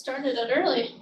Started it early.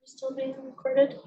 Still being recorded.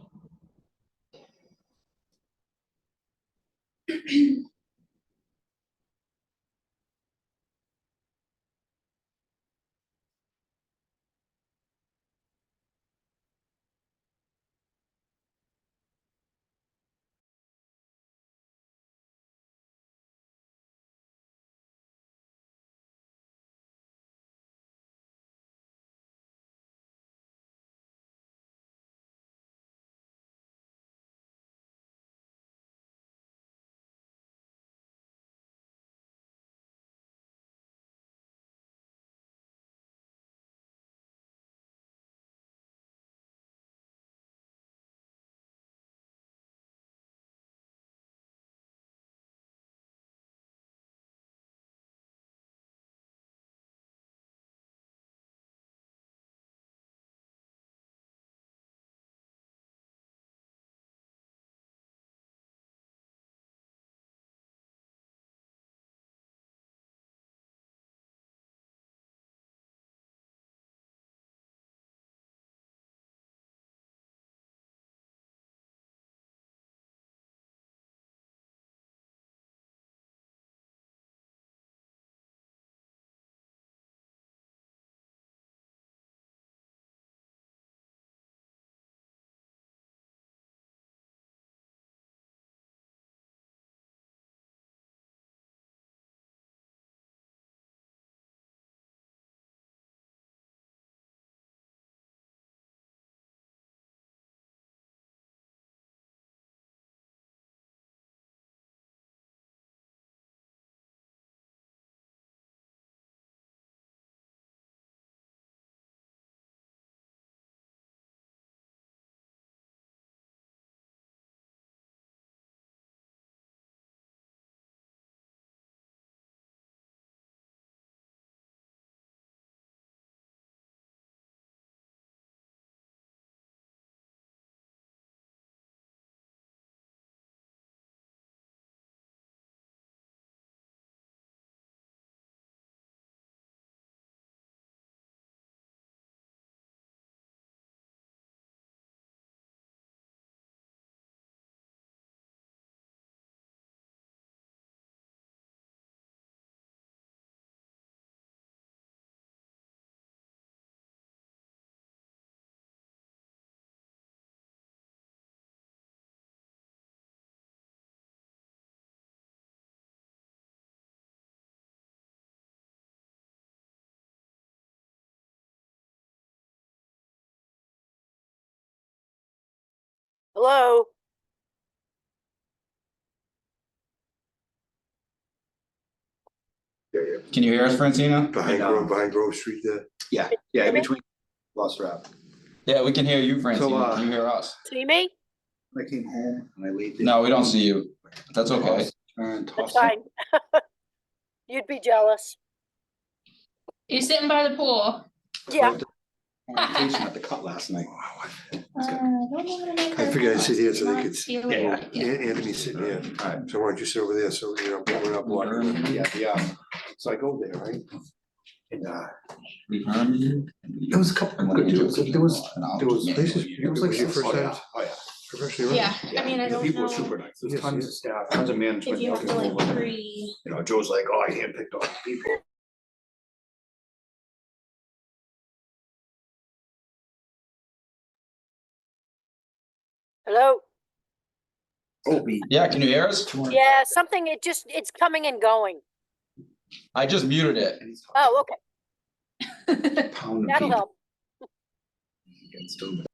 Hello? Can you hear us, Francina? Behind Grove Street there. Yeah, Hear me? between Lost Route. Yeah, we can hear you, Francina. So, Can you hear us? See me? I came home and I laid there. No, we don't see you. That's okay. That's fine. You'd be jealous. You sitting by the pool? Yeah. Orientation at the cut last night. I don't know how to make I her figured I'd sit here pause. so they Not could see her. Yeah. Anthony's sitting here. Alright. So why don't you sit over there so we're not blocking them. Yeah. So I go there, right? And Confirm. there was a couple of good dudes. There was places- it was like was your first time? Oh yeah. Professionally Yeah, running. I mean, I The don't people were know super nice. There's Yes, tons yes. of staff, tons of management. if you have to helping like over. pre. You know, Joe's like, oh, I handpicked all the people. Hello? Yeah, can you hear us? Yeah, something, it's coming and going. I just muted it. Oh, okay, Pound of that'll beef. help. It's still-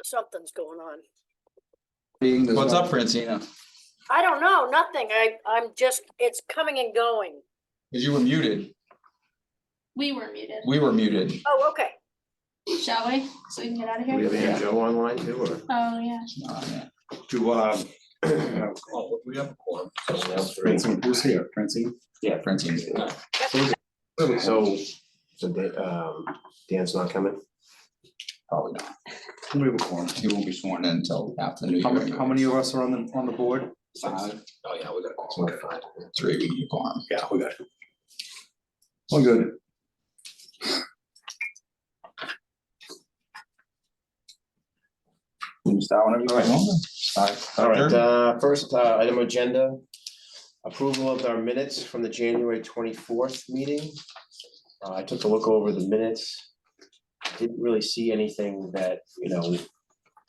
Something's going on. What's up, Francina? I don't know, nothing. I'm just, it's coming and going. Because you were muted. We were muted. We were muted. Oh, okay. Shall we? So we can get out of We here? have Ann Joe online too, or? Oh, yeah. Yeah. To, we have a quorum. Francine, who's here? Francine? Yeah, Francine. So Dan's not coming? Probably not. We have a quorum. He won't be sworn in until after the new How year. many, how many of us are on the board? 5? Oh, yeah, we got a quorum. Okay, fine. 3, we need a quorum. Yeah, we got it. All good. Start whenever you All right. want. Start. All right, first item agenda, approval of our minutes from the January 24th meeting. I took a look over the minutes. Didn't really see anything that,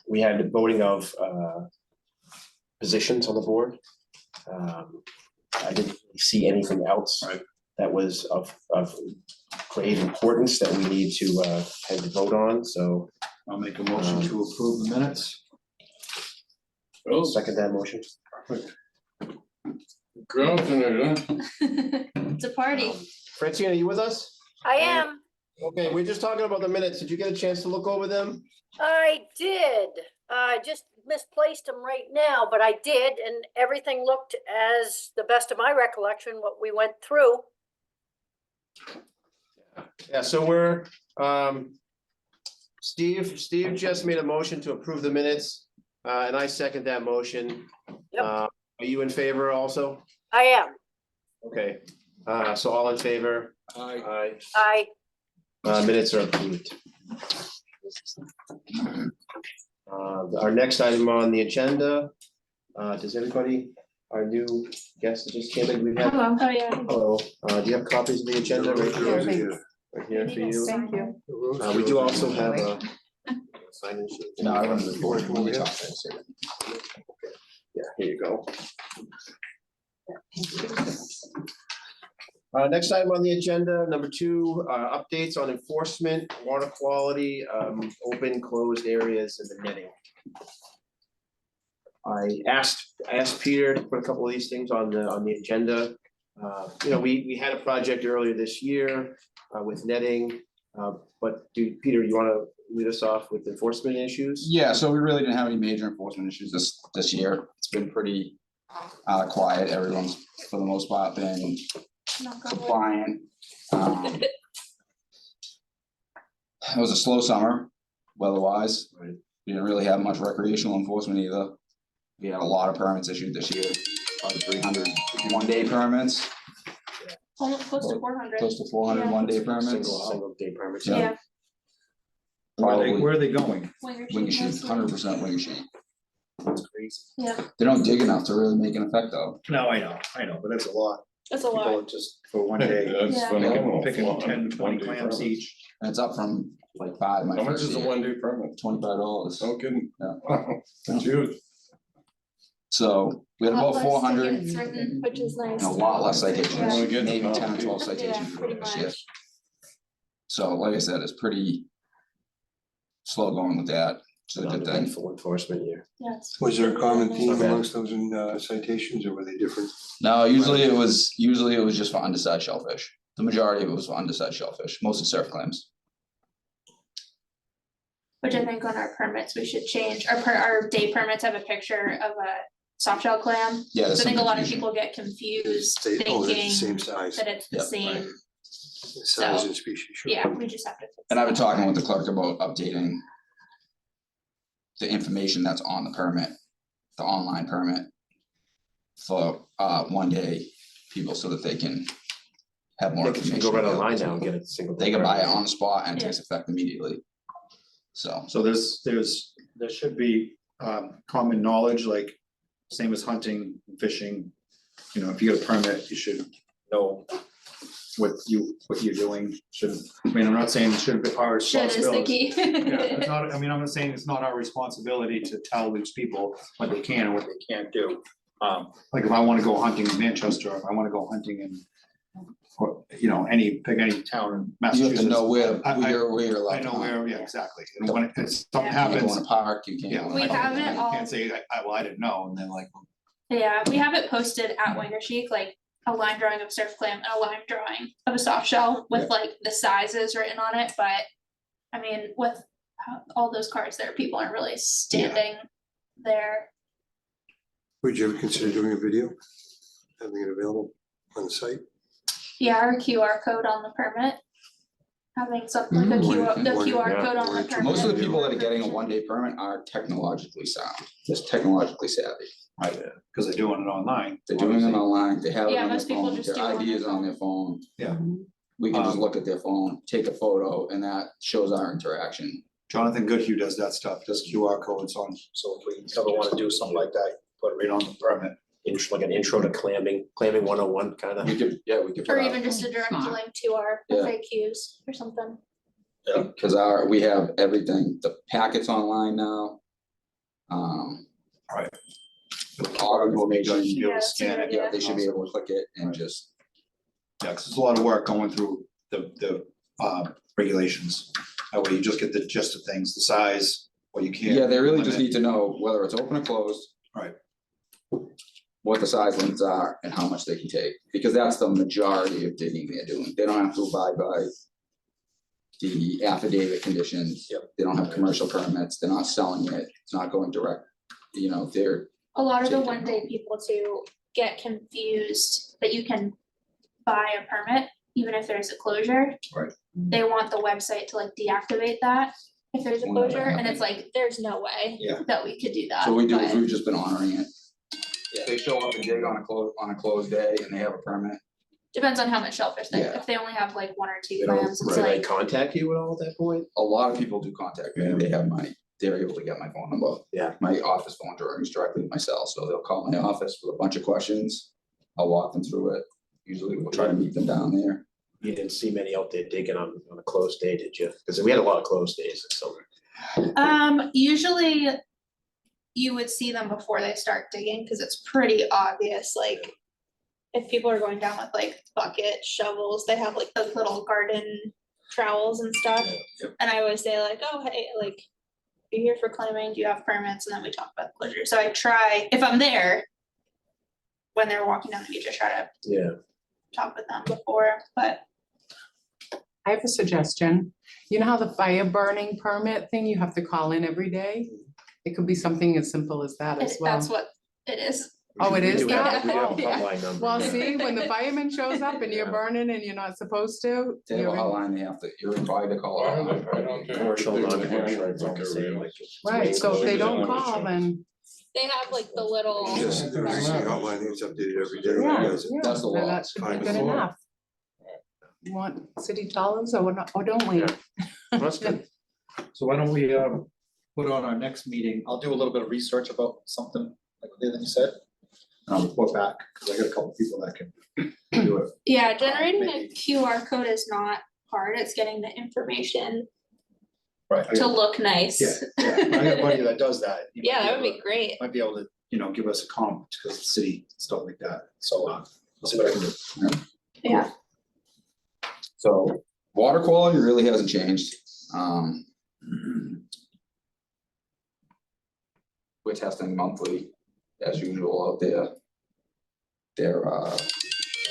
we had the voting of positions on the board. I didn't really see anything else that was of great importance that we need to have to vote on, so. I'll make a motion to approve the minutes. I'll second that motion. It's a party. Francine, are you with us? I am. Okay, we're just talking about the minutes. Did you get a chance to look over them? I did. I just misplaced them right now, but I did, and everything looked as the best of my recollection, what we went through. Yeah, so we're, Steve just made a motion to approve the minutes, and I second that motion. Yep. Are you in favor also? I am. Okay, so all in favor? Aye. Minutes are approved. Our next item on the agenda, does everybody, our new guest that just came in, we have, Hello. Oh, yeah. hello, do you have copies of the agenda right here? Right here for you. Thank you. We do also have a sign-in sheet. No, I don't move forward. Over here? Talk. Yeah, here you go. Next item on the agenda, number 2, updates on enforcement, water quality, open, closed areas and the netting. I asked Peter to put a couple of these things on the agenda. We had a project earlier this year with netting, but Peter, you want to lead us off with enforcement issues? Yeah, so we really didn't have any major enforcement issues this year. It's been pretty quiet. Everyone's, for the most part, been compliant. It was a slow summer, weather-wise. Right. We didn't really have much recreational enforcement either. We had a lot of permits issued this year. probably 300 one-day permits, Almost close to 400. close to 400 Yeah. one-day permits. Single day permits. Yeah. Yeah. Probably Where are they going? Winger wing sheet, mostly. 100% wing sheet. That's crazy. Yeah, They don't dig enough to really make an effect though. No, I know, but that's a lot. that's a lot. People just for one day, Yeah. That's phenomenal. picking 10, 20 One-day clams permits. each. And it's up from like 5 my How much first is a year, one-day permit? $25. No kidding. Yeah. Wow, that's huge. So we had about Lot less 400 tickets written, which is nice. and a lot less citations, Yeah. Only getting maybe 10 or about 12 Yeah, citations pretty this year. much. So like I said, it's pretty slow going with that, which is a good thing. Full enforcement year. Yeah, it's- Was there a common theme Okay. amongst those citations, or were they different? No, usually it was just for undersized shellfish. The majority of it was for undersized shellfish, mostly surf clams. Which I think on our permits, we should change, our day permits have a picture of a soft shell clam. Yeah, So there's I think a some lot of confusion. people get confused They, oh, they're the thinking same size, that it's the Yep, same, size and species, sure. yeah, we just have to. fix And I've been that. talking with the clerk about updating the information that's on the permit, the online permit for one day people so that they can have more They can information. go right available online to now and them. get a single. They day can buy it permit. on the spot and it Yeah. takes effect immediately. So, So there should be common knowledge, like same as hunting, fishing. You know, if you get a permit, you should know what you're doing. I mean, I'm not saying it shouldn't be our Should is the responsibility. key. Yeah, it's not, I mean, I'm not saying it's not our responsibility to tell these people what they can and what they can't do. Like if I wanna go hunting in Manchester, if I wanna go hunting in, or, you know, pick any town in you Massachusetts. have to know where I- you're allowed. I to know hunt. where, yeah, exactly. And when something Yeah. You can't happens, go in a park, you can't. yeah. go in We a- have it You all. can't say, well, I didn't know, and then like, Yeah, we have it posted at Winger Chic, like a line drawing of surf clam and a line drawing of a soft shell with like the sizes written on it, but. I mean, with all those cars there, people aren't really standing there. Would you ever consider doing a video? Having it available on the site? Yeah, our QR code on the permit. Having something like a QR, the One- QR yeah, code on the one or two. permit. Most of the people that are getting a one-day permit are technologically sound, just technologically savvy. because they're doing it online. They're doing it online, they have it Yeah, on their most people phone, just their do it on ID their is on their phone. Yeah. We can just look at their phone, take a photo, and that shows our interaction. Jonathan Goodhue does that stuff, does QR codes on, so if we ever wanna do something like that, put it right on the permit. Like an intro to clamming 101 kind of. We could, yeah, we could. Or put even just a direct Smart. link to our Yeah. FAQs or something. Cause we have everything, the packets online now. Right. All information, Be able Yeah, to that's a scan good it, idea. yeah, they should be able to click it and Right. just, yeah, cause it's a lot of work going through the regulations. That way you just get the gist of things, the size, what you can. yeah, they really just limit. need to know whether it's open or closed. Right. What the size limits are and how much they can take, because that's the majority of digging they're doing, they don't have to abide by. The affidavit conditions. Yep. They don't have commercial permits, they're not selling it, it's not going direct, you know, they're, A lot of the Taken. one day people too get confused that you can buy a permit, even if there's a closure. Right. They want the website to like deactivate that if there's a Will never closure, and it's happen. like, there's no way Yeah. that we could do that. so what we do is but- we've just been honoring it. Yeah. They show up and dig on a closed day and they have a permit. Depends on how much shellfish they, Yeah. if they only have like one or two They don't- clams, it's Do they like, contact you at all at that point? A lot of people do contact me, Yeah. they have they're able to get my phone number. Yeah. My office phone rings directly to my cell, so they'll call my office with a bunch of questions. I'll walk them through it, usually we'll try to meet them down there. You didn't see many out there digging on a closed day, did you? Because we had a lot of closed days this summer. usually. You would see them before they start digging, cause it's pretty obvious, like. If people are going down with like buckets, shovels, they have like those little garden trowels and stuff. Yep. And I always say like, oh, hey, like, you're here for clamming, do you have permits? And then we talk about the closure. So I try, if I'm there. When they're walking down the beach, I try to Yeah. talk with them before, but I have a suggestion. You know how the fire burning permit thing, you have to call in every day? It could be something as simple as that as well. that's what it is. Oh, it We is do have- that? We have a Yeah. hotline number. Well, yeah. see, when the fireman shows up and you're Yeah. burning and you're not supposed to, They have a you're in- hotline, you're required to call. I our don't hotline. care. Commercial, They non-commercial, want it's all the like same, everything like. else. it's right, so if they They don't don't call, show. then They have like the little. Yes, the emergency hotline is updated every day. Yeah, Does it? yeah, That's the so law. that should Fine be with good the law. enough. You want city dollars or not, or don't we? Yeah. That's good. So why don't we put on our next meeting, I'll do a little bit of research about something like you said. And I'll report back, because I got a couple people that can do it. Yeah, generating a maybe. QR code is not hard, it's getting the information Right. to look nice. Yeah, yeah, I got a buddy that does that. He might Yeah, that would able be to- great. Might be able to, give us a comp, because of the city, stuff like that, so, I'll see what I can do. Yeah. So water quality really hasn't changed. We're testing monthly as usual out there. They're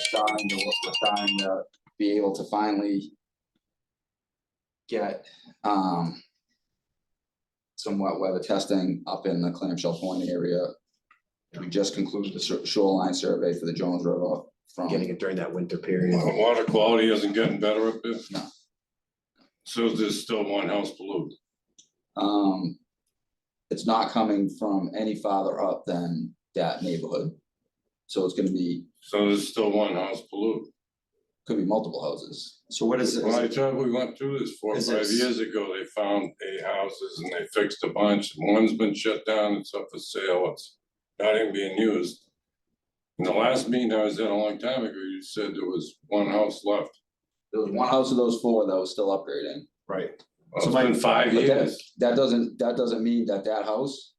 starting to be able to finally get some wet weather testing up in the Clamshell Point area. We just concluded the shoreline survey for the Jones River from. Getting it during that winter period. Water quality isn't getting better up there? No. So there's still one house polluted. It's not coming from any farther up than that neighborhood. So it's gonna be, So there's still one house polluted. could be multiple houses. So what is it? Well, I thought we went through this 4 or Is 5 this- years ago. They found 8 houses and they fixed a bunch. One's been shut down, it's up for sale, it's not even being used. In the last meeting I was at a long time ago, you said there was one house left. There was one house of those 4 that was still upgrading. Right, Well, So it's my- been 5 But years. that doesn't mean that house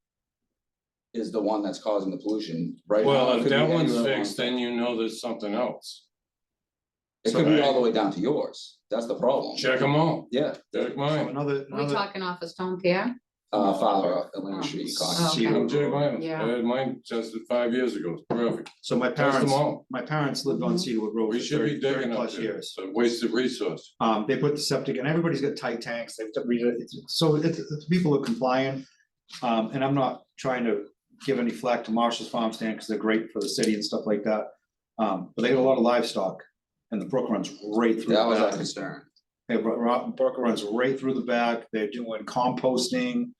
is the one that's causing the pollution, right? now, Well, it if could be that any one's other one. fixed, then you know there's something else. It could be all the way down to yours. That's the problem. Check them all, Yeah, check so mine. another, We talking off of Stone Pier? farther up Atlantic Street. Oh, See, okay. Check mine. Yeah. I had mine tested 5 years ago, it's perfect. so my Test them parents, all. my parents lived on Cedarwood Road We for should be 30 digging up plus there. years. It's a wasted resource. They put the septic, and everybody's got tight tanks, they've so it's people are compliant. And I'm not trying to give any flack to Marshall's Farm Stand, because they're great for the city and stuff like that. But they got a lot of livestock, and the brook runs right through That the was our back. concern. Brook runs right through the back, they're doing composting,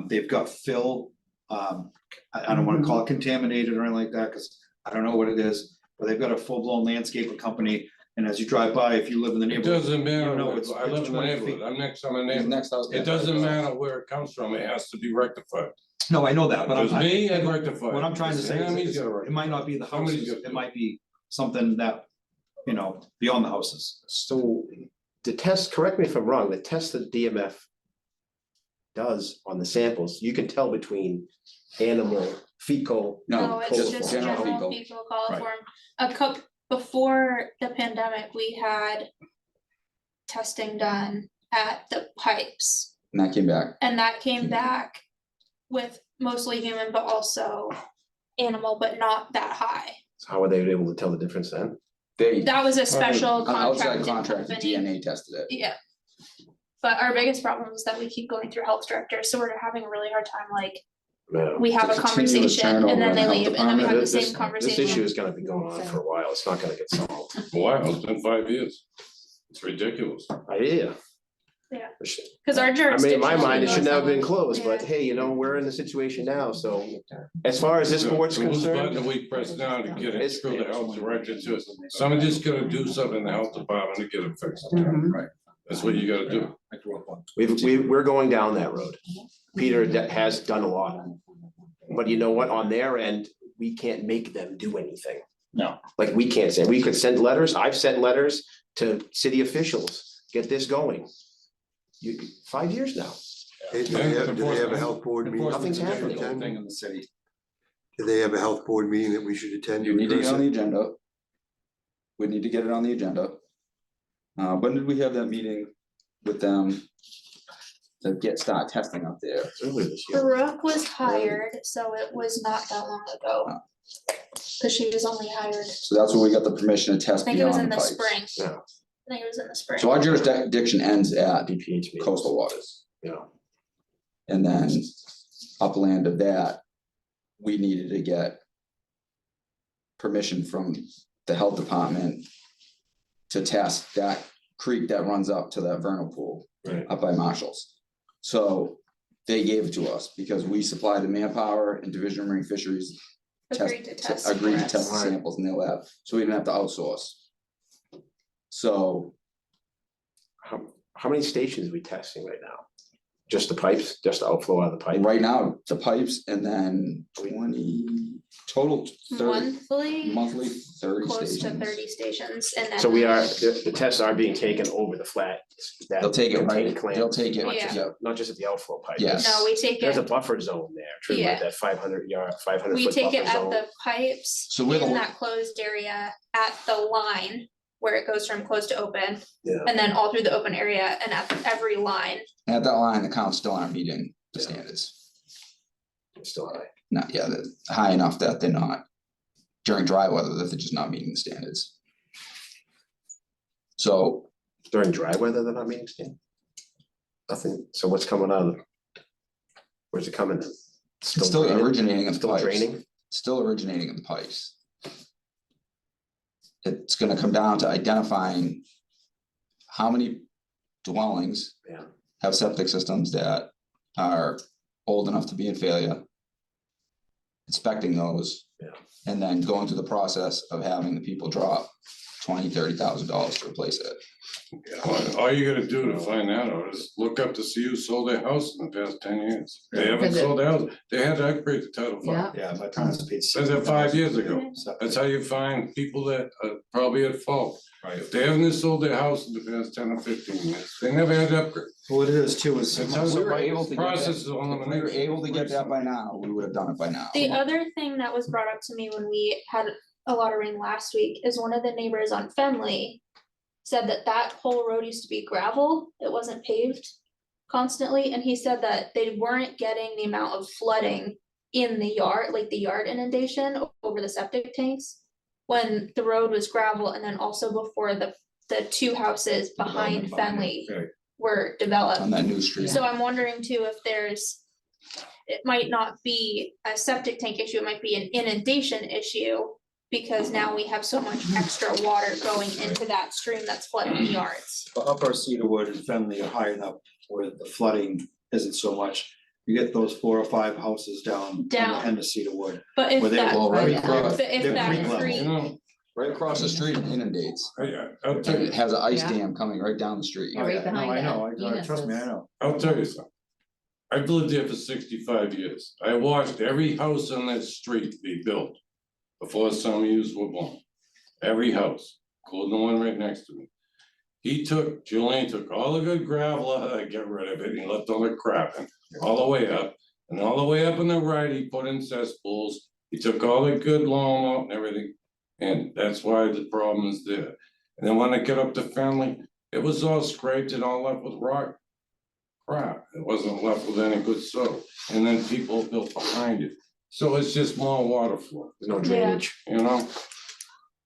they've got fill. I don't wanna call it contaminated or anything like that, cause I don't know what it is, but they've got a full-blown landscaping company. And as you drive by, if you live in the It neighborhood, doesn't matter, know where- it's- I live it's in the 20 neighborhood, feet. I'm next to my His neighbor. next house. It doesn't matter where it comes from, it has to be rectified. no, I know that, but Because me, I'd I'm, rectify. what I'm trying to say Him, is he's gotta it might not be the Somebody's houses, gotta it do might be something that, beyond the houses. So the test, correct me if I'm wrong, the test that DMF does on the samples, you can tell between animal, fecal. No, it's coliform. just general general fecal. fecal coliform. Before the pandemic, we had testing done at the pipes, And that came back. and that came back with mostly human, but also animal, but not that high. How are they able to tell the difference then? They, That was a special an outside contracted contractor, company. DNA tested it. Yeah. But our biggest problem is that we keep going through health directors, so we're having a really hard time, like, No. we have a It's a continuous conversation and turnover then in they the health leave, and then we have the This- same This conversation. issue is gonna be going on for a while, it's not gonna get solved. Wow, it's been 5 years. It's ridiculous. Yeah. Yeah. For sure. Cause our I mean, jurisdiction. in my mind, it should is- never have been closed, but Yeah. hey, we're in the situation now, so as far as this board's So who's button concerned. do we press now to get it It's- through the health director to it? Somebody just gotta do something in the health department to get it fixed. Mhm. That's what you gotta do. I grew up on. We're going down that road. Peter has done a lot. But you know what, on their end, we can't make them do anything. No. Like, we can't say, we could send letters, I've sent letters to city officials, get this going. 5 years now. Hey, do they have a health board meeting? Nothing's happening. Thing in the city. Do they have a health board meeting that we should attend? You need to get address on it? the agenda. We need to get it on the agenda. When did we have that meeting with them? To start testing up there? Earlier this year. Brooke was hired, so it was not that long ago. Cause she was only hired, So that's where we got the permission to I test think it was in beyond the the pipes. spring. Yeah. I think it was in the spring. So our jurisdiction ends at DPH meeting. coastal waters. Yeah. And then upland of that, we needed to get permission from the health department to test that creek that runs up to that vernal pool Right. up by Marshall's. So they gave it to us because we supplied the manpower and Division of Marine Fisheries. Agreed to test Agreed to for test the us. samples in their lab, so we didn't have to outsource. So How many stations are we testing right now? Just the pipes, just the outflow out of the pipe? right now, the pipes and then 20 total 30 Monthly, monthly 30 close to stations. 30 stations, and then. So the tests are being taken over the flat. that They'll take it contain right, clams, they'll take it, not just- yeah, Not just at the outflow pipe. Yes. No, we take There's a it, buffer zone there, true, Yeah. like that 500 we foot take it buffer at zone. the pipes So we're the in one- that closed area at the line where it goes from closed to open. Yeah. And then all through the open area and at every line. at that line, the counts still aren't meeting the Yeah. standards. It's still high. Not, yeah, they're high enough that they're not, during dry weather, that they're just not meeting the standards. So During dry weather, they're not meeting standard? Nothing, so what's coming out of? Where's it coming in? it's still draining? originating in the Still pipes. draining? Still originating in the pipes. It's gonna come down to identifying how many dwellings Yeah. have septic systems that are old enough to be in failure. Inspecting those. Yeah. And then going through the process of having the people drop $20,000-$30,000 to replace it. All you gotta do to find that out is look up to see who sold their house in the past 10 years. They haven't sold their house, they had to upgrade to Title V. Yeah. Yeah, my parents paid. Said that 5 years ago. $60,000. That's how you find people that are probably at fault. Right. If they haven't sold their house in the past 10 or 15 years, they never had to upgrade. What it is too is. That's how If we were the able to get that- process is If we were elimination. able to get that by now, we would have done it by now. The other thing that was brought up to me when we had a lot of rain last week is one of the neighbors on Fenley said that that whole road used to be gravel, it wasn't paved constantly, and he said that they weren't getting the amount of flooding in the yard, like the yard inundation over the septic tanks, when the road was gravel, and then also before the two houses behind Development behind Fenley it, right. were developed. On that new street. So I'm wondering too if there's, it might not be a septic tank issue, it might be an inundation issue. Because now we have so much extra water going into that stream that's flooding the yards. The upper Cedarwood and Fenley are high enough where the flooding isn't so much. You get those 4 or 5 houses down on the Down. end of Cedarwood. But if Where they're that, Well, right yeah. across, if they're that creek level. creek, You know, right across the street it inundates. I'll tell And you, it has an ice Yeah. dam coming right down the street. Yeah, right No, behind I know, that. trust me, I Eunice's. know. I'll tell you something. I've lived there for 65 years. I watched every house on that street be built before some of yous were born. Every house, including the one right next to me. Julian took all the good gravel out of that, get rid of it, and he left all the crap in, all the way up. And all the way up on the right, he put in cesspools. He took all the good lawn out and everything. And that's why the problem is there. And then when I get up to Family, it was all scraped and all left with rock. Crap, it wasn't left with any good soil. And then people built behind it. So it's just more water flow, There's no Yeah. drainage. you know?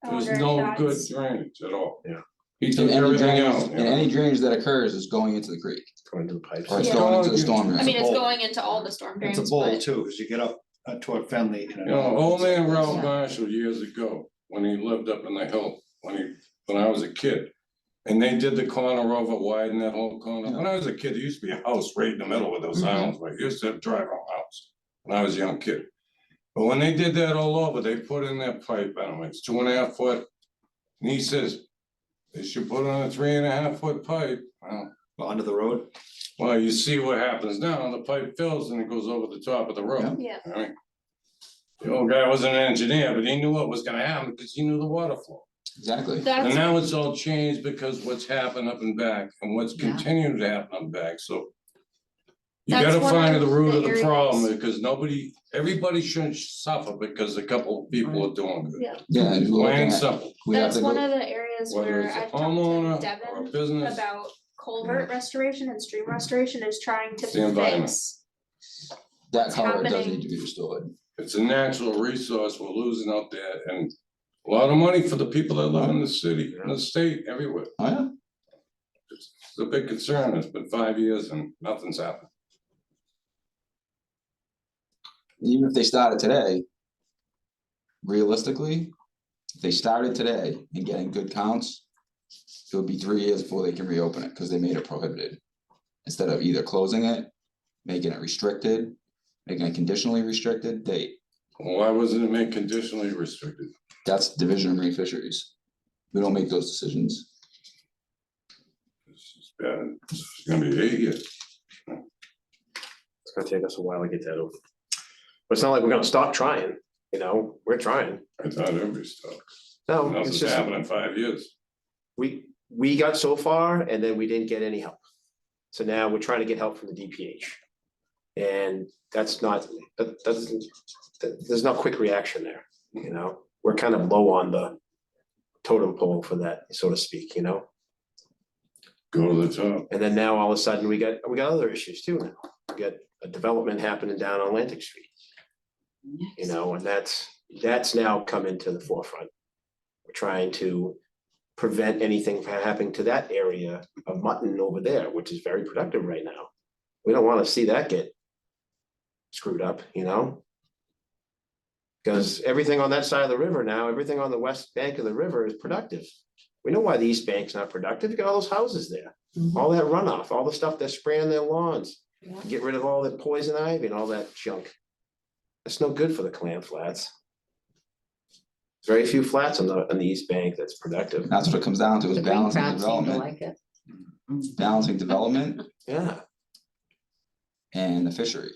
I There's wonder if no good that's, drainage at all. Yeah. He And took any everything drainage, out. and any drainage that occurs is going into the creek, Going to the pipes. or it's Yeah. going into the storm I drain. mean, it's bowl. going into all the storm It's drains, a bowl but too, as you get up toward Fenley. You know, old man Ralph Yeah. Marshall years ago, when he lived up in the hill, when I was a kid. And they did the corner over, widen that whole corner. When I was a kid, there used to be a house right in the middle with those Mhm. islands, where you used to have drive-on house, when I was a young kid. But when they did that all over, they put in that pipe, I don't know, it's 2.5 foot. And he says, they should put on a 3.5 foot pipe. Under the road. Well, you see what happens now, the pipe fills and it goes over the top of the road. yeah, All right. The old guy wasn't an engineer, but he knew what was gonna happen because he knew the water flow. Exactly. And that's, now it's all changed because what's happened up and back and what's Yeah. continuing to happen up and back, so. You That's gotta one find of the root the of the areas- problem because everybody shouldn't suffer because a couple of people are doing good. yeah, Yeah, and we're Plain looking and at, simple, we have that's to one go, of the areas whether where it's a I've talked to homeowner or a Devin business. about culvert restoration and stream restoration is trying to It's the environment. fix. that what's culvert does happening. need to be restored. It's a natural resource we're losing out there and a lot of money for the people that live in the city, in the state, everywhere. Oh, yeah. It's a big concern. It's been 5 years and nothing's happened. Even if they started today, realistically, if they started today and getting good counts, it would be 3 years before they can reopen it, because they made it prohibited. Instead of either closing it making it restricted, making it conditionally restricted, Why wasn't it made conditionally restricted? that's Division of Marine Fisheries. We don't make those decisions. It's bad, it's gonna be 8 years. It's gonna take us a while to get that over. But it's not like we're gonna stop trying, you know, we're trying. I thought everybody stopped. No, Nothing's it's just, happened in 5 years. we got so far and then we didn't get any help. So now we're trying to get help from the DPH. And that's not, there's not quick reaction there, you know? We're kind of low on the totem pole for that, so to speak, you know? Go to the top. And then now all of a sudden we got other issues too now. We got a development happening down on Atlantic Street. You know, and that's now come into the forefront. We're trying to prevent anything from happening to that area of mutton over there, which is very productive right now. We don't want to see that get screwed up, you know? Because everything on that side of the river now, everything on the west bank of the river is productive. We know why the east bank's not productive. You got all those houses there, all that runoff, all the stuff they're spraying their lawns. Yeah. Get rid of all the poison ivy and all that junk. That's no good for the clam flats. Very few flats on the east bank that's productive. That's what it comes down to, is The green balancing crabs seem to development, like it. balancing development Yeah, and the fishery,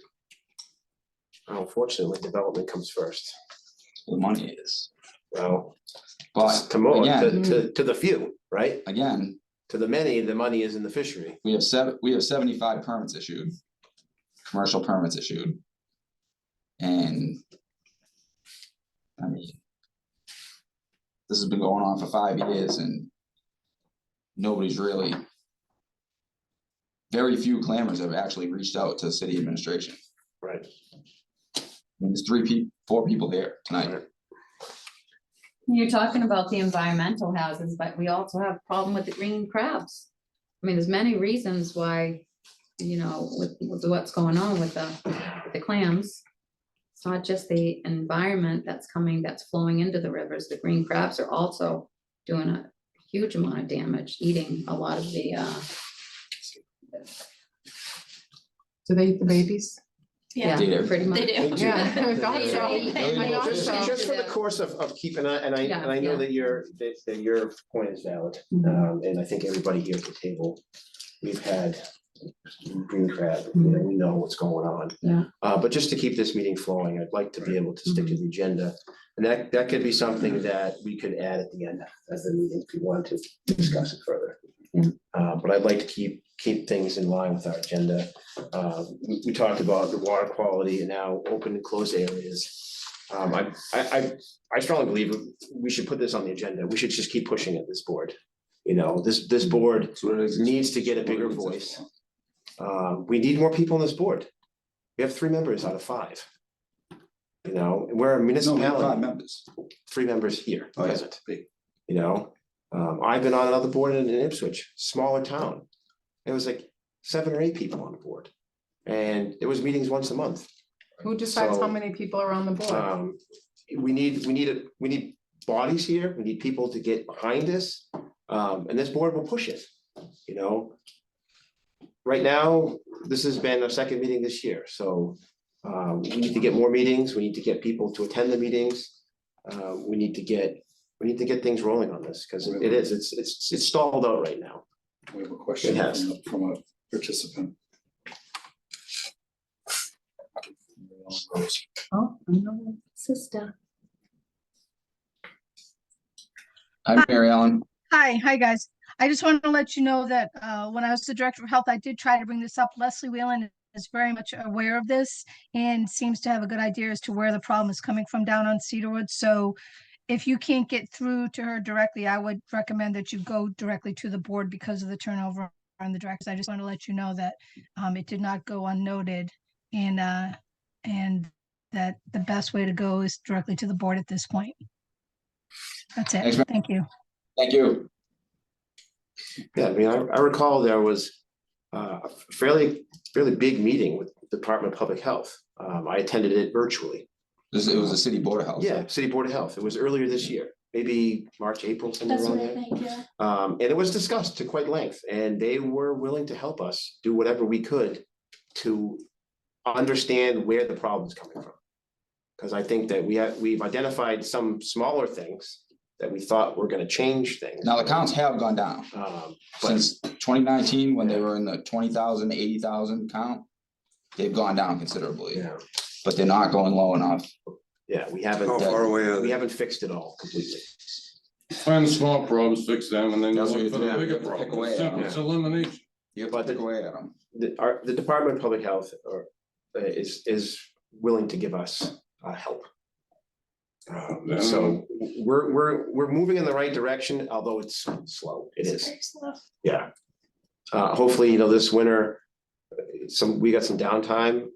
unfortunately, development comes first. where the money is. Well, But to more, again, to the few, right? again, To the many, the money is in the fishery. we have 75 permits issued, commercial permits issued. And I mean, this has been going on for 5 years and nobody's really, very few clammers have actually reached out to city administration. Right. I mean, there's 4 people here tonight. Right. You're talking about the environmental hazards, but we also have a problem with the green crabs. I mean, there's many reasons why, you know, with what's going on with the clams. It's not just the environment that's flowing into the rivers. The green crabs are also doing a huge amount of damage, eating a lot of the, Do they eat the babies? Yeah, They do. pretty much. they do. Yeah, I thought so. I thought Just, so. just for the course of keeping, and I Yeah, know yeah. that your point is valid, Mhm. and I think everybody here at the table, we've had green crab, you know, we know what's going on. Yeah. But just to keep this meeting flowing, I'd like to be able to stick to the agenda, and that could be something that we could add at the end of the meeting if we wanted to discuss it further. Yeah. But I'd like to keep things in line with our agenda. We talked about the water quality and now open and closed areas. I strongly believe we should put this on the agenda. We should just keep pushing it, this board. You know, this board That's what it is. needs to get a bigger voice. We need more people on this board. We have 3 members out of 5. You know, and we're a No, we have 5 municipality, members. 3 members here, Oh, yeah. present. You know, I've been on another board in Ipswich, smaller town. It was like 7 or 8 people on the board. And it was meetings once a month. Who decides how So, many people are on the board? We need bodies here, we need people to get behind this, and this board will push it, you know. Right now, this has been our 2nd meeting this year, so we need to get more meetings, we need to get people to attend the meetings. We need to get things rolling on this, because it's stalled out right now. We have a question It has. from a participant. Oh, no, sister. Hi, Mary Ellen. Hi guys. I just wanted to let you know that when I was the director of health, I did try to bring this up. Leslie Whalen is very much aware of this and seems to have a good idea as to where the problem is coming from down on Cedarwood. So if you can't get through to her directly, I would recommend that you go directly to the board because of the turnover on the directors. I just want to let you know that it did not go unnoted and that the best way to go is directly to the board at this point. That's it. Thanks, ma'am. Thank you. Thank you. Yeah, I mean, I recall there was a fairly big meeting with the Department of Public Health. I attended it virtually. It was a city board of health. Yeah, City Board of Health. It was earlier this year, maybe March, April, somewhere That's around what I there. think, yeah. And it was discussed to quite length, and they were willing to help us do whatever we could to understand where the problem's coming from. Cause I think that we've identified some smaller things that we thought were gonna change things. Now, the counts have gone down But since 2019, when they were in the 20,000, 80,000 count. They've gone down considerably, yeah, but they're not going low enough. yeah, we haven't, How far away are we they? haven't fixed it all completely. Find the small problems, fix them, and then you That's what look for the you do. You bigger have to pick problem. away It's at simple, them. it's elimination. You have But to pick away at them. The Department of Public Health is willing to give us help. Then- So we're moving in the right direction, although it's slow, it is, Very slow. yeah. Hopefully, this winter, we got some downtime.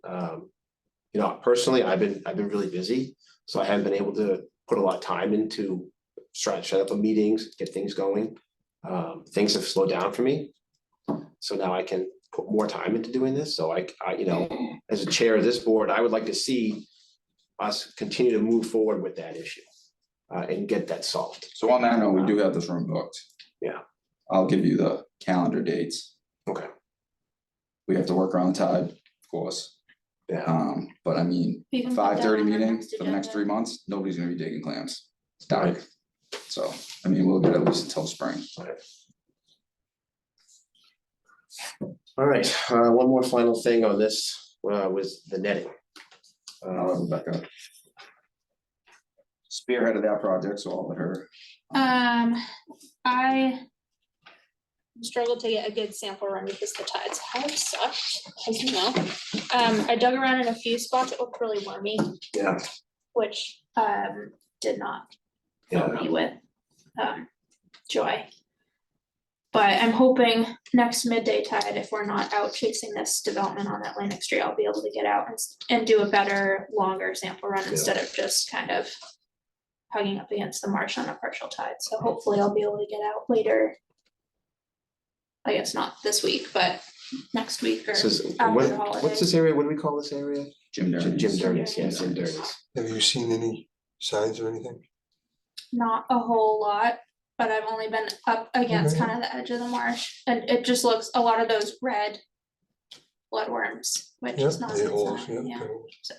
Personally, I've been really busy, so I haven't been able to put a lot of time into trying to set up meetings, get things going. Things have slowed down for me. So now I can put more time into doing this, so I, as a chair of this board, I would like to see us continue to move forward with that issue. And get that solved. So on that note, we do have this room booked. Yeah. I'll give you the calendar dates. Okay. We have to work around the tide, of course. Yeah, But I mean, We can put that 5:30 on our meeting next for the next agenda. 3 months, nobody's gonna be digging clams. It's dark. So, I mean, we'll get at least until spring. all right, one more final thing on this, was the netting. Rebecca spearheaded that project, so I'll let her. I struggled to get a good sample run because the tides have sucked, as you know. I dug around in a few spots that looked really wormy, Yeah, which did not fill yeah, me with joy. But I'm hoping next midday tide, if we're not out chasing this development on Atlantic Street, I'll be able to get out and do a better, longer sample run instead of just kind of hugging up against the marsh on a partial tide. So hopefully I'll be able to get out later. I guess not this week, but next week or this is, after the what's holidays. this area, what do we call this area? Jim Jim Dernes. Dernes, yeah, Jim Dernes. Have you seen any signs of anything? Not a whole lot, but I've only been up against Okay. kind of the edge of the marsh, and it just looks a lot of those red bloodworms, which Yeah, is not a the good holes, sign, yeah. yeah, the holes. so.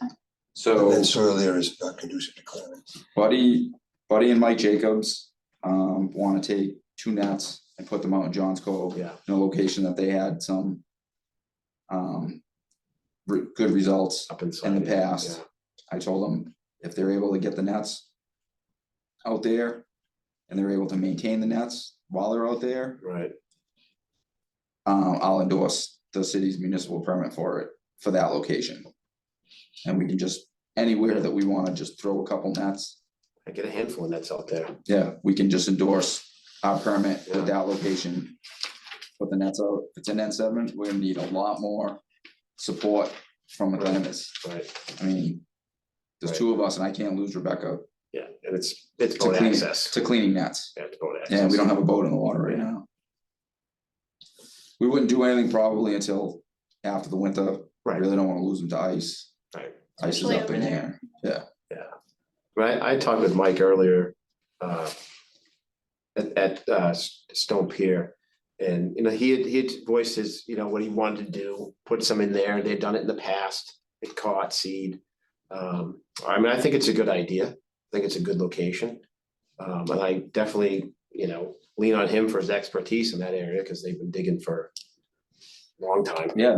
So That soil there is not conducive to clamming. Buddy and Mike Jacobs, wanna take 2 nets and put them out in Johns Cove. Yeah. In a location that they had some. Good results Up inside. in the past. I told them if they're able to get the nets. Out there. And they're able to maintain the nets while they're out there, Yeah, right, I'll endorse the city's municipal permit for it, for that location. And we can just, anywhere that we wanna just throw a couple nets, I get a handful of nets out there. yeah, we can just endorse our permit with that location. Put the nets out, if it's an N7, we're gonna need a lot more support from the claimants. Right, I mean, there's Right. 2 of us and I can't lose Rebecca yeah, and it's boat cleaning- access. to cleaning nets. Yeah, it's boat access. And we don't have a boat in the water right now. We wouldn't do anything probably until after the winter. Right. Really don't wanna lose them to ice. Right. Ice is Especially up over in there. there. Right, I talked with Mike earlier, at Stone Pier. And, he had voiced his, what he wanted to do, put some in there, they'd done it in the past, it caught seed. I think it's a good idea, I think it's a good location. And I definitely, lean on him for his expertise in that area, cause they've been digging for a long time. Yeah,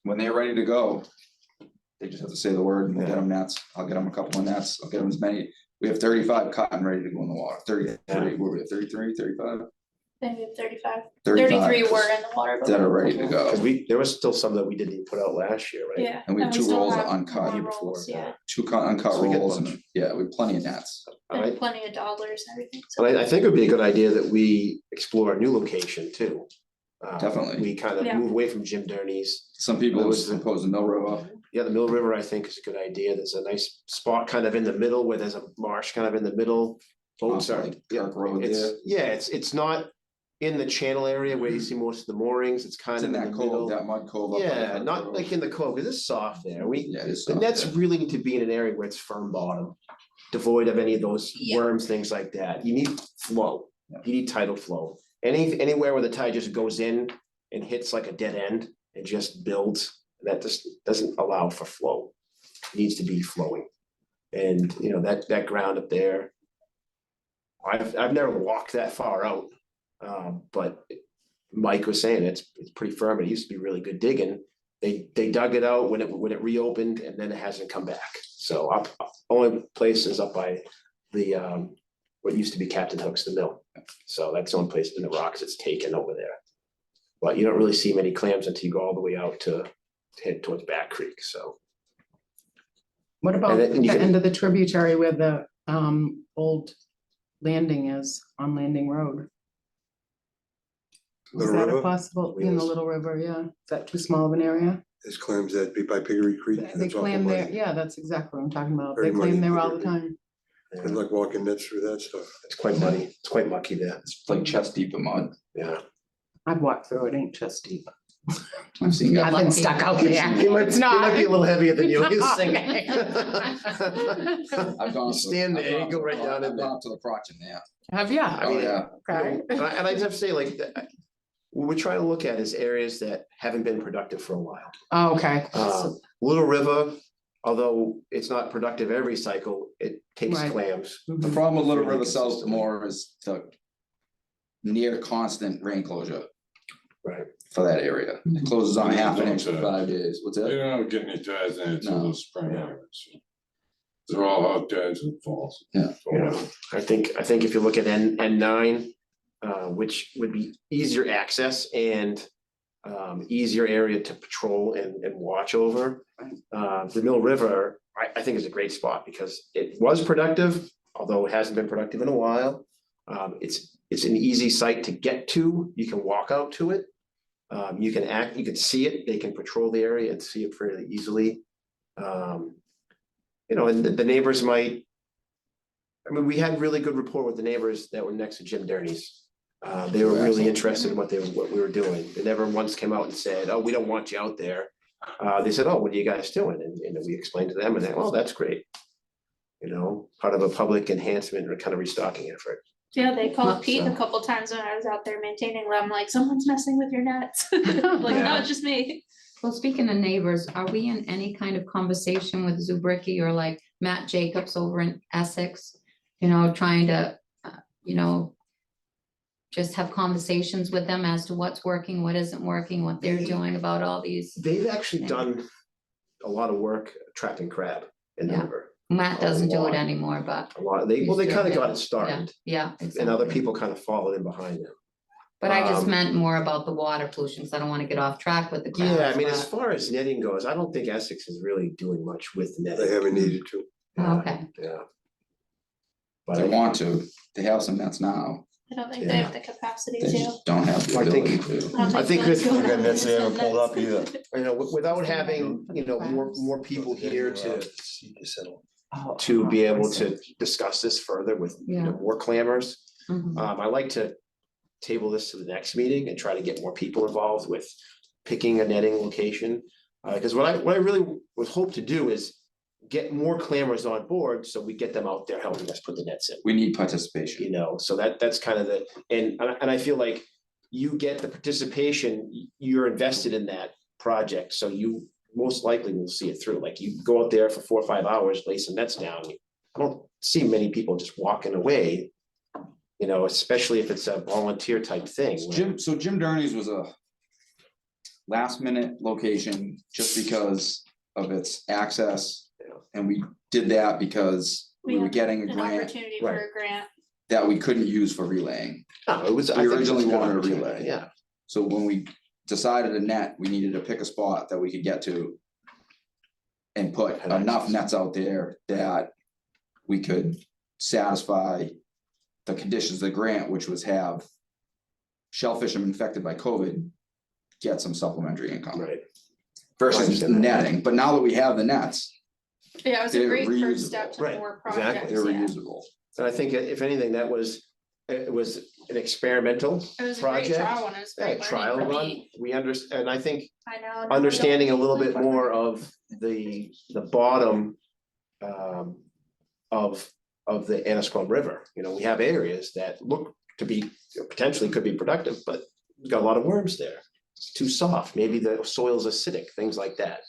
when they're ready to go. They just have to say the word and we'll get them nets. I'll get them a couple of nets. I'll get them as many. We have 35 caught and ready to go in the water. 33, were we at 33, 35? I think we have 35. 35 33 were in the water. but that we- are ready to go. Cause there was still some that we didn't even put out last year, right? Yeah. And we have 2 still rolls of have uncut more here before. rolls, yeah, 2 uncut So we get a rolls and, bunch. yeah, we have plenty of nets. and plenty of dollars and everything, so. But I think it would be a good idea that we explore a new location too. Definitely. We kind of Yeah. move away from Jim Dernes. Some people That was the- propose the Mill River. Yeah, the Mill River, I think, is a good idea. There's a nice spot kind of in the middle where there's a marsh kind of in the middle. Boats Off are, like Kirk Road it's, there. yeah, it's not in the channel area where you see most of the moorings. It's kind It's of in in that the cove, middle. that mud cove. up by Yeah, Kirk not Road. like in the cove, because it's soft there. Yeah, it's The soft nets there. really need to be in an area where it's firm bottom, devoid of any of those Yeah. worms, things like that. You need flow. Yeah. You need tidal flow. Anywhere where the tide just goes in and hits like a dead end and just builds, That just doesn't allow for flow. It needs to be flowing. And, you know, that ground up there, I've never walked that far out. But Mike was saying it's pretty firm. It used to be really good digging. They dug it out when it reopened, and then it hasn't come back. So only place is up by the what used to be Captain Hook's, the mill. So that's the only place in the rocks it's taken over there. But you don't really see many clams until you go all the way out to head towards Back Creek, so. What about And then the you can- end of the tributary where the old landing is on Landing Road? Is Little that a River, possible, in the Wheels. Little River, yeah? Is that too small of an area? there's clams that be by Piggery Creek. They that's awful clam there, muddy. yeah, that's exactly what I'm talking about. They Very clam muddy, there all the very time. Good luck walking nets through that stuff. It's quite muddy, it's quite mucky there, It's like chest deep in mud. yeah. I've walked through it, ain't just deep. I've seen I've guys. been stuck out there. He might, It's he might not. be a little heavier than you, he's Okay. I've gone. Stand there, you go right down in I've there. gone up to the crotch in there. Have ya? I mean, yeah. Okay. And I have to say, like, what we're trying to look at is areas that haven't been productive for a while. Oh, okay. Little River, although it's not productive every cycle, it takes Right. clams. The problem with Little Really River South consistently. more is the near constant rain closure Right. for that area. It closes on half an inch for 5 days. What's They that? don't get any tides in it until No. the spring. They're all hot tides and falls. Yeah. You know, I think if you look at N9, which would be easier access and easier area to patrol and watch over. The Mill River, I think is a great spot because it was productive, although it hasn't been productive in a while. It's an easy site to get to. You can walk out to it. You can see it. They can patrol the area and see it fairly easily. You know, and the neighbors might. I mean, we had really good rapport with the neighbors that were next to Jim Derny's. They were really Excellent. interested in what we were doing. They never once came out and said, "Oh, we don't want you out there." They said, "Oh, what are you guys doing?" And we explained to them, and they, "Oh, that's great." You know, part of a public enhancement or kind of restocking effort. Yeah, they called Not Pete so. a couple times when I was out there maintaining them, like, someone's messing with your nets. Like, Yeah. no, it's just me. Well, speaking of neighbors, are we in any kind of conversation with Zubricki or like Matt Jacobs over in Essex? You know, trying to, you know, just have conversations with them as to what's working, what isn't working, what they're doing about all these. They've actually done a lot of work attracting crab in the Yeah. river. Matt doesn't do it lot. anymore, but. A lot. They kind of got it started, Yeah. and other exactly. people kind of followed in behind them. But I just Um, meant more about the water pollution, so I don't wanna get off track with the crowds. Yeah, I mean, as but- far as netting goes, I don't think Essex is really doing much with netting. They haven't needed to. Oh, okay. Yeah. They want to, they have some nets now, I don't think they have the capacity they to. just don't have the I think- ability to. I think Bill's that- going Again, out that's there they haven't pulled up nuts. You know, without Just having, for you know, crabs. more people here to settle. Oh, to be I able see. to discuss this further with, you know, Yeah. more clamors. Mhm. I like to table this to the next meeting and try to get more people involved with picking a netting location. Because what I really would hope to do is get more clamors on board, so we get them out there helping us put the nets in. We need participation. You know, so that's kind of the, and I feel like you get the participation, you're invested in that project, so you most likely will see it through. Like you go out there for 4 or 5 hours, lay some nets down. I don't see many people just walking away. You know, especially if it's a volunteer type thing. So Jim Derny's was a last minute location just because of its access. And we did that because we were had getting a An grant opportunity for Right. a grant. that we couldn't use for relaying. No, it was. We I think it was originally good wanted a opportunity, relay. Yeah, So when we decided a net, we needed to pick a spot that we could get to. And put Had enough access. nets out there that we could satisfy the conditions of the grant, which was have shellfish infected by COVID, get some supplementary income right. versus understand that. netting. But now that we have the nets, Yeah, it was a They're great reusable. first step to Right, more exactly. projects, they're yeah. reusable. And I think if anything, it was an experimental It was a great project. trial one, it was Yeah, great trial learning for run. me. We understand, and I think I know. now I know understanding a what little to bit look more for. of the bottom of the Annisquam River. You know, we have areas that look to be potentially could be productive, but we've got a lot of worms there. it's too soft, maybe the soil's acidic, things like that.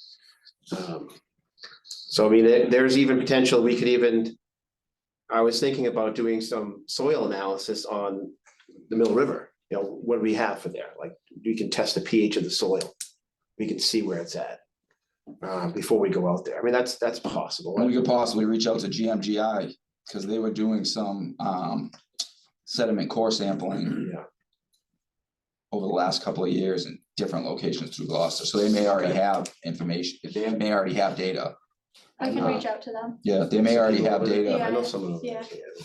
So I mean, there's even potential, we could even, I was thinking about doing some soil analysis on the Mill River. You know, what do we have for there? Like, we can test the pH of the soil. We can see where it's at. Before we go out there. I mean, that's possible. And we could possibly reach out to GMGI, because they were doing some sediment core sampling Yeah, over the last couple of years in different locations through Gloucester, so they may already have information, they may already have data. I can Uh, reach out to them. Yeah, they may already have data I know someone over there. Yeah. Yeah.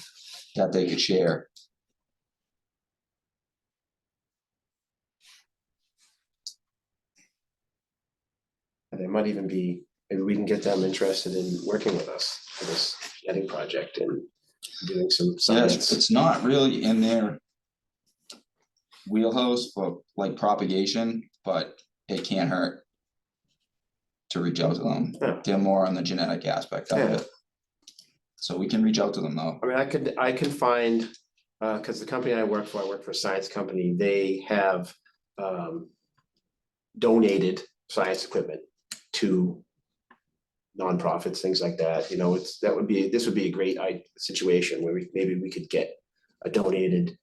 that they could share. And they might even be, maybe we can get them interested in working with us for this netting project and doing some Yeah, science. it's not really in their wheelhouse for like propagation, but it can't hurt to reach out to them. Yeah. They're more on the genetic aspect of Yeah. it. So we can reach out to them though. I mean, I can find, because the company I work for a science company, they have donated science equipment to nonprofits, things like that, you know, this would be a great situation where maybe we could get a donated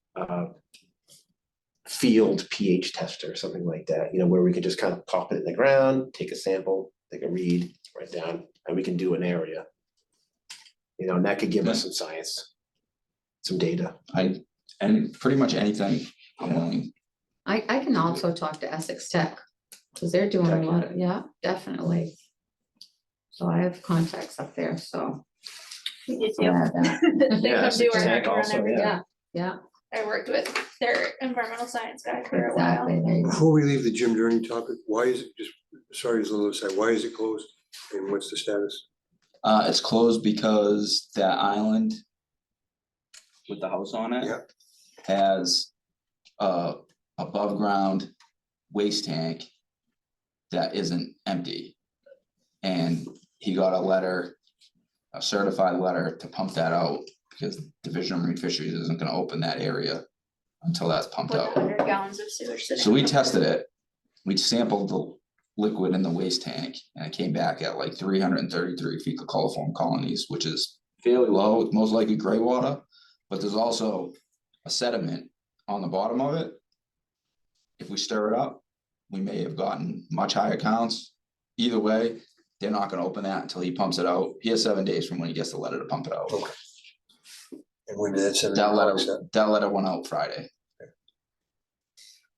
field pH tester or something like that, you know, where we could just kind of pop it in the ground, take a sample, take a read, write down, and we can do an area. You know, and that could give us some science, some data. And pretty much anything I'm willing. I can also talk to Essex Tech, because they're doing a lot, yeah, definitely. So I have contacts up there, so. We did I'll too. add that. They Yeah, come do our Tech run also, every yeah. Yeah, I worked with their environmental science guy for a while. exactly, there you go. Before we leave the Jim Journey topic, why is it just, sorry, it's a little aside, why is it closed? And what's the status? It's closed because that island with the house on it Yeah. has a above ground waste tank that isn't empty. And he got a letter, a certified letter to pump that out, because Division of Marine Fisheries isn't gonna open that area until that's pumped With out. 100 gallons of sewage sitting. So we on it. tested it, we sampled the liquid in the waste tank, and it came back at like 333 fecal coliform colonies, which is fairly low, it's most likely gray water, but there's also a sediment on the bottom of it. If we stir it up, we may have gotten much higher counts. Either way, they're not gonna open that until he pumps it out. He has 7 days from when he gets the letter to pump it out. Okay. And when did that send? That letter went out Friday.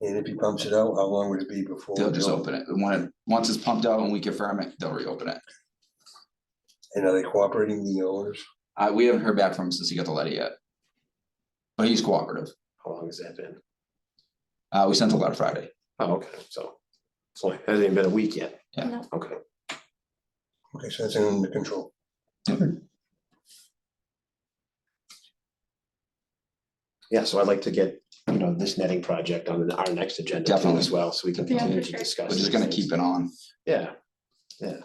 And if he pumps it out, how long would it be before? They'll just open it. Once it's pumped out and we confirm it, they'll reopen it. And are they cooperating, the owners? We haven't heard back from him since he got the letter yet. But he's cooperative. How long has that been? We sent a letter Friday. Oh, okay, so it's only, hasn't even been a week yet. Yeah. No. Okay. Okay, so that's under control. Yeah, so I'd like to get, you know, this netting project on our next agenda too Definitely. as well, so we can Yeah, continue for to sure. discuss. We're just these gonna things. keep it on. Yeah, yeah.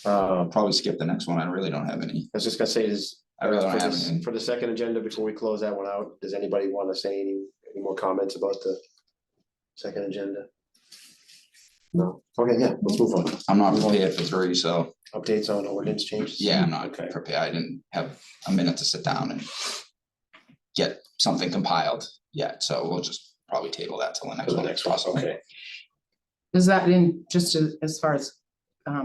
Probably skip the next one. I really don't have any. I was just gonna say is. I really don't for have this- anything. For the second agenda, before we close that one out, does anybody want to say any more comments about the second agenda? No, okay, yeah, let's move on. I'm not prepared for 3, so Updates on ordinance changes? yeah, I'm not Okay. prepared. I didn't have a minute to sit down and get something compiled yet, so we'll just probably table that till the For next the one. next one, okay. Is that in, just as far as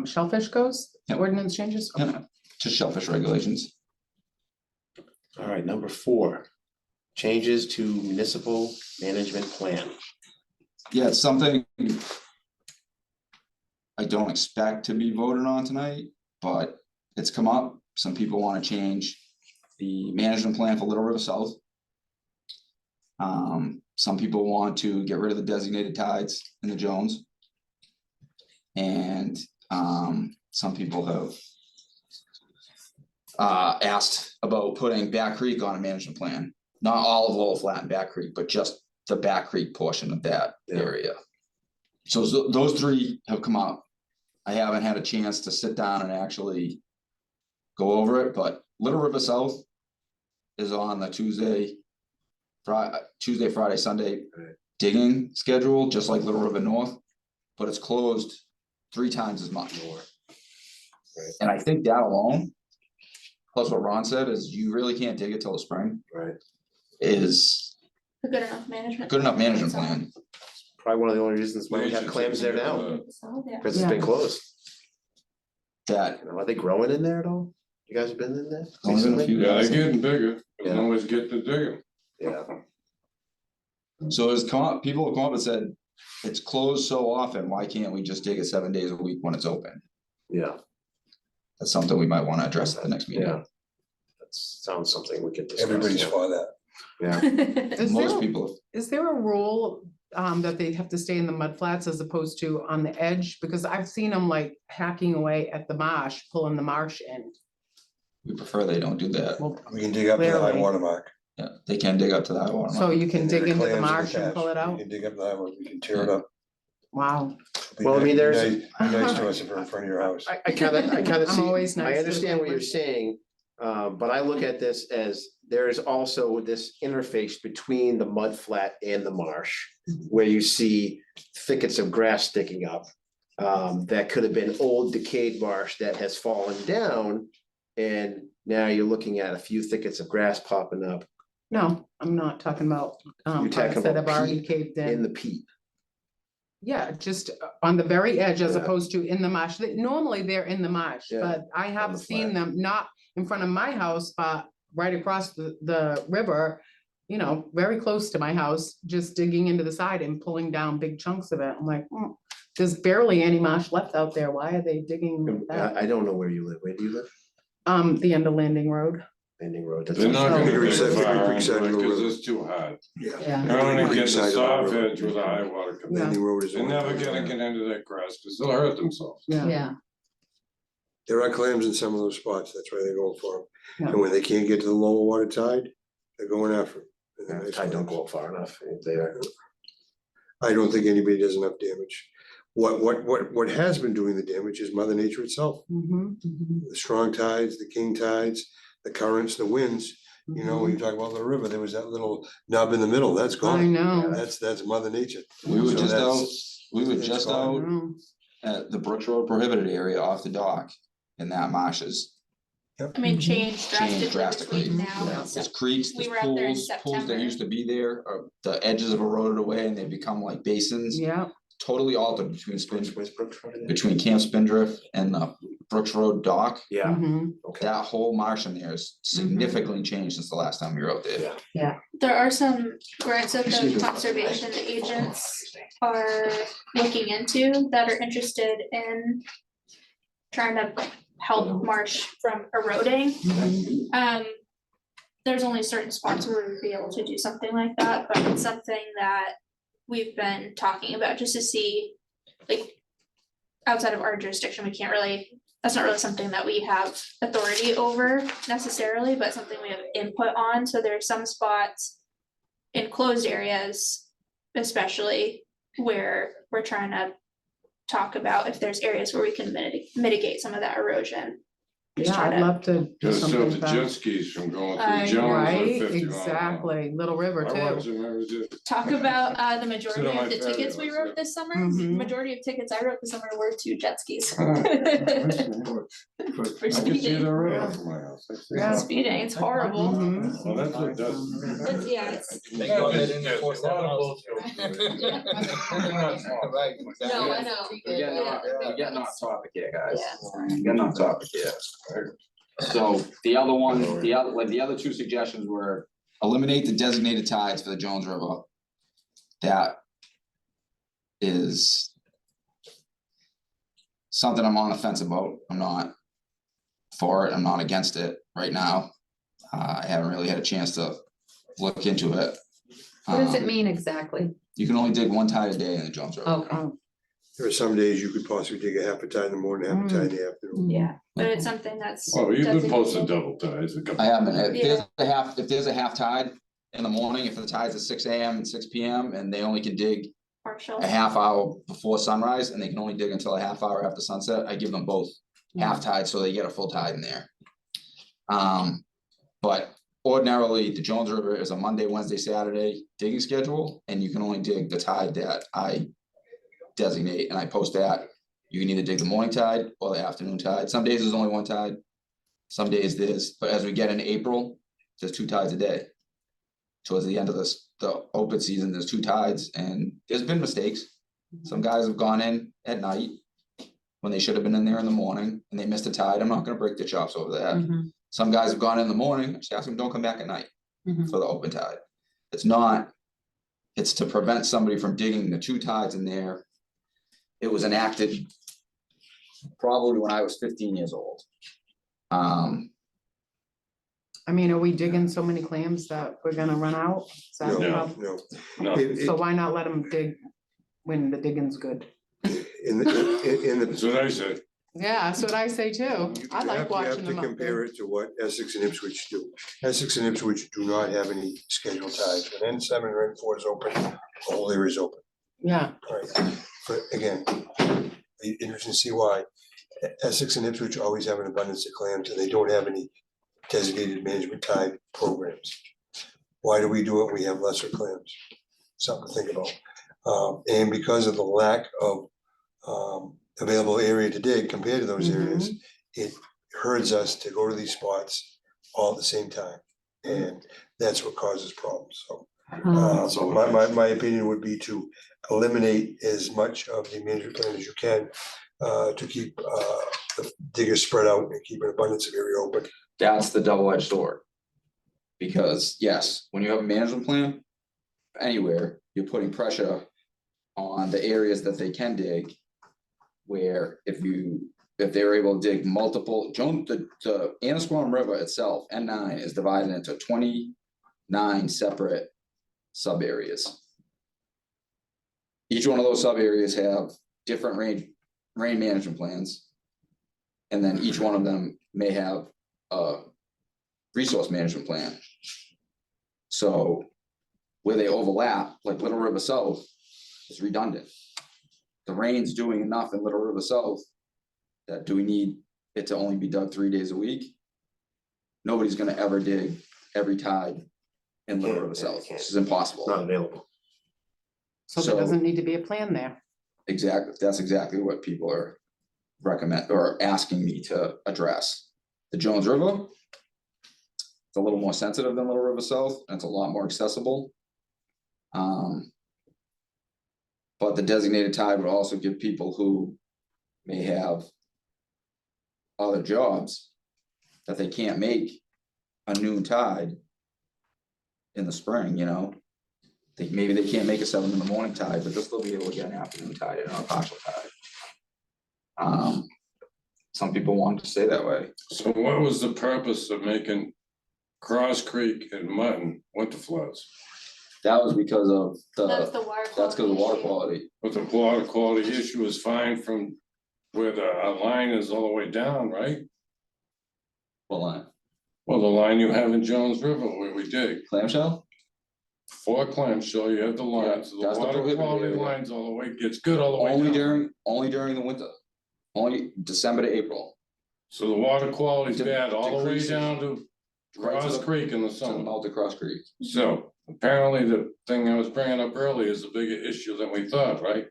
shellfish goes, Yep. ordinance changes? Okay. Yep. Just shellfish regulations. All right, number 4, changes to municipal management plan. Yeah, it's something I don't expect to be voted on tonight, but it's come up. Some people want to change the management plan for Little River South. Some people want to get rid of the designated tides in the Jones. And some people have asked about putting Back Creek on a management plan. Not all of Lowell Flat and Back Creek, but just the Back Creek portion of that Yeah. area. So those 3 have come up. I haven't had a chance to sit down and actually go over it, but Little River South is on the Tuesday, Friday, Sunday digging schedule, just like Little River North, but it's closed 3 times as much. And I think that alone, plus what Ron said, is you really can't dig it till the spring, Right. is A good enough management. good enough management That's all. plan. Probably one of the only reasons why we have clams there now, So, yeah. because it's been closed. That, You know, are they growing in there at all? You guys have been in there? Only been a recently? few. Yeah, they're getting bigger, Yeah. as long as get to dig 'em. Yeah, so it's come up, people have come up and said, it's closed so often, why can't we just dig it 7 days a week when it's open? yeah, That's something we might wanna address at the next meeting. yeah. That sounds something we could discuss. Everybody's yeah. for that. Yeah, Is Most there- people, Is there a rule that they have to stay in the mud flats as opposed to on the edge? Because I've seen them like hacking away at the marsh, pulling the marsh in. we prefer they don't do that. Well, We can dig up to the high Clearly. water mark. Yeah, they can dig up to the high water so mark. you can And dig there are into the clams in marsh and patch. pull it We out? can dig up the high water, we can tear it up. Wow. Be Well, I mean, nice- there's- Be nice to us if we're in front of your house. I kinda I'm see, always nice I to understand what you're people. saying, but I look at this as there is also this interface between the mud flat and the marsh. Where you see thickets of grass sticking up, that could have been old decayed marsh that has fallen down. And now you're looking at a few thickets of grass popping up No, I'm not talking about You're parts talking that about have already peat caved in in. the peat. Yeah, just on the very edge as Yeah. opposed to in the marsh. Normally they're in the marsh, Yeah, but I have the seen flat. them not in front of my house, but right across the river. You know, very close to my house, just digging into the side and pulling down big chunks of it. I'm like, there's barely any marsh left out there. Why are they digging that? I don't know where you live. Where do you live? The end of Landing Road. Landing Road. That's They're not So- gonna Creek dig side- far Creek into side it, of the cause river. it's too hard. Yeah. Yeah. They're only Creek getting side the of the soft river. edge where the high water comes in. Landing Road is. the They're one never that's gonna on. get into that grass, cause they'll hurt themselves. Yeah, There are clams in some of those spots, that's why they're going for them. Yeah. And when they can't get to the lower water tide, they're going after them. And they're nice I don't clams. go up far enough there. I don't think anybody does enough damage. What has been doing the damage is Mother Nature itself. Mhm, mhm, The strong tides, the king tides, the currents, the winds. You know, when you talk about the river, there was that little nub in the middle, that's I gone. know. That's Mother Nature. We were So just out, that's- we were it's just gone. I out know. at the Brooks Road prohibited area off the dock, and that marsh is I mean, changed changed drastically drastically. between now Yeah, and there's Sep- creeks, we there's were out there in pools that September. used to be there, the edges have eroded away and they become like basins. Yeah, Totally altered between Where's Brooks Road again? between Camp Spindrift and the Brooks Road dock. Yeah, mhm, okay. That whole marsh in there is significantly changed since the last time we were out there. Yeah. There are some grants that Excuse the me. conservation agents are looking into that are interested in trying to help marsh from eroding. mhm. There's only certain spots where we'd be able to do something like that, but it's something that we've been talking about just to see, like, outside of our jurisdiction, we can't really, that's not really something that we have authority over necessarily, but something we have input on, so there are some spots in closed areas, especially where we're trying to talk about if there's areas where we can mitigate some of that erosion. Just Yeah, try I'd to- love to do Gotta stop something the about jet it. skis from going through I- Jones at Right, 50 miles an hour. exactly, Little River I too. watched them every day. Talk about the majority Sit on of my the tickets we patio, wrote yeah. this summer, Mhm. majority of tickets I wrote this summer were to jet skis. I For can see speeding. the road from my house. I see Yeah. it. Speeding, it's horrible. Mhm. Well, that's what does. It's, yeah, it's, They got it in there, force that out. no, I know. We're getting off topic here, guys. Yeah, sorry. We're getting off topic here. So the other one, the other two suggestions were eliminate the designated tides for the Jones River. That is something I'm on the fence about. I'm not for it. I'm not against it right now. I haven't really had a chance to look into it. what does it Um, mean exactly? You can only dig one tide a day in the Jones River. Okay, There are some days you could possibly dig a half a tide in the morning, half a tide in the afternoon. Yeah, but it's something that's. Well, you've been posting designated. double tides. a couple- I haven't, if there's Yeah. a half, if there's a half tide in the morning, if the tide's at 6 AM and 6 PM and they only can dig Partial. a half hour before sunrise and they can only dig until a half hour after sunset, I give them both half tide so they get a full tide in there. But ordinarily, the Jones River is a Monday, Wednesday, Saturday digging schedule, and you can only dig the tide that I designate, and I post that. You can either dig the morning tide or the afternoon tide. Some days there's only one tide. Some days there's, but as we get into April, there's 2 tides a day. Towards the end of the open season, there's 2 tides, and there's been mistakes. Some guys have gone in at night when they should have been in there in the morning, and they missed a tide. I'm not gonna break the chops over that. Mhm, Some guys have gone in the morning, I just ask them, don't come back at night mhm. for the open tide. It's not, it's to prevent somebody from digging the 2 tides in there. It was enacted probably when I was 15 years old. I mean, are we digging so many clams that we're gonna run out? Is that No, how- no. No, So why not let them dig when the digging's good? In the. that's what I said. Yeah, that's what I say too. You I like watching them have up to compare there. it to what Essex and Ipswich do. Essex and Ipswich do not have any scheduled tides. When N7 or N4 is open, the whole area is open. Yeah, Right, but again, you can see why Essex and Ipswich always have an abundance of clams and they don't have any designated management tide programs. Why do we do it? We have lesser clams. Something to think about. And because of the lack of available area to dig compared to those areas, it herds us to go to these spots all at the same time. And that's what causes problems, so. So my opinion would be to eliminate as much of the management plan as you can to keep the diggers spread out and keep an abundance of area open. That's the double-edged sword. Because yes, when you have a management plan anywhere, you're putting pressure on the areas that they can dig. Where if they were able to dig multiple, the Annisquam River itself, N9 is divided into 29 separate sub areas. Each one of those sub areas have different rain management plans. And then each one of them may have a resource management plan. So where they overlap, like Little River South, is redundant. The rain's doing enough in Little River South that do we need it to only be dug 3 days a week? Nobody's gonna ever dig every tide in Little River South. This is impossible. Not available. so there So- doesn't need to be a plan there. Exactly, that's exactly what people are recommend or asking me to address. The Jones River. It's a little more sensitive than Little River South, and it's a lot more accessible. But the designated tide would also give people who may have other jobs that they can't make a noon tide in the spring, you know? Maybe they can't make a 7 in the morning tide, but they'll still be able to get an afternoon tide and a partial tide. Some people want to stay that way. So what was the purpose of making Cross Creek and Mutton winter floods? That was because of That's the, the water. that's because of water issue. quality. But the water quality issue is fine from where the line is all the way down, right? What line? Well, the line you have in Jones River where we dig, Clamshell? 4 clamshell, you have the lines, the that's the water prohibited quality area. lines all the way, gets good all the way Only down. during the winter. Only December to April. So the water quality's bad all the way Decreases. down to Right to Cross the- Creek in the To the summer. mouth of Cross Creek. So apparently the thing I was bringing up earlier is a bigger issue than we thought, right?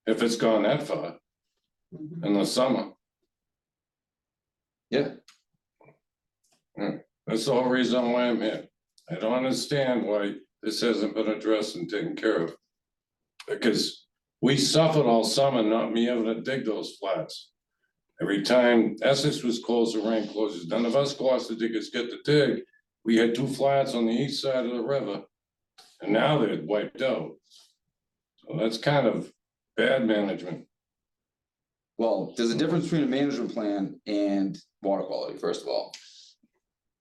If it's gone that far in the summer, Yeah, that's the whole reason why I'm here. I don't understand why this hasn't been addressed and taken care of. Because we suffered all summer not being able to dig those flats. Every time Essex was closed or rain closes, none of us Gloucester diggers get to dig. We had 2 flats on the east side of the river. And now they're wiped out. So that's kind of bad management. well, there's a difference between a management plan and water quality, first of all.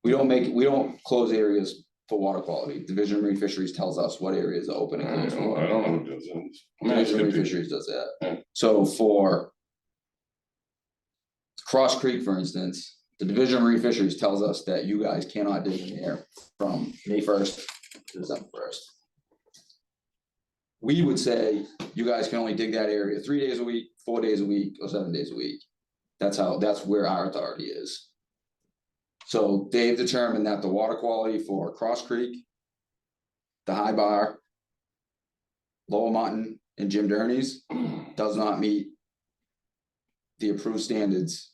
We don't close areas for water quality. Division of Marine Fisheries tells us what areas are open and I closed for. don't know who does it. I'm Division of asking Marine people. Fisheries does that. Yeah. So for Cross Creek, for instance, the Division of Marine Fisheries tells us that you guys cannot dig in there from May 1st to December 1st. We would say you guys can only dig that area 3 days a week, 4 days a week, or 7 days a week. That's where our authority is. So they've determined that the water quality for Cross Creek, the High Bar, Lower Mutton, and Jim Durney's does not meet the approved standards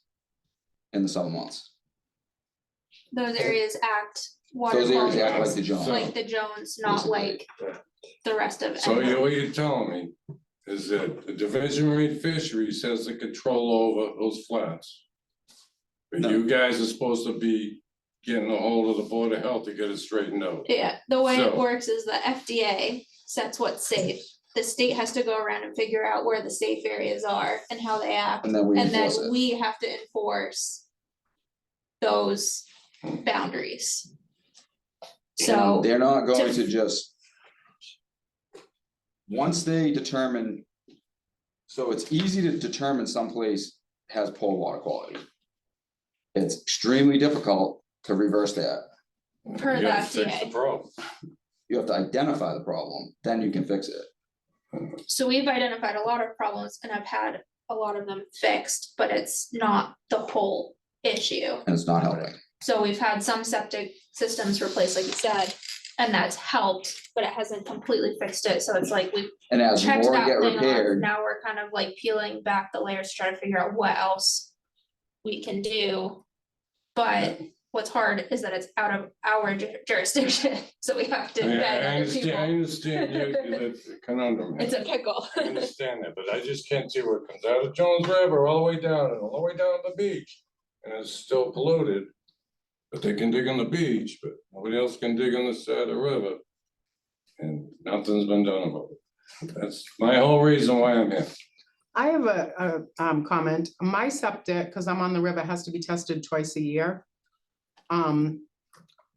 in the summer months. Those areas act water Those areas quality act like wise, the Jones. like the Jones, not like the rest of. So anyone. what you're telling me is that the Division of Marine Fisheries has the control over those flats. But No. you guys are supposed to be getting a hold of the Board of Health to get it straightened out. Yeah, the way it So- works is the FDA sets what's safe. The state has to go around and figure out where the safe areas are and how they act. And then we And then enforce it. we have to enforce those boundaries. So, They're not going to just. Once they determine. So it's easy to determine someplace has poor water quality. It's extremely difficult to reverse that. per You the gotta fix the FDA. problem. You have to identify the problem, then you can fix it. So we've identified a lot of problems and I've had a lot of them fixed, but it's not the whole issue. And it's not helping. So we've had some septic systems replaced, like you said, and that's helped, but it hasn't completely fixed it. So it's like we've And as checked more that get thing off. repaired, Now we're kind of like peeling back the layers to try to figure out what else we can do. But what's hard is that it's out of our jurisdiction, so we have to I beg other understand people. the conundrum. It's a pickle. I understand that, but I just can't see where it comes out of Jones River all the way down and all the way down to the beach. And it's still polluted. But they can dig on the beach, but nobody else can dig on the side of the river. And nothing's been done about it. That's my whole reason why I'm here. I have a comment. My septic, because I'm on the river, has to be tested twice a year.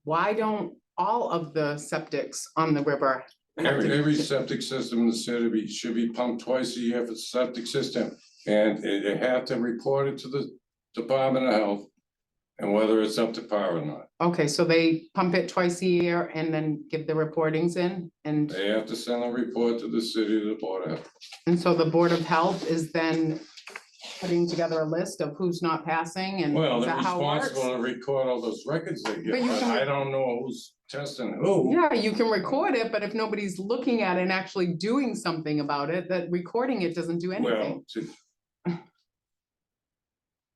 Why don't all of the septics on the river? have to- Every septic system in the city should be pumped twice a year for the septic system. And they have to report it to the Department of Health. And whether it's up to par or not. Okay, so they pump it twice a year and then give the reportings in and, They have to send a report to the city, to the Board of Health. and so the Board of Health is then putting together a list of who's not passing and Well, is they're that how it works? responsible to record all those records they get, But you but can- I don't know who's testing who. Yeah, you can record it, but if nobody's looking at it and actually doing something about it, that recording it doesn't do anything. Well,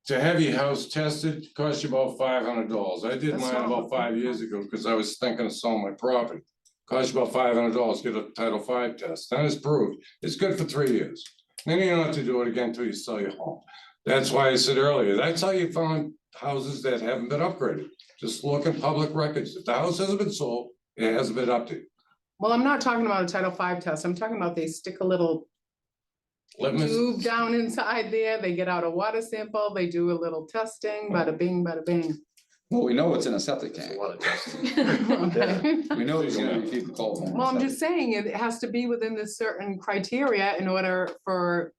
to have your house tested costs you about $500. I did That's mine not- about 5 years ago, because I was thinking of selling my property. Cost you about $500, get a Title V test, then it's proved, it's good for 3 years. Then you don't have to do it again until you sell your home. That's why I said earlier, that's how you find houses that haven't been upgraded. Just look in public records, if the house hasn't been sold, it hasn't been updated. Well, I'm not talking about a Title V test. I'm talking about they stick a little Litmus, tube down inside there, they get out a water sample, they do a little testing, bada bing, bada bing. well, we know what's in a septic It's a tank. lot of testing. Okay. We know there's gonna be people called home. Well, I'm just saying, it has to be within this certain criteria in order for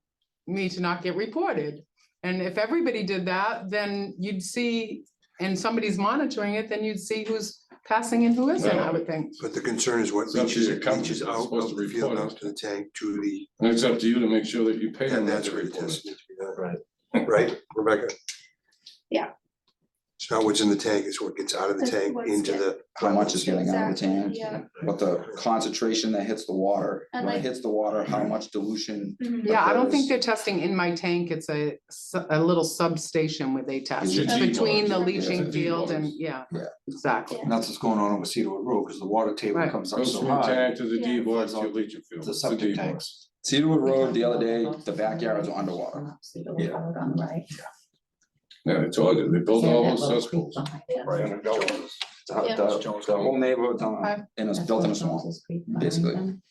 me to not get reported. And if everybody did that, then you'd see, and somebody's monitoring it, then you'd see who's passing and who isn't, I would think. But the concern is what It's up to leaches, your company, leaches it's out supposed of to the field, report it. out to the tank, to the, and it's up to you to make sure that you pay them. and what that's they where the report. test needs to be done. Right. Right, Rebecca? Yeah. It's not what's in the tank, it's what gets out of the It's tank what's into get- the. How much is getting out of the Exactly, tank, yeah. what the concentration that hits the water, And when it like- hits the water, how much dilution. Mhm. Yeah, I don't think Because- they're testing in my tank, it's a little substation where they test, It's a it's between the debox. leaching It's a field and, debox. yeah, Yeah. exactly. And that's what's going on with Cedarwood Road, because the water table Right. comes up Goes so from the high. tank to the Yeah. D-box to your leaching field. The It's a septic D-box. tanks. Cedarwood Road, the other day, the backyards were underwater. Yeah. On the right. Yeah, I told you, they built all those That little cesspools. creek behind it. Right, and it goes. Yeah. The whole neighborhood's on, and it's That's built in a what swamp, Jones's Creek behind basically. them.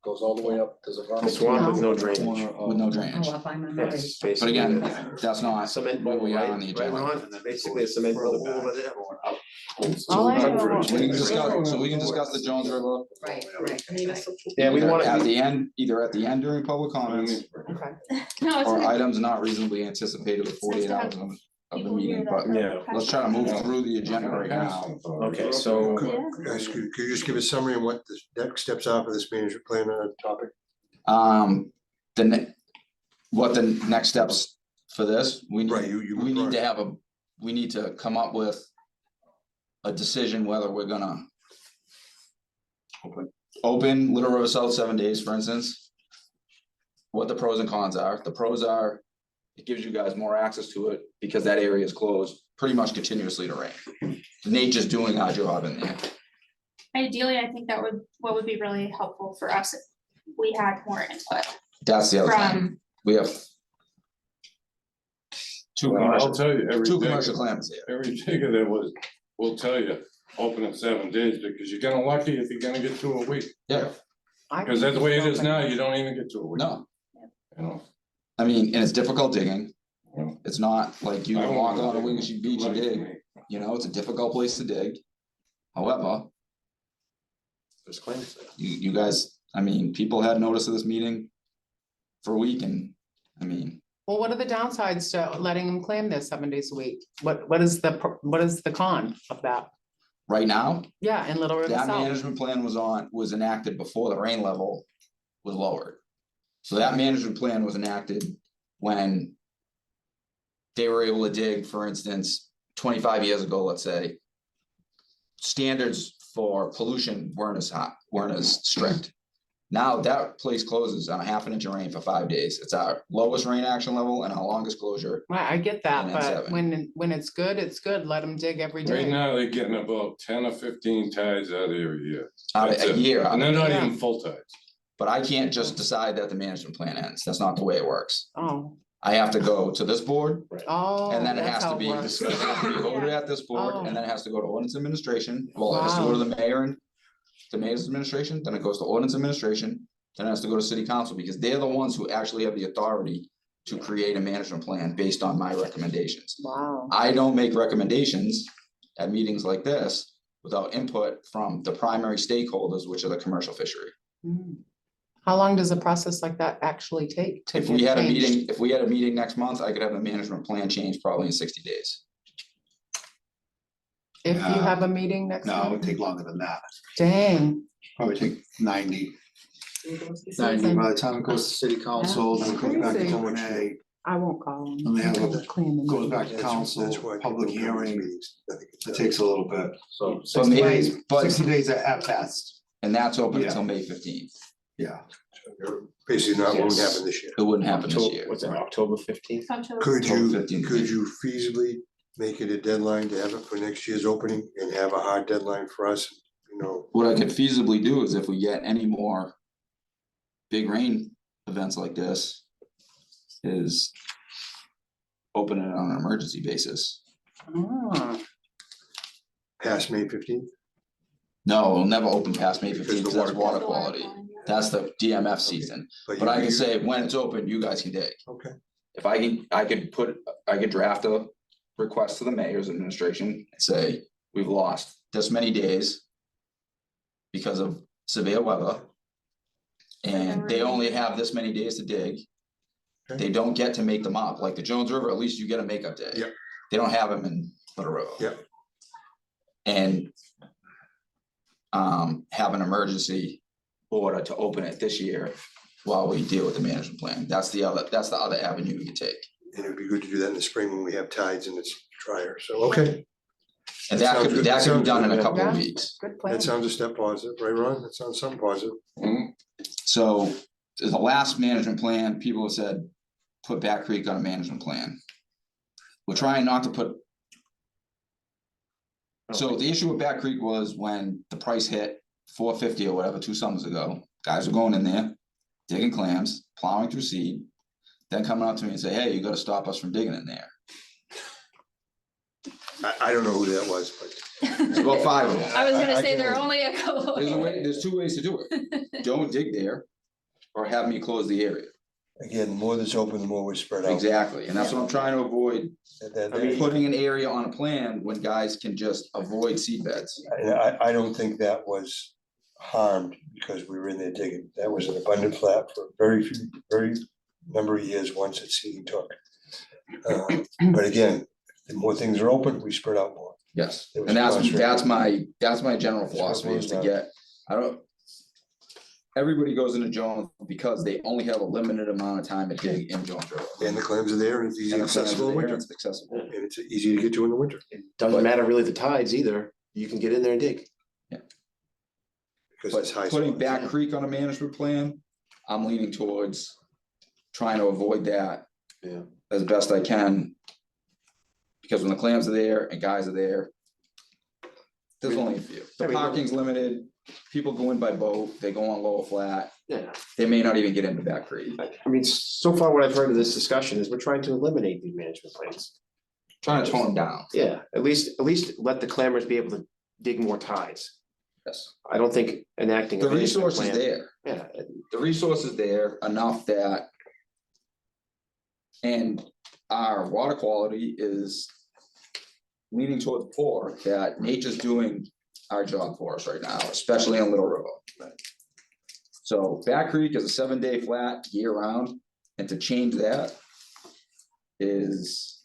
Goes all the way up, there's a. A swamp with no drainage. with no drainage. Oh, up by my mother's. Yes, But basically. again, that. that's not Cement where bowl, we are right, on the right, agenda. Ron? Basically a cement bowl over there. All I know- So we can discuss, so we can discuss the Jones River. Right, right. Yeah, we either wanna- At the end, either at the end during public comments, No, it's or okay. items not reasonably anticipated with 48 hours of the People hear meeting, that. but Yeah. let's try to move through the agenda right now. Okay, so Yeah. Guys, could you just give a summary on what the next steps are for this management plan topic? What the next steps for this, we Right, need, you. we need to have we need to come up with a decision whether we're gonna open Little River South 7 days, for instance. What the pros and cons are. The pros are, it gives you guys more access to it because that area is closed pretty much continuously to rain. Nate just doing our job in there. Ideally, I think what would be really helpful for us if we had more input That's the other thing. from, We have two Well, I'll commercial, tell you, every two digger, commercial clams here. every digger that will tell you, open in 7 days, because you're gonna lucky if you're gonna get to a week. Yeah, Because that's the way it is now, you don't even get to a week. no, You know, I mean, and it's difficult digging. Yeah. It's not like you I don't walk know. on a Winnebago beach and Lucky dig, me. you know, it's a difficult place to dig. However, There's claims there. you guys, I mean, people had notice of this meeting for a week and, I mean, Well, what are the downsides to letting them claim this 7 days a week? What is the con of that? right now, Yeah, in Little River that South. management plan was enacted before the rain level was lowered. So that management plan was enacted when they were able to dig, for instance, 25 years ago, let's say. Standards for pollution weren't as strict. Now that place closes on a half an inch of rain for 5 days. It's our lowest rain action level and our longest closure. Right, I get that, And but N7. when it's good, it's good. Let them dig every Right day. now, they're getting about 10 or 15 tides out of there a year. Out of That's a it. year. And they're not Yeah. even full tides. But I can't just decide that the management plan ends. That's not the way it works. Oh, I have to go to this board, oh. and then it that's has how to it be, works. it has to be voted at this board, Oh. and then it has to go to ordinance administration. Well, it has to go to the mayor and the mayor's administration, then it goes to ordinance administration, then it has to go to city council, because they're the ones who actually have the authority to create a management plan based on my recommendations. Wow. I don't make recommendations at meetings like this without input from the primary stakeholders, which are the commercial fishery. Hmm. How long does a process like that actually take to If we get had a changed? meeting next month, I could have the management plan changed probably in 60 days. If you have a meeting next No, it would month? take longer than that. Dang. Probably take 90. Season. By the time it goes to city council, then it goes back to Crazy. O&A, I won't call them. And they have a- Clean the goes meeting. back to That's council, why people public don't come to these hearing. meetings. Nothing gets It done. takes a little bit. So But 60 maybe, days, but, 60 days at best, and that's open Yeah. until May 15th. yeah. Basically, not won't Yes. happen this year. It wouldn't happen this October, year. what's it, October 15th? Could October you, 15th. could you feasibly make it a deadline to have it for next year's opening and have a hard deadline for us, you know? What I could feasibly do is if we get any more big rain events like this, is open it on an emergency basis. Ah, Past May 15th? No, we'll never open past May Because 15th, the because that's water water quality. That's the DMF season. But I can say when it's open, you guys can dig. Okay, If I could draft a request to the mayor's administration and say, we've lost this many days because of severe weather. And they only have this many days to dig. Okay. They don't get to make them up, like the Jones River, at least you get a makeup day. Yep. They don't have them in Little River. Yep. And have an emergency order to open it this year while we deal with the management plan. That's the other avenue we could take. and it'd be good to do that in the spring when we have tides and it's drier, so, okay, And That sounds good. that could be done in a Sounds couple of Yeah. weeks. good plan. that sounds a step positive, right, Ron? That sounds something positive. Mhm. So the last management plan, people have said, put Back Creek on a management plan. We're trying not to put. So the issue with Back Creek was when the price hit $4.50 or whatever, 2 summers ago, guys were going in there, digging clams, plowing through seed. Then coming up to me and say, hey, you gotta stop us from digging in there. I don't know who that was, but There's about 5 of them. I was I gonna say can- there are only a couple. There's 2 ways to do it. Don't dig there or have me close the area. again, the more that's open, the more we're spread out. Exactly, and that's what I'm trying to avoid, That- putting an area on a plan when guys can just avoid seed beds. And I don't think that was harmed because we were in there digging. That was an abundant flat for very number of years once it's seeding took. But again, the more things are open, we spread out more. Yes, It was and concentrated. that's my general That's what it philosophy is to was get, I don't. Everybody goes into Jones because they only have a limited amount of time to dig in Jones River. And the clams are there and it's easy And the clams accessible in are there, winter. it's accessible. And it's easy to get to in the winter. It doesn't matter really the tides either. you can get in there and dig. Because it's high. But putting spots. Back Creek on a management plan, I'm leaning towards trying to avoid that. Yeah. As best I can. Because when the clams are there and guys are there. There's only a few. I The mean, parking's limited, people go in by boat, they go on lower flat, Yeah, they may not even get into Back Creek. I mean, so far what I've heard of this discussion is we're trying to eliminate these management plans. Trying to tone them down, Yeah, at least let the clammers be able to dig more tides. yes. I don't think enacting. a The management resource is plan- there, Yeah, the resource is there enough that. And our water quality is. Leaning toward the poor, that nature's doing our job for us right now, especially on Little River. So Back Creek is a 7-day flat year round, and to change that. Is.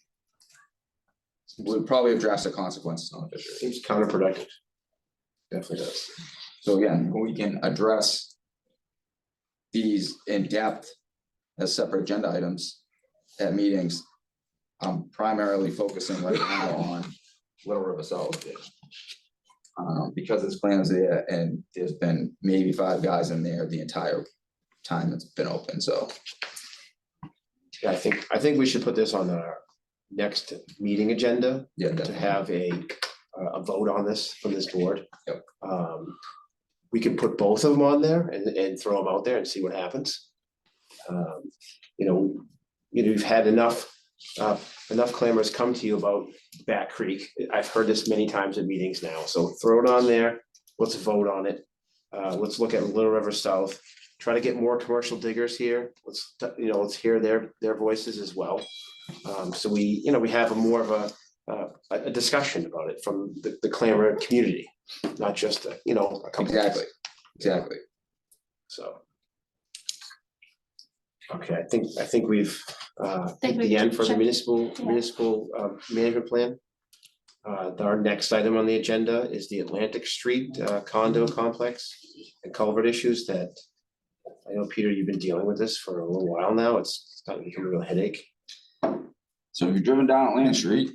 Would probably have drastic consequences on the fishery. seems counterproductive. Definitely does. So again, we can address. These in depth as separate agenda items at meetings. I'm primarily focusing right now on Little River South. Because there's clams there and there's been maybe 5 guys in there the entire time it's been open, so. Yeah, I think we should put this on our next meeting agenda Yeah, to definitely. have a vote on this from this board. Yep. We can put both of them on there and throw them out there and see what happens. You've had enough clamors come to you about Back Creek. I've heard this many times at meetings now, so throw it on there. Let's vote on it. Let's look at Little River South, try to get more commercial diggers here. Let's hear their voices as well. So we have more of a discussion about it from the clamor community, not just a couple. Exactly. So. Okay, I think we've Think hit we the end for the checked- municipal yeah. management plan. Our next item on the agenda is the Atlantic Street condo complex and culvert issues that. I know, Peter, you've been dealing with this for a little while now. It's starting to become a real headache. So if you've driven down Atlantic Street,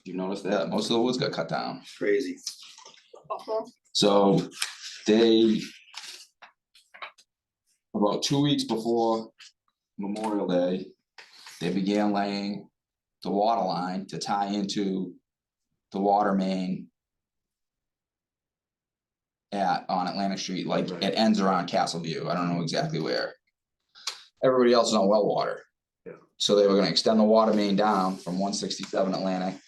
you've noticed that most of the woods got cut down. Crazy. So they. About 2 weeks before Memorial Day, they began laying the water line to tie into the water main. On Atlantic Street, like it ends around Castle View. I don't know exactly where. Everybody else is on well water. Yeah. So they were gonna extend the water main down from 167 Atlantic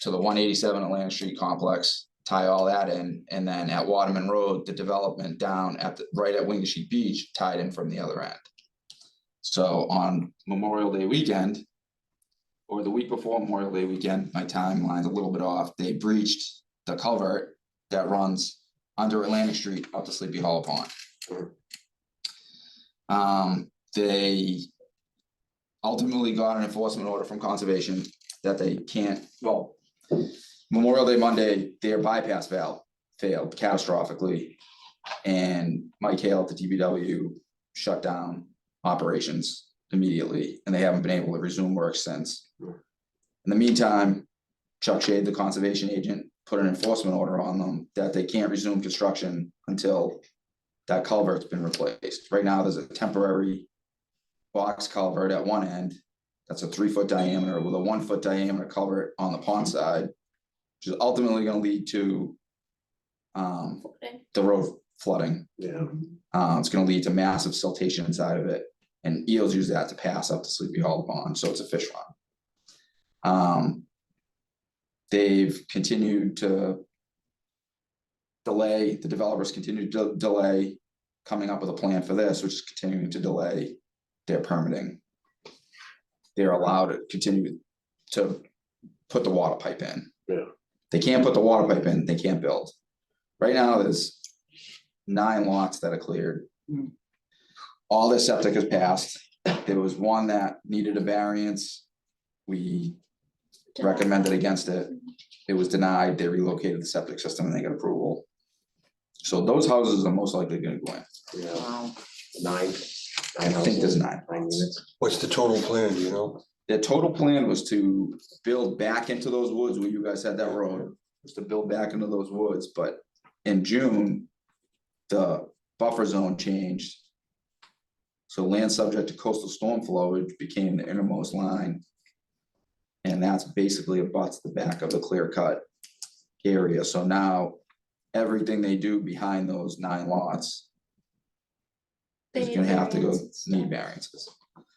to the 187 Atlantic Street complex, tie all that in, and then at Waterman Road, the development down right at Wingasheek Beach tied in from the other end. So on Memorial Day weekend, or the week before Memorial Day weekend, my timeline's a little bit off, they breached the culvert that runs under Atlantic Street up to Sleepy Hollow Pond. They ultimately got an enforcement order from conservation that they can't, well, Memorial Day Monday, their bypass valve failed catastrophically. And Mike Hale at the DPW shut down operations immediately, and they haven't been able to resume work since. In the meantime, Chuck Shade, the conservation agent, put an enforcement order on them that they can't resume construction until that culvert's been replaced. Right now, there's a temporary box culvert at one end. That's a 3-foot diameter with a 1-foot diameter culvert on the pond side, which is ultimately gonna lead to the road flooding. Yeah. It's gonna lead to massive siltation inside of it, and eels use that to pass up to Sleepy Hollow Pond, so it's a fish run. They've continued to delay, the developers continue to delay coming up with a plan for this, which is continuing to delay their permitting. They're allowed to continue to put the water pipe in. Yeah. They can't put the water pipe in, they can't build. Right now, there's 9 lots that are cleared. All their septic is passed. There was one that needed a variance. We recommended against it. It was denied. They relocated the septic system and they got approval. So those houses are most likely gonna go in. Yeah. Wow. Nine. I think there's 9. units. What's the total plan, do you know? The total plan was to build back into those woods where you guys had that road was to build back into those woods, but in June, the buffer zone changed. So land subject to coastal storm flowage became the innermost line. And that's basically abuts the back of the clear cut area, so now everything they do behind those 9 lots They is need gonna have to go, variance and stuff. need variances.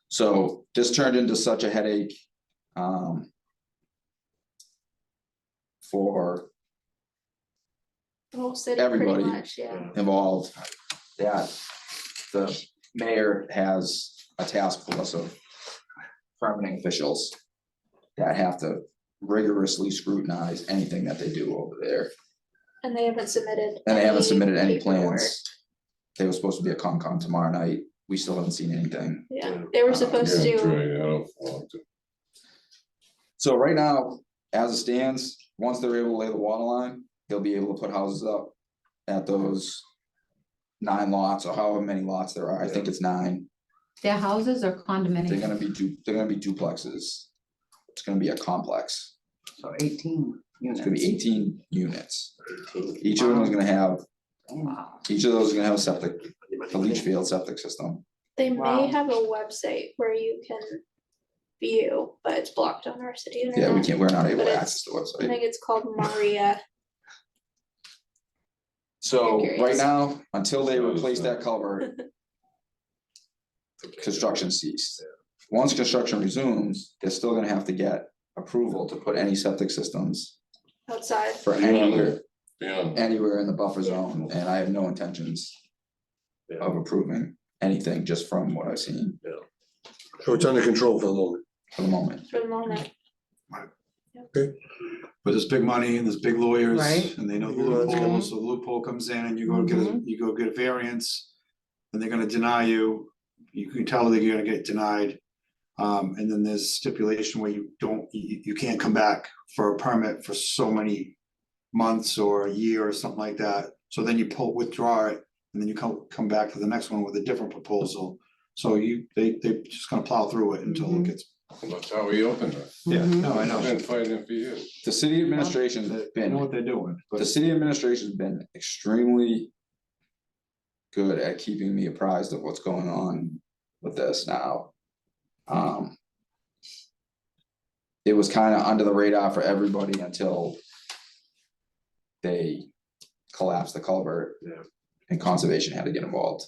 So this turned into such a headache, for The whole city pretty everybody. much, yeah. involved, that the mayor has a task force of permitting officials that have to rigorously scrutinize anything that they do over there, And they haven't submitted. and they haven't submitted any paperwork. plans. They were supposed to be at Concom tomorrow night, we still haven't seen anything. Yeah, they were supposed Yeah, to, Trey, I don't want to. So right now, as it stands, once they're able to lay the water line, they'll be able to put houses up at those 9 lots, or however many lots there are, I think it's 9. Their houses or They're condominiums? gonna be duplexes. It's gonna be a complex, So 18 it's units. gonna be 18 units. Each of them is gonna have, Wow. each of those is gonna have a septic, a leach field septic system. they Wow. may have a website where you can view, but it's blocked on our city internet. Yeah, we can't, we're not able But to it's- access the I website. think it's called Maria. So curious. right now, until they replace that culvert, construction ceased. Once construction resumes, they're still gonna have to get approval to put any septic systems Outside. for Beyond Beyond, anywhere in the buffer zone, and I have no intentions of approving anything just from what I've seen So it's under control for the moment. for the moment. For the moment. But there's big money and there's big lawyers, Right. and they know the Yeah, that's loophole, good. so the loophole comes in and you go get a, you go get a variance. And they're gonna deny you, you can tell that you're gonna get denied. And then there's stipulation where you don't, you can't come back for a permit for so many months or a year or something like that. So then you withdraw it, and then you come back to the next one with a different proposal. So they just gonna plow through it until it gets, that's how we opened it. yeah, no, I I've know. been fighting for years. The city administration's They know been, what they're doing, the but city administration's been extremely good at keeping me apprised of what's going on with this now. It was kind of under the radar for everybody until they collapsed the culvert. Yeah. And conservation had to get involved.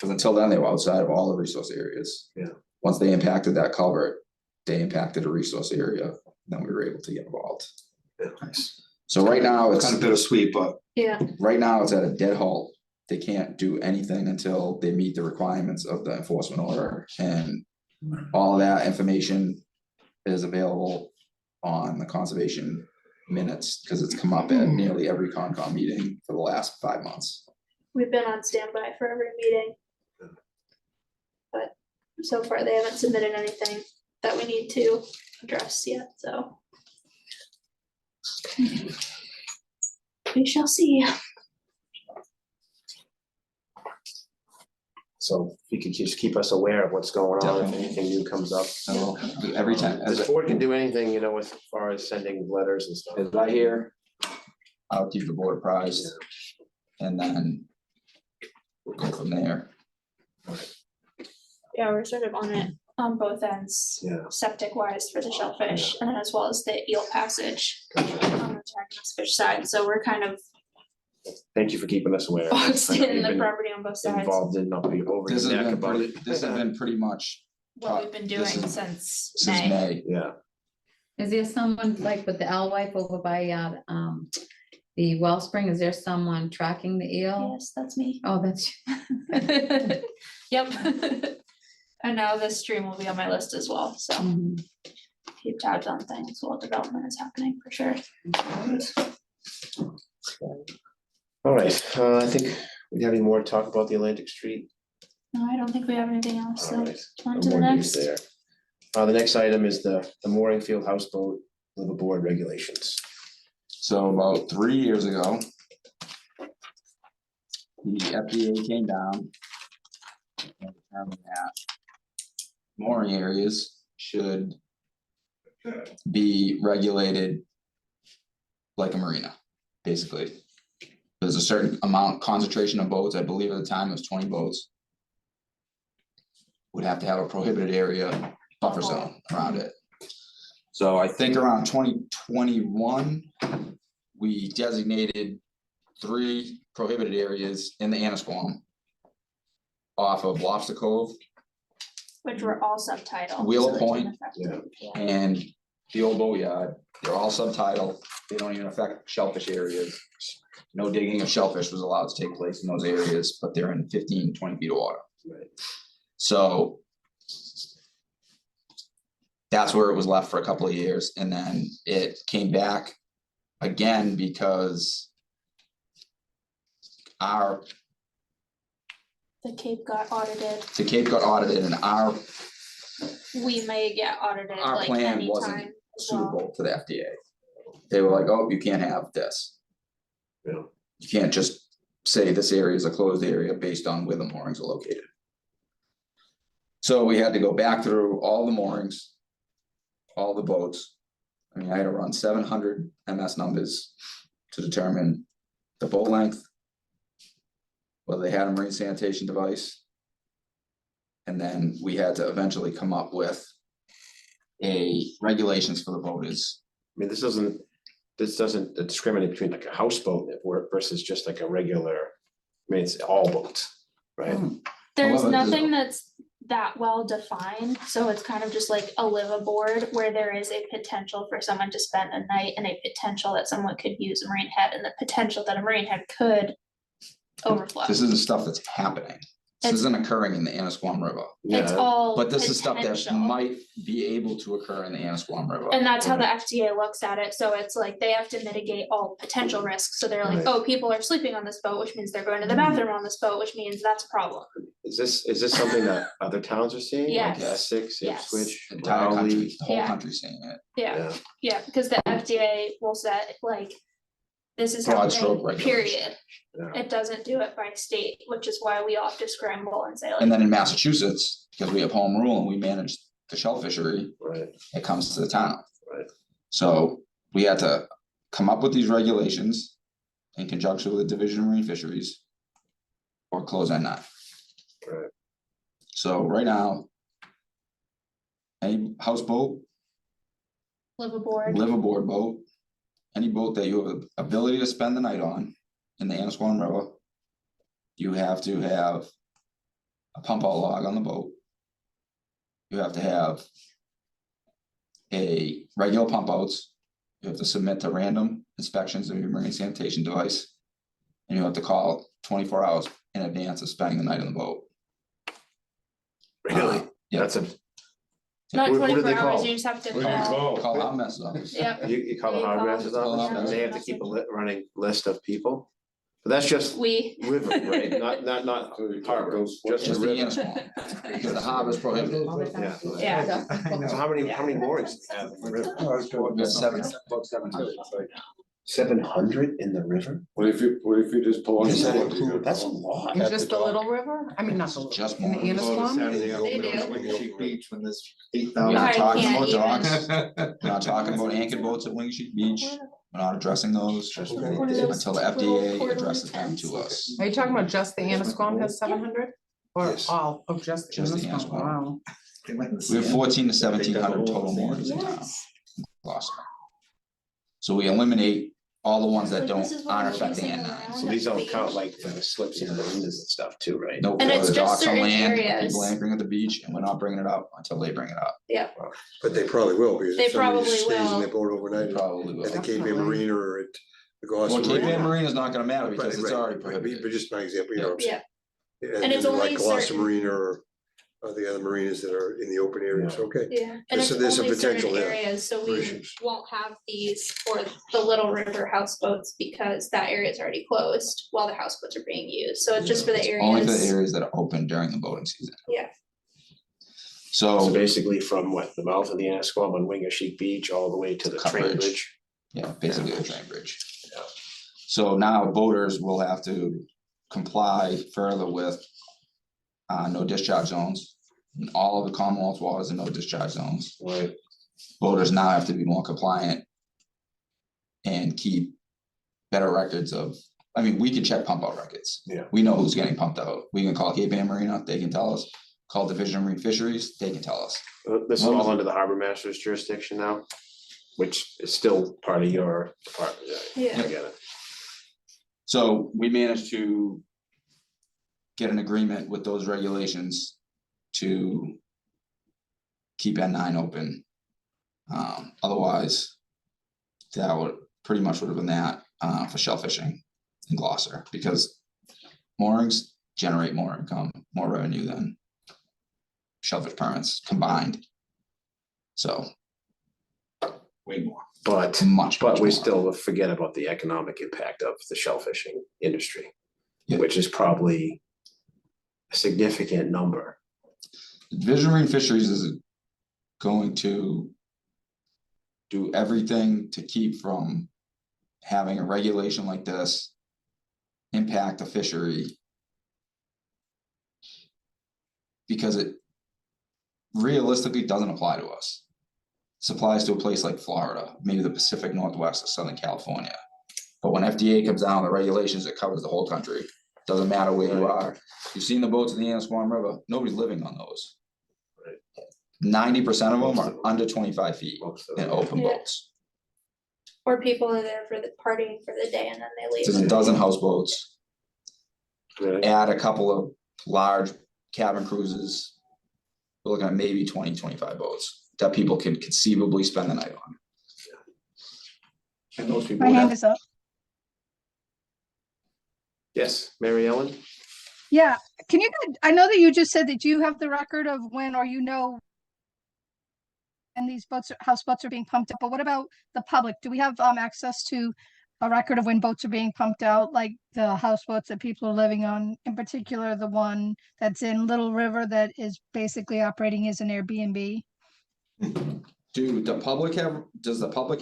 Cause until then, they were outside of all the resource areas. Yeah. Once they impacted that culvert, they impacted a resource area, then we were able to get involved. nice. So right now, It's it's, kind of bittersweet, but Yeah, right now, it's at a dead halt. They can't do anything until they meet the requirements of the enforcement order, and all of that information is available on the conservation minutes, because it's come up at nearly every Concom meeting for the last 5 months. we've been on standby for every meeting. But so far, they haven't submitted anything that we need to address yet, so. We shall see. So if you could just keep us aware of what's going on, if anything new comes up. I will, every time, This board can do anything, you know, as far as sending letters and stuff. as I hear, I'll keep the board apprised, and then we'll go from there. Yeah, we're sort of on it on both ends. Yeah. Septic wise for the shellfish, and then as well as the eel passage on the Jack's fish side, so we're kind of Thank you for keeping us aware. boxed I know in you've the been property on both sides. Involved in, not be over This has your neck been about pretty, it. this has been pretty much What we've been doing This is- since since May. May. Yeah, Is there someone like with the alewife over by, the Wellspring, is there someone tracking the eel? Yes, that's me. Oh, that's, Yep. And now this stream will be on my list as well, so mhm. keep tabs on things while development is happening for sure. all right, I think we have any more to talk about the Atlantic Street. No, I don't think we have anything else, All so right. on No to the more news next. there. The next item is the mooring field houseboat liveaboard regulations. So about 3 years ago, the FDA came down and determined that mooring areas should be regulated like a marina, basically. There's a certain amount, concentration of boats, I believe at the time it was 20 boats. Would have to have a prohibited area buffer zone around it. So I think around 2021, we designated 3 prohibited areas in the Annisquam off of Lobster Cove, Which were all subtitled. Wheel so that didn't Point, affect yeah. them. Yeah. and the old boatyard. They're all subtitled. They don't even affect shellfish areas. No digging of shellfish was allowed to take place in those areas, but they're in 15, 20 feet of water. Right. So that's where it was left for a couple of years, and then it came back again because The Cape got audited. the Cape got audited, and We may get audited our like plan wasn't anytime as well. suitable to the FDA. They were like, oh, you can't have this. Yeah. You can't just say this area is a closed area based on where the moorings are located. So we had to go back through all the moorings, all the boats. I mean, I had to run 700 MS numbers to determine the boat length, whether they had a marine sanitation device. And then we had to eventually come up with a regulations for the boaters. I mean, this doesn't discriminate between like a houseboat versus just like a regular, I mean, it's all boats, right? There's However, nothing that's that well defined, so it's kind of just like a liveaboard where there is a potential for someone to spend a night and a potential that someone could use a marine head and the potential that a marine head could overflow. This isn't stuff that's happening. This It's- isn't occurring in the Annisquam River, It's Yeah, all but this is stuff that potential. might be able to occur in the Annisquam River. And that's how the FDA looks at it, so it's like they have to mitigate all potential risks, so they're like, Right. oh, people are sleeping on this boat, which means they're going to the bathroom on this boat, which means that's a problem. is this something that other towns are seeing? Like Yes. Essex, Yes. Ipswich, Entire country, Raleigh? the whole Yeah. country's seeing it. Yeah, yeah, because the FDA will set like, this is how Broad stroke they, regulation. period. Yeah. It doesn't do it by state, which is why we all have to scramble and say And like, then in Massachusetts, because we have home rule and we manage the shell fishery, Right, it comes to the town. Right. So we had to come up with these regulations in conjunction with the Division of Marine Fisheries or close at night. right. So right now, any houseboat, liveaboard, liveaboard boat, any boat that you have the ability to spend the night on in the Annisquam River, you have to have a pump out log on the boat. You have to have a regular pump outs. You have to submit to random inspections of your marine sanitation device. And you have to call 24 hours in advance of spending the night on the boat. Really? Yeah. That's a, not What do 24 they hours, call? you just have to What do you call. call? Call our mess office. Yep, you call the You harbor call master's the office, harbor and they have to keep a running list of people? But that's just we, river, right? Not harbor, just Just the the river. Annisquam, because the harbor's prohibited. Yeah. yeah, So how many moorings do you have in the river? We got About 700. 700 in the river? What if you just pull on? Does that the boat, you include, go that's a home? lot. In At just the the dock. little river? I mean, not the little, Just in the more. Annisquam? Saturday, They open do. on Wingy Beach when there's We're 8,000. not I talking can't about even. docks, we're not talking about anchored boats at Wingy Beach, we're not addressing those Okay. until the FDA addresses them to us. Are you talking about just the Annisquam has 700? Or Yes. all of just the Just the Annisquam? Annisquam. Wow. We have 14 to 1,700 total moorings in town. Gloucester. So we eliminate all the ones that Like, don't, this is what aren't I'm affecting using N9. around. So these don't count like the slips in the windows and stuff too, right? Nope, And or it's the just docks on certain land, areas. people anchoring at the beach, and we're not bringing it up until they bring it up. But they probably will, because They if somebody probably just stays in will. their boat They overnight probably at will. the Cape Ann Definitely. Marina or at the Gloucester Well, Cape Ann Marina. Marine is not gonna matter because Right, it's right, already right, prohibited. But just an example, you know. yeah, And And it's like only Gloucester certain- Marina or the other marinas that are in the open areas, okay. yeah, and There's it's some only certain potential there areas, so for we issues. won't have these for the little river houseboats because that area is already closed while the houseboats are being used, so it's just for the areas. Only for the areas that are open during the boating season. Yeah. So So, basically from what, the mouth of the Annisquam on Wingershik Beach all the way to the train Coverage. bridge? yeah, basically the train bridge. Yeah. So now boaters will have to comply further with no discharge zones. In all of the Commonwealth waters and no discharge zones. Right, Boaters now have to be more compliant and and keep better records of, I mean, we can check pump out records. Yeah. We know who's getting pumped out. We can call Cape Ann Marina, they can tell us. Call Division of Marine Fisheries, they can tell us. This is all under the harbor master's jurisdiction now, which is still part of your department. Yeah. I get it. So we managed to get an agreement with those regulations to keep N9 open. Otherwise, that would pretty much would have been that for shell fishing in Gloucester, because moorings generate more income, more revenue than shellfish permits combined. So way more, But, much but we more. still forget about the economic impact of the shellfishing industry, Yeah. which is probably a significant number. Division of Marine Fisheries is going to do everything to keep from having a regulation like this impact the fishery, because it realistically doesn't apply to us. This applies to a place like Florida, maybe the Pacific Northwest of Southern California. But when FDA comes down with the regulations, it covers the whole country. Doesn't matter where you are. You've seen the boats in the Annisquam River, nobody's living on those. 90% of them are under 25 feet Most of in them. open Yeah. boats. Or people are there for the partying for the day and then they leave. There's a dozen houseboats, Really? add a couple of large cabin cruises. We're looking at maybe 20-25 boats that people can conceivably spend the night on. And those people My would hand have, is up. Yes, Mary Ellen? Yeah, can you, I know that you just said that you have the record of when, or you know, and these boats, houseboats are being pumped up, but what about the public? Do we have access to a record of when boats are being pumped out, like the houseboats that people are living on, in particular, the one that's in Little River that is basically operating as an Airbnb? does the public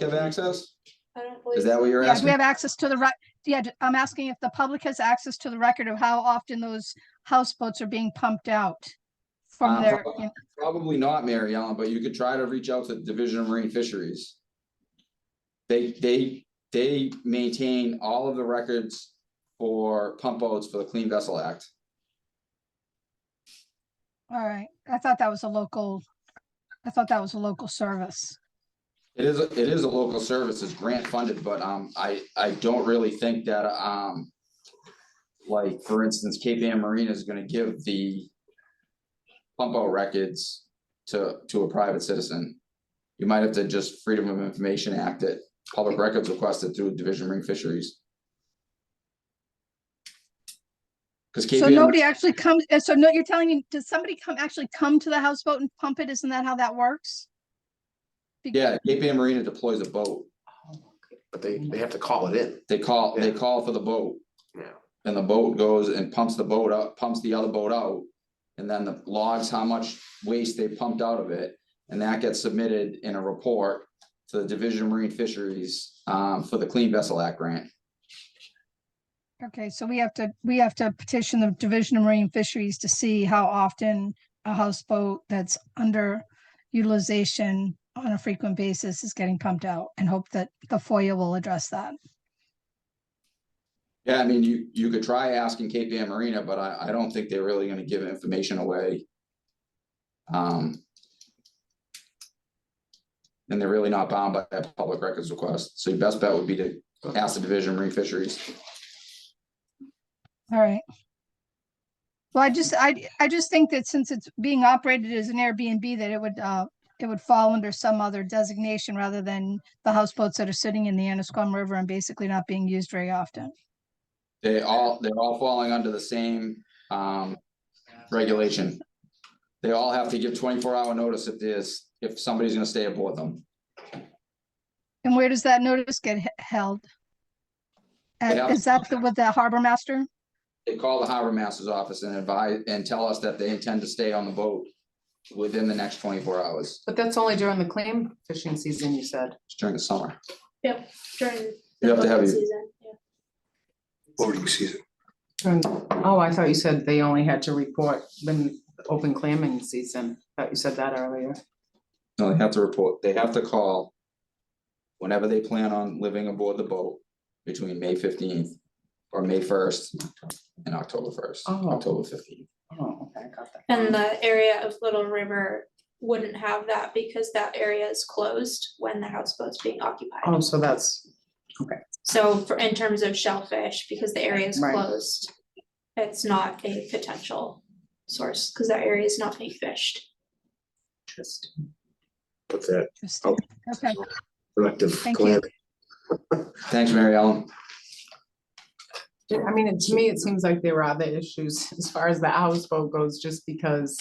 have access? I don't believe. Is that what you're Yeah, do we asking? have access to the yeah, I'm asking if the public has access to the record of how often those houseboats are being pumped out from their, Probably not, Mary Ellen, but you could try to reach out to the Division of Marine Fisheries. They maintain all of the records for pump boats for the Clean Vessel Act. all right, I thought that was a local service. It is a local service, it's grant funded, but I don't really think that like, for instance, Cape Ann Marina is gonna give the pump out records to a private citizen. You might have to just Freedom of Information Act it, public records requested through Division of Marine Fisheries. Cause Cape So Ann, nobody actually comes, so no, you're telling me, does somebody actually come to the houseboat and pump it? Isn't that how that works? yeah, Cape Ann Marina deploys a boat, But they have to call it in. they call Yeah. for the boat. Yeah. And the boat goes and pumps the boat up, pumps the other boat out. And then the logs how much waste they pumped out of it, and that gets submitted in a report to the Division of Marine Fisheries for the Clean Vessel Act grant. Okay, so we have to petition the Division of Marine Fisheries to see how often a houseboat that's under utilization on a frequent basis is getting pumped out, and hope that the FOIA will address that. Yeah, I mean, you could try asking Cape Ann Marina, but I don't think they're really gonna give information away. And they're really not bound by that public records request, so your best bet would be to ask the Division of Marine Fisheries. All right. Well, I just think that since it's being operated as an Airbnb, that it would fall under some other designation rather than the houseboats that are sitting in the Annisquam River and basically not being used very often. They're all falling under the same regulation. They all have to give 24-hour notice if somebody's gonna stay aboard them. And where does that notice get held? have- Is that with the harbor master? They call the harbor master's office and advise and tell us that they intend to stay on the boat within the next 24 hours. But that's only during the clam fishing season, you said. It's during the summer. Yep, during You the have to have booking your- season, yeah. Boating season. Oh, I thought you said they only had to report when open clamming season. Thought you said that earlier. No, they have to report, they have to call whenever they plan on living aboard the boat between May 15th or May 1st and October 1st, Oh. October 15th. Oh, okay, got that. And the area of Little River wouldn't have that because that area is closed when the houseboat's being occupied. Oh, so that's, So for, in terms of Shellfish, because the area is Right. closed, it's not a potential source, because that area is not being fished. interesting. Put that Interesting. Okay, productive Thank you. plan. Thanks, Mary Ellen. I mean, to me, it seems like there are other issues as far as the houseboat goes, just because,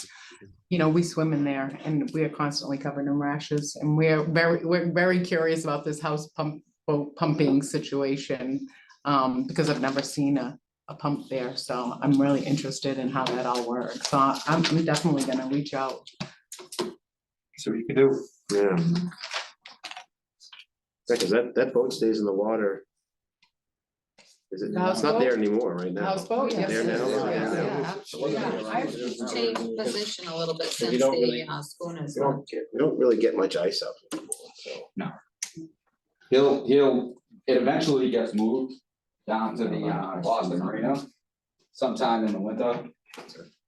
you know, we swim in there and we are constantly covered in rashes, and we're very curious about this boat pumping situation, because I've never seen a pump there, so I'm really interested in how that all works. So I'm definitely gonna reach out. So you can do. Yeah. Because that boat stays in the water. Is it, The it's not there anymore right now. Houseboat, yes. There now? Yeah, Yeah. yeah, I've changed position a little bit since you don't the really- schooners. We don't really get much ice out anymore, so. It eventually gets moved down to the Boston Marina sometime in the winter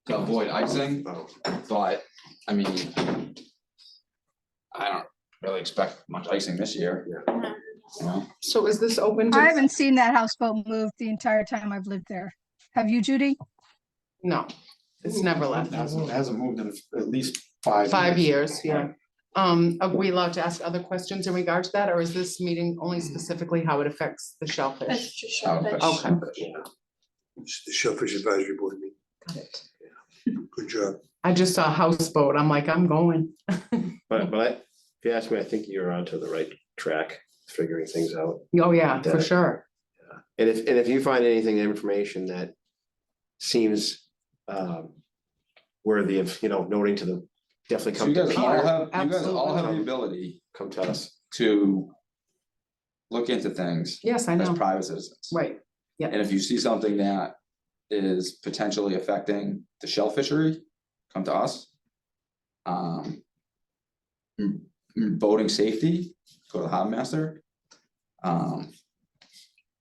to avoid icing, Oh. but I mean, I don't really expect much icing this year. You know? So is this open to? I haven't seen that houseboat move the entire time I've lived there. Have you, Judy? No, it's never left. Hasn't moved in at least 5 years. 5 years, yeah. Are we allowed to ask other questions in regard to that, or is this meeting only specifically how it affects the It's shellfish? just Shellfish. Okay, It's the Shellfish Advisory Board meeting. got it. Good job. I just saw a houseboat, I'm like, I'm going. But if you ask me, I think you're onto the right track, figuring things out. Oh, yeah, for That- sure. And if you find anything, information that seems worthy of, noting to the, definitely So come you to guys all Peter, have, you guys all have the Absolutely. ability come to us. to look into things Yes, I as know, private citizens. right. And if you see something that is potentially affecting the shell fishery, come to us. Boating safety, go to the harbor master.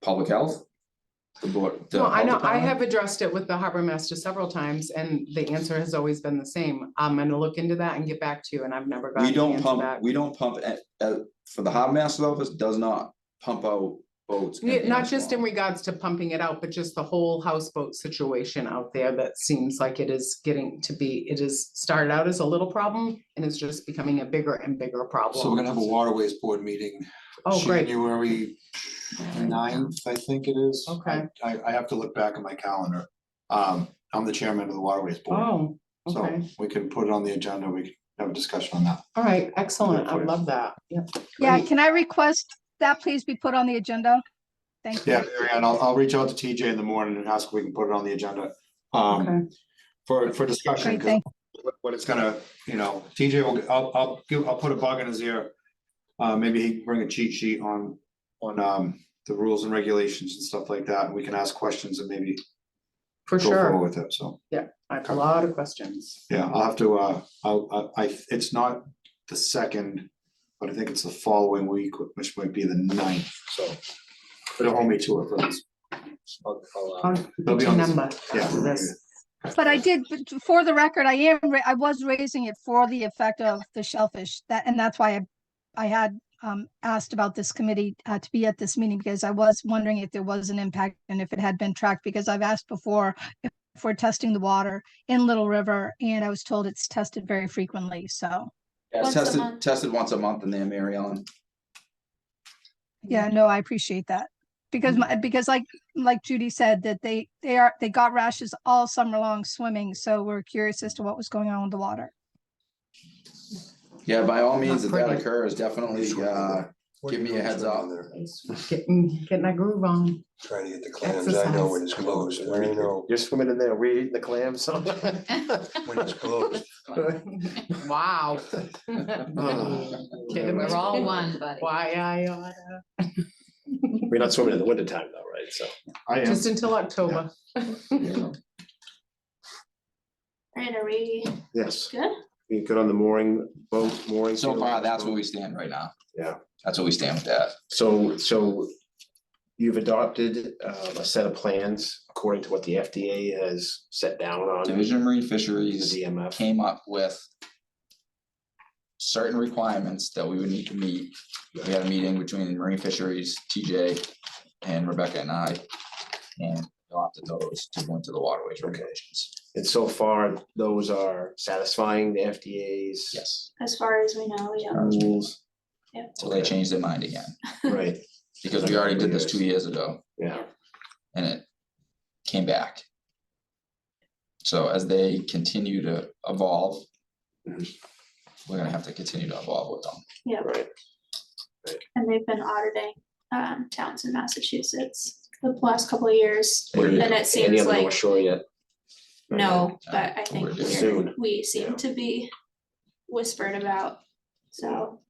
Public health. The board. the No, I health know, I department. have addressed it with the harbor master several times, and the answer has always been the same. I'm gonna look into that and get back to you, and I've never gotten We an don't answer pump, back. we don't pump for the harbor master's office does not pump out boats. in Yeah, not Amsterdam. just in regards to pumping it out, but just the whole houseboat situation out there that seems like it is getting to be, it is started out as a little problem and it's just becoming a bigger and bigger problem. So we're gonna have a waterways board meeting. Oh, great. January 9th, I think it is. Okay. I have to look back at my calendar. I'm the chairman of the waterways board. Oh, So okay. we can put it on the agenda. We can have a discussion on that. All right, excellent. I for you. love that. Yep. Yeah, great. can I request that please be put on the agenda? Thank you. Yeah, Mary Ann, I'll reach out to TJ in the morning and ask if we can put it on the agenda. Okay. For discussion, Great, 'cause thank what it's gonna, TJ will, I'll put a bug in his ear. Maybe he can bring a cheat sheet on the rules and regulations and stuff like that, and we can ask questions and maybe For go forward sure. with it, so. I have a lot of questions. Yeah, I'll have to, it's not the second, but I think it's the following week, which might be the 9th, so. But it'll hold me to it for this. I'll It'll get be your on this- number Yeah. after this. But for the record, I was raising it for the effect of the shellfish, and that's why I had asked about this committee to be at this meeting, because I was wondering if there was an impact and if it had been tracked, because I've asked before if we're testing the water in Little River, and I was told it's tested very frequently, so. Yeah, it's Once a month. tested once a month in there, Mary Ellen. Yeah, no, I appreciate that. Because because like Judy said, that they got rashes all summer long swimming, so we're curious as to what was going on with the water. Yeah, by all means, if Not that pretty. occurs, definitely give me a heads up. Getting that groove on. Trying to get the clams. I know when it's closed. I know You're swimming in there, we're eating the clams. when it's closed. Wow. Kidding me. We're all one, buddy. Why I oughta. We're not swimming in the wintertime though, right? So. I am. Just until October. Right, are we Yes. good? You good on the mooring, boat mooring? So field? far, that's where we stand right now. Yeah. That's what we stand with that. So you've adopted a set of plans according to what the FDA has set down on Division of Marine the Fisheries DMF. came up with certain requirements that we would need to meet. We had a meeting between Marine Fisheries, TJ, and Rebecca and I, and adopted those to go into the waterways regulations. And so far, those are satisfying the FDA's Yes, As far as we know, yeah. rules, till they changed their mind again, right? because we already did this 2 years ago Yeah, and it came back. So as they continue to evolve, Mhm. we're gonna have to continue to evolve with them. right. And they've been auditing towns in Massachusetts the last couple of years. We're- And it Any seems on the like, North Shore yet? no, Yeah, but I we're think doing soon. we seem Yeah. to be whispered about. So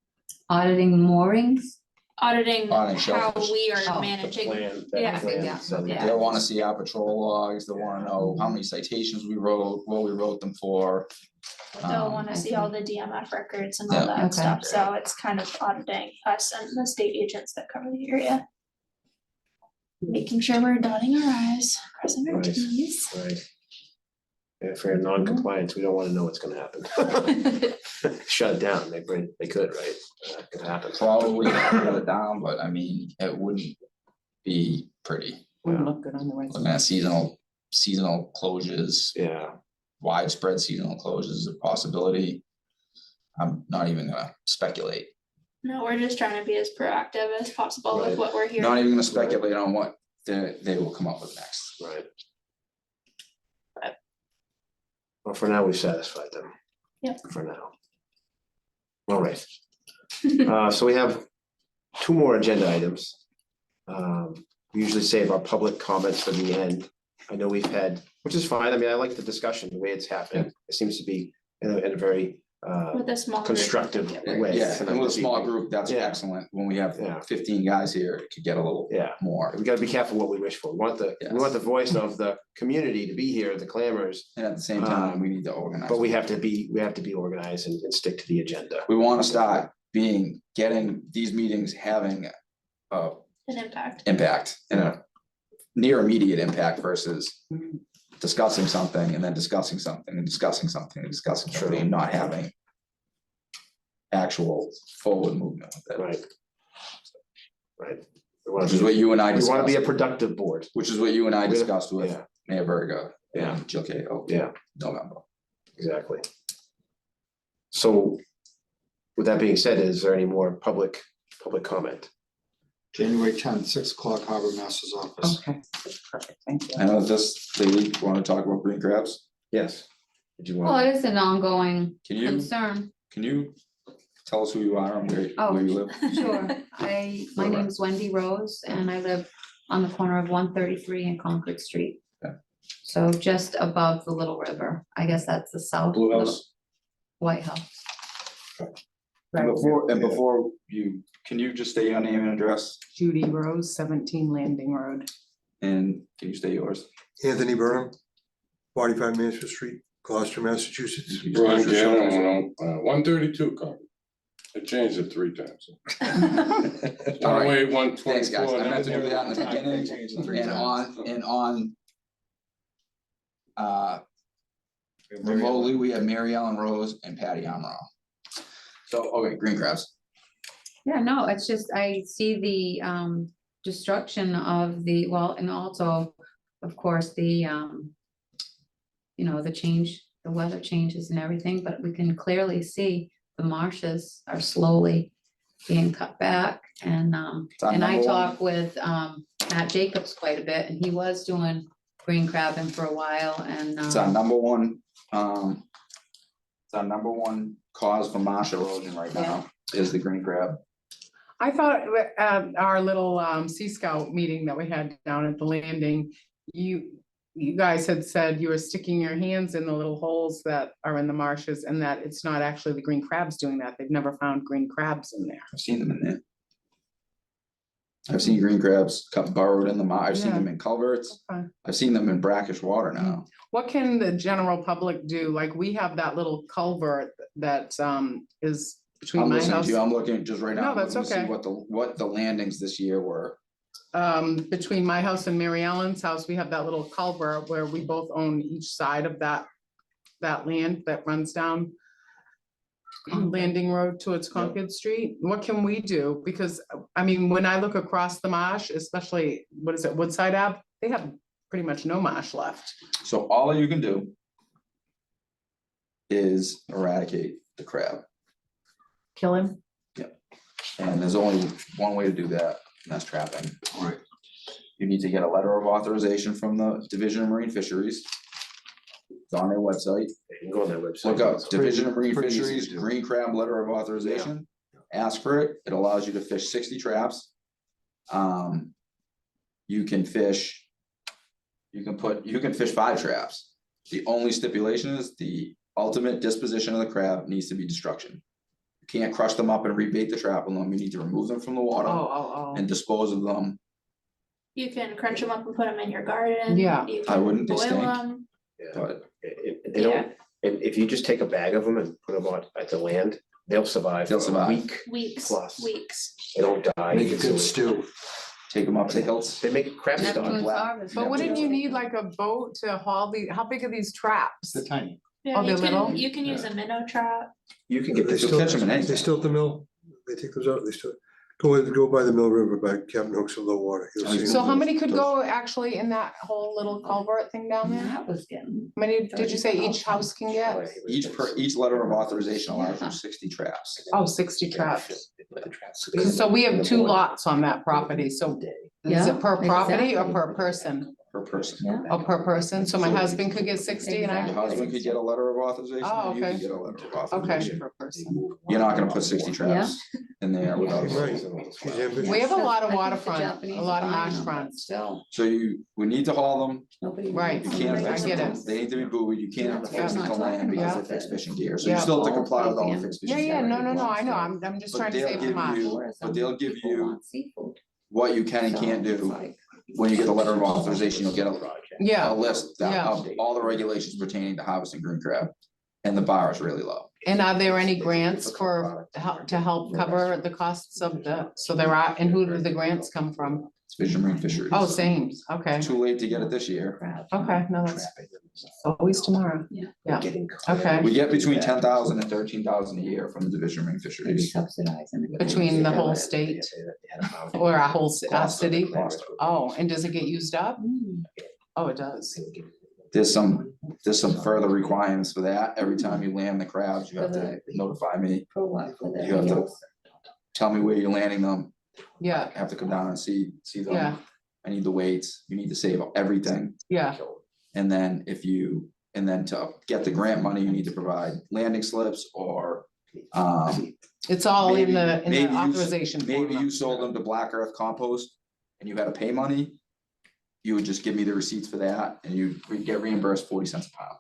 Auditing moorings. auditing Auditing how shellfish. we Oh. are The managing. plan, Yeah. that plan, Yeah, so okay. They'll wanna see our patrol logs, they'll wanna know how many citations we wrote, what we wrote them for. They'll wanna I see all see. the DMF records and all Yeah. that Okay. stuff, so it's kind of auditing us and the state agents that cover the area. Making sure we're dotting our i's, crossing our Right. t's. right. And if you're in non-compliance, we don't wanna know what's gonna happen. Shut it down, they could, right? That could happen. Probably shut it down, but I mean, it wouldn't be pretty. Wouldn't look good on the Looking at resume. seasonal closures, Yeah, widespread seasonal closures is a possibility. I'm not even gonna speculate, No, we're just trying to be as proactive as possible Right. with what we're not hearing. even gonna speculate on what they will come up with next. right. But- Well, for now, we've satisfied them. Yep. For now. All right. So we have 2 more agenda items. We usually save our public comments for the end. I know we've had, which is fine, I mean, I like the discussion, the way it's happening. It seems to be in a very With a small group, I constructive think it works. way. Yeah, and with a small group, that's Yeah. excellent. When we have Yeah. 15 guys here, it could get a little Yeah. more. We gotta be careful what we wish for. We want the voice of the community to be here, the clamors, And at the same time, we need to organize. but we have to be organized and stick to the agenda. We wanna start getting these meetings having a An impact. impact and a near immediate impact versus discussing something and then discussing something and discussing something and discussing something and not having actual forward movement with it. Right. Right. We wanna Which is be- what you and I We wanna be a discussed, productive board. which is what you and I We're- discussed with Yeah, Mayor Verga Yeah. and Jill Cahill. Yeah. November. exactly. So with that being said, is there any more public comment? January 10th, 6 o'clock, Harbor Master's Office. Okay, perfect, thank you. I know this lady wanna talk about green crabs. Yes. Did you Well, want? it is an ongoing Can you, concern. can you tell us who you are and Oh, where you live? Sure, my name's Wendy Rose and I live on the corner of 133 and Concord Street. Okay. So just above the Little River, I guess that's the south. Blue House? White House. Before you, can you just state your name and address Judy Rose, 17 Landing Road. and can you state yours? Anthony Burnham, 45 Mansfield Street, Gloucester, Massachusetts. Brian Gannon, 132 Concord. I changed it 3 times. All right. Wait, 124. Thanks, guys. I meant to do that in the never- beginning. And on remotely, we have Mary Ellen Rose and Patty Amaro. So, okay, green crabs. Yeah, no, it's just, I see the destruction of the, well, and also, of course, the you know, the change, the weather changes and everything, but we can clearly see the marshes are slowly being cut back and It's our I number one. talk with Matt Jacobs quite a bit and he was doing green crabbing for a while and It's our number one, it's our number one cause for marsh erosion right now, is the green crab. I thought at our little Sea Scout meeting that we had down at the landing, you guys had said you were sticking your hands in the little holes that are in the marshes and that it's not actually the green crabs doing that. They've never found green crabs in there. I've seen them in there. I've seen green crabs cut burrowed in the marsh. I've seen Yeah. them in culverts. Okay. I've seen them in brackish water now. What can the general public do? Like, we have that little culvert that is between I'm my listening house. to you, I'm looking, just right now, No, I'm that's looking to see okay. what the landings this year were. Between my house and Mary Ellen's house, we have that little culvert where we both own each side of that land that runs down Landing Road towards Concord Street. What can we do? Because, I mean, when I look across the marsh, especially, what is it, Woodside Ave, they have pretty much no marsh left. So all you can do is eradicate the crab. Kill him? And there's only one way to do that, and that's trapping. Right. You need to get a letter of authorization from the Division of Marine Fisheries. It's on their website. You can go on their website. Look up It's Division of Marine pretty easy to Fisheries, do. green crab letter of authorization. Ask for it. It allows you to fish 60 traps. You can fish. You can fish 5 traps. The only stipulation is the ultimate disposition of the crab needs to be destruction. You can't crush them up and rebait the trap with them. You need to remove them from the water Oh. and dispose of them. You can crunch them up and put them in your garden. Yeah. You I can wouldn't, they boil stink. them. But They don't, and if you just take a bag of them and put them on at the land, they'll survive. They'll for a survive. week. Weeks, Plus. weeks. They don't die. Make a good stew. take them up to hilts. They make crab stock. Neptune's harvest. But wouldn't you need like a boat to haul how big are these traps? They're tiny. Yeah, Oh, you they're little? can, you can use a minnow trap. You can get They the. still, catch 'em in anything. they still at the mill, they take those out, they still, go by the Mill River by Captain Hooks at low water. You'll see So them. how many could go actually in that whole little culvert thing down there? That was getting. How many did you say each house can get? Each letter of authorization allows you 60 traps. Oh, 60 traps. So we have 2 lots on that property, so is Yeah, it per property or exactly. per person? Per person. Yeah. Oh, per person, so my husband could get 60 and Your I, husband could get a letter of authorization, Oh, and you okay. could get a letter of okay, authorization. per person. You're not gonna put 60 traps in there without. Right. She's ambitious. We have a lot of I think the waterfront, Japanese a lot of are buying marsh them, but front. Still, So we need to haul them, nobody. Right, you wants can't them. fix I get them, it. they need to be buoyed, you can't Yeah, fix I'm them not to land talking because about they fix that. fishing gear, so you Yeah. still have to comply with all the Yeah. fixed Yeah, fishing yeah, gear. no, I know, I'm just But trying to they'll save the give marsh. you- but they'll give People you want seafood, What you can and can't so it's do, like- when you get the letter of authorization, you'll get a Yeah, list Yeah. of all the regulations pertaining to harvesting green crab. And the bar is really low. and are there any grants for to help cover the costs of so there are, and who do the grants come from? It's Fish and Marine Fisheries. Oh, same, okay, Too late to get it this year. crabs. okay, no, that's always tomorrow. Yeah. Okay. We get between 10,000 and 13,000 a year from the Division of Marine Maybe Fisheries. subsidizing. it. Between the whole state or our whole Cost of it, city? cost of it. Oh, and does it get used up? Mm. Oh, it does. There's some further requirements for that. Every time you land the crabs, you have to notify me. For what? For the You have to meals? tell me where you're landing them. Yeah, I have to come down and see yeah, them. I need the weights. You need to save everything. yeah, And then to get the grant money, you need to provide landing slips or it's all in the maybe you- authorization. maybe form. you sold them to Black Earth Compost and you had to pay money. You would just give me the receipts for that and we'd get reimbursed 40 cents a pound.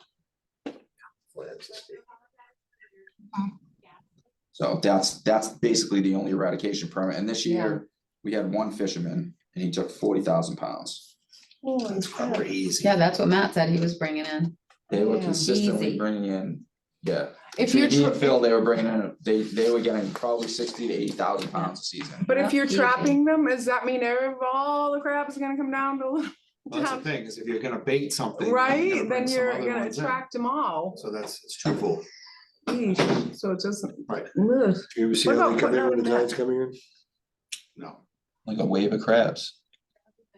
So that's basically the only eradication permit. And this year, we had one fisherman and he took 40,000 pounds. That's crazy. Yeah, that's what Matt said he was bringing in. They were Yeah. consistently Easy. bringing in, yeah. If Between you're, he and tra- Phil, they were bringing in, they were getting probably 60 to 80,000 pounds a season. but if you're Easy. trapping them, does that mean all the crabs are gonna come down to? Well, that's the thing, is if you're gonna bait something. Right, gonna bring then some you're other gonna ones in. attract them all. So it's twofold. Eesh, so it doesn't. Right. Ugh. You ever see What how about they come putting in when out the net? tide's coming in? No. Like a wave of crabs.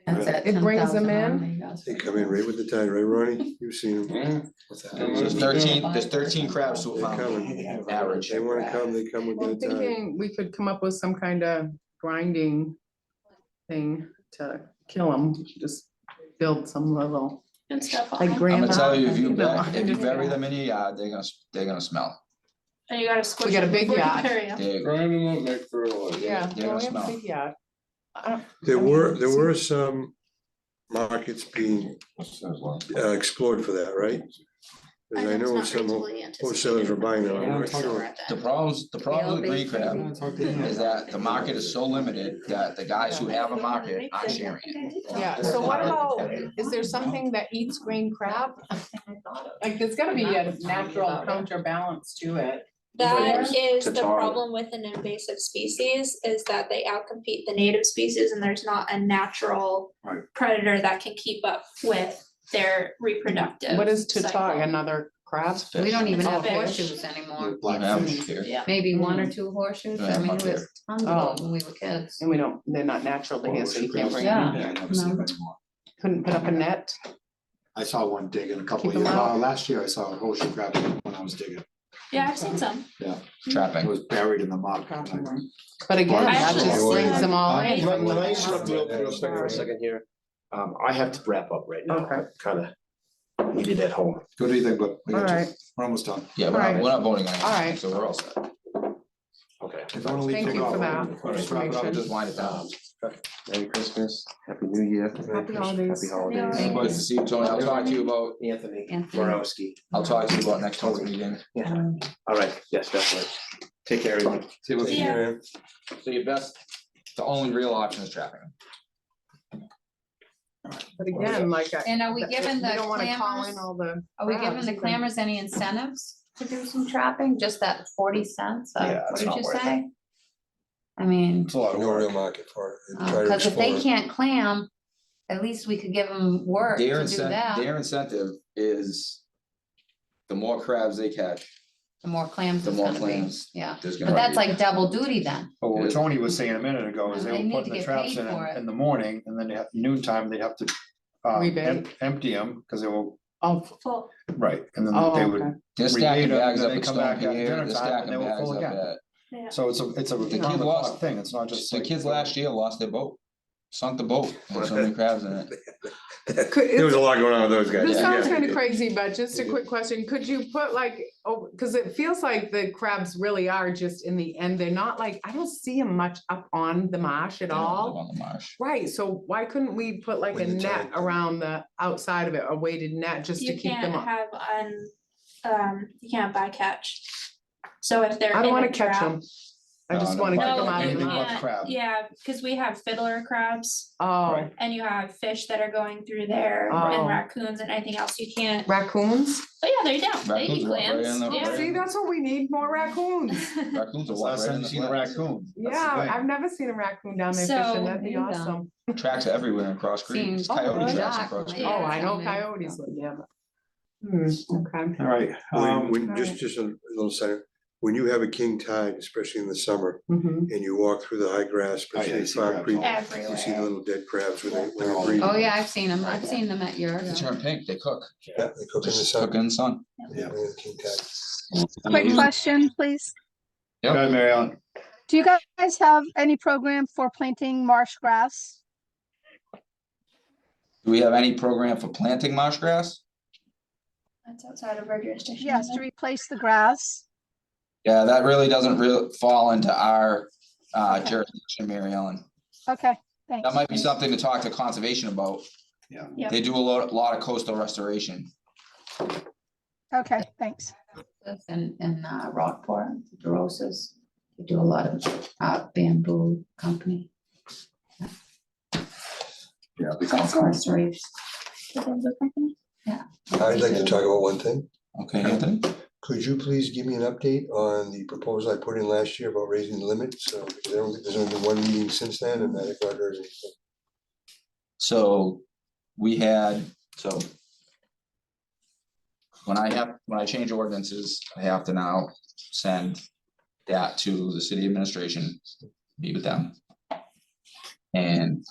That's at It brings them 10,000 in? Army, that's They what- come in right with the tide, right, Ronnie? You've seen them. What's that? There's 13 crabs to a They're pound, coming. average. They wanna come, they come with I'm the tide. thinking we could come up with some kind of grinding thing to kill them, just build some level. And stuff on Like them. I'm grandma. gonna tell you, if you know, bury them in your yard, they're gonna smell. And you gotta squish got a it big before you yacht. bury 'em. They- Grind them up, make fertilizer. Yeah, They're no, gonna we have a smell. big yacht. I don't- There I mean, were so- some markets being explored for that, right? Because I know it's not some reasonably wholesalers are buying them, I'm not sure. The problems with green crab Yeah, is that the market is so limited that the guys who have a market aren't sharing it. Yeah, so what about, is there something that eats green crab? Like, there's gotta be a natural counterbalance to it. That is to the tar. problem with an invasive species, is that they outcompete the native species and there's not a natural Right. predator that can keep up with their reproductive What is cycle. tatar, another crab? We don't even It's a have fish. horseshoes anymore. Black Yeah. fish. Here. Yeah, Maybe one or two horseshoes. Yeah, I mean, much there was here. tons of Oh. those when we were kids. And we don't, they're not naturally here, so you can't bring Yeah. them. Yeah, I never see them No. anymore. Couldn't put up a net. I saw one dig in a couple Keep of 'em years, out. last year I saw a horseshoe crab when I was digging. yeah, I've seen some. It Trapping. was buried in the mud. But again, I that actually just brings them all in. Can I from the- interrupt real second for a second here? I have to wrap up right now. Okay. Kinda needed at home. Good evening, but we got you. Alright. We're almost done. Yeah, Alright. we're not voting on Alright. anything, so we're all set. Okay. If you wanna leave, Thank take you off. for that Just wrap it up, information. just Wind it down. Merry Christmas, Happy New Year. Happy holidays. Happy holidays. Happy Good to see you, Tony. I'll talk to you about, Anthony Anthony. Borowski. I'll talk to you about next month's meeting. Yeah, all right, yes, definitely. Take care, everyone. See what- See ya. So your best, the only real option is trapping them. But again, like. And are we giving the We don't wanna call in clammers, all the. are we giving crabs the either. clammers any incentives to do some trapping? Just that 40 cents? Yeah, What it's did not you worth say? I mean, It's a lot of No real work. market for it. and try to cause if they explore it. can't clam, at least we could give them work to Their do incentive, that. their incentive is the more crabs they catch, The more clams the it's more gonna be, clams yeah. there's gonna But be. that's like double duty then. But what Tony was saying a minute ago is They they were need to putting the get traps paid for it. in the morning, and then at noontime, they'd have to Rebait. empty them, cause they were, Oh, Full. right, and then oh, they okay. would, They're rebate stacking them, bags and up then at they come Stone back at Pier, dinner they're time, and stacking they were bags full up again. at. Yeah. So it's a kids round the lost- clock thing, it's not just The like. kids last year lost their boat, sunk the boat, there's so many crabs in it. There was a lot going on with those This Yeah. sounds kind of crazy, but just a quick question, could you put like, oh, cause it feels like the crabs really are just in the end, they're not like, I don't see them much up on the marsh at They don't live all. on the marsh. Right, so why couldn't we put like a With the net tide. around the outside of it, a weighted net, just to You keep them can't up? have you can't bycatch. So if they're I don't in wanna a catch trap. them. I No, just no, wanna keep no, them out of the anything marsh. but Yeah, crab. yeah, cause we have fiddler crabs Oh, and you have fish that are going through there Oh. and raccoons and anything else you can't. raccoons? Oh yeah, they're down. They Raccoons eat walk right in clams. the- Yeah. See, that's what we need, more raccoons. Raccoons will walk Last right time in you the seen a flats. raccoon. That's the Yeah, thing. I've never seen a raccoon down there So- fishing, that'd be There you go. awesome. Tracks are everywhere in Cross Creek, Seems- There's coyote Oh, tracks in exactly. Cross Creek. Oh, I know Yeah. coyotes live there, but. Okay. All right, When, Alright. just a little center, when you have a king tide, especially in the summer, Mhm. and you walk through the high grass, Oh, yeah, especially you see Farm crabs Creek, all you see the Everywhere. little dead crabs when they, when They're they're all- breeding. Oh, yeah, I've seen them. I've seen them at They yours. turn pink, they cook, Yeah, they cook in the just sun. cook in the sun. Yeah, when the king tide. Quick question, please. go ahead, Mary Ellen. Do you guys have any program for planting marsh grass? Do we have any program for planting marsh grass? That's outside of our jurisdiction. Yes, isn't to it? replace the grass. Yeah, that really doesn't fall into our Okay. jurisdiction, Mary Ellen. Okay, thanks. That might be something to talk to conservation about. Yeah. Yeah. They do a lot of coastal restoration. Okay, thanks. In Rockport, DeRosa's, they do a lot of bamboo company. Yeah, Restoration. The bamboo company? I'd like to talk about one thing. Okay, Anthony? Could you please give me an update on the proposal I put in last year about raising the limit? So, because I don't think there's only been one meeting since then, and I have not heard anything. So we had, when I change ordinances, I have to now send that to the city administration, meet with them. And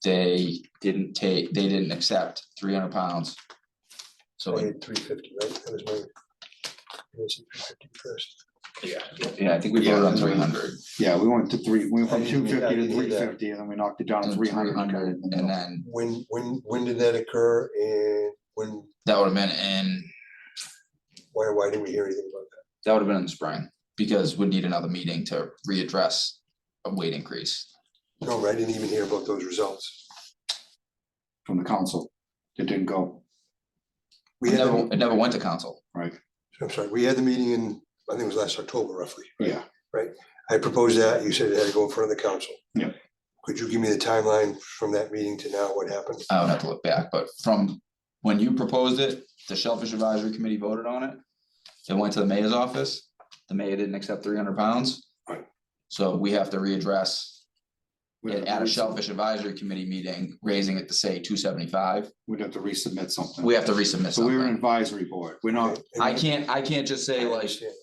they didn't accept 300 pounds. So, I had 350, right? That was my. I said 350 first. yeah, I think we voted on 300. Yeah, we went to we went from I didn't- 250 I to didn't hear that. 350, and then we knocked it down to And 300. 300, and then When did that occur and when, that would have been in, why didn't we hear anything about that? that would have been in the spring, because we'd need another meeting to readdress a weight increase. No, I didn't even hear about those results. From the council, it didn't go, We It had, never, the- it never went to council. right, I'm sorry, we had the meeting in, I think it was last October roughly. right? yeah, I proposed that, you said it had to go in front of the council. Yeah. Could you give me the timeline from that meeting to now, what happened? I would have to look back, but from when you proposed it, the Shellfish Advisory Committee voted on it. It went to the mayor's office, the mayor didn't accept 300 pounds. Right. So we have to readdress We'd have it to at a resubmit- Shellfish Advisory Committee meeting, raising it to say 275. We'd have to resubmit something. We have to resubmit So we're an something. advisory board, we're not, I can't just say I like, understand.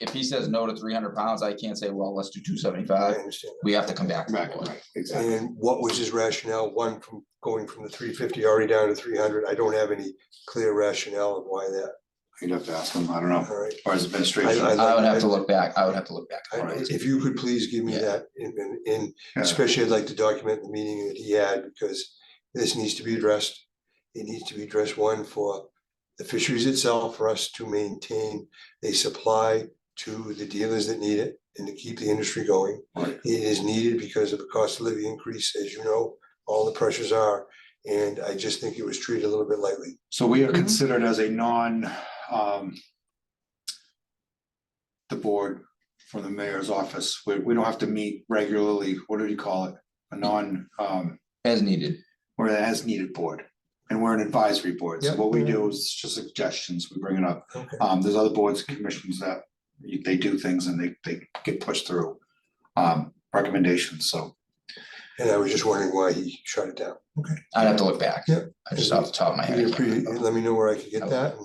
if he says no to 300 pounds, I can't say, well, let's do I 275. understand. We have to come back to the right, board. right, exactly. And what was his rationale? One, from going from the 350 already down to 300. I don't have any clear rationale of why that. You'd have to ask them, I don't know, All right. or as administration. I would have to look back, I would have to look back. If you could please give me Yeah. that, and Yeah. especially I'd like to document the meeting that he had, because this needs to be addressed. It needs to be addressed, one, for the fisheries itself, for us to maintain a supply to the dealers that need it and to keep the industry going. Right. It is needed because of the cost of living increase, as you know, all the pressures are, and I just think it was treated a little bit lightly. So we are Mhm. considered as a the board from the mayor's office, we don't have to meet regularly, what do you call it? A non, As needed. we're an as needed board, and we're an advisory board, so Yep. what we do is just suggestions, we bring it up. Okay. There's other boards, commissions that they do things and they get pushed through. Recommendations, so. And I was just wondering why he shut it down. Okay. I'd have to look back. Yeah. I just off the top of my head. I can't remember. Let me know where I could get that.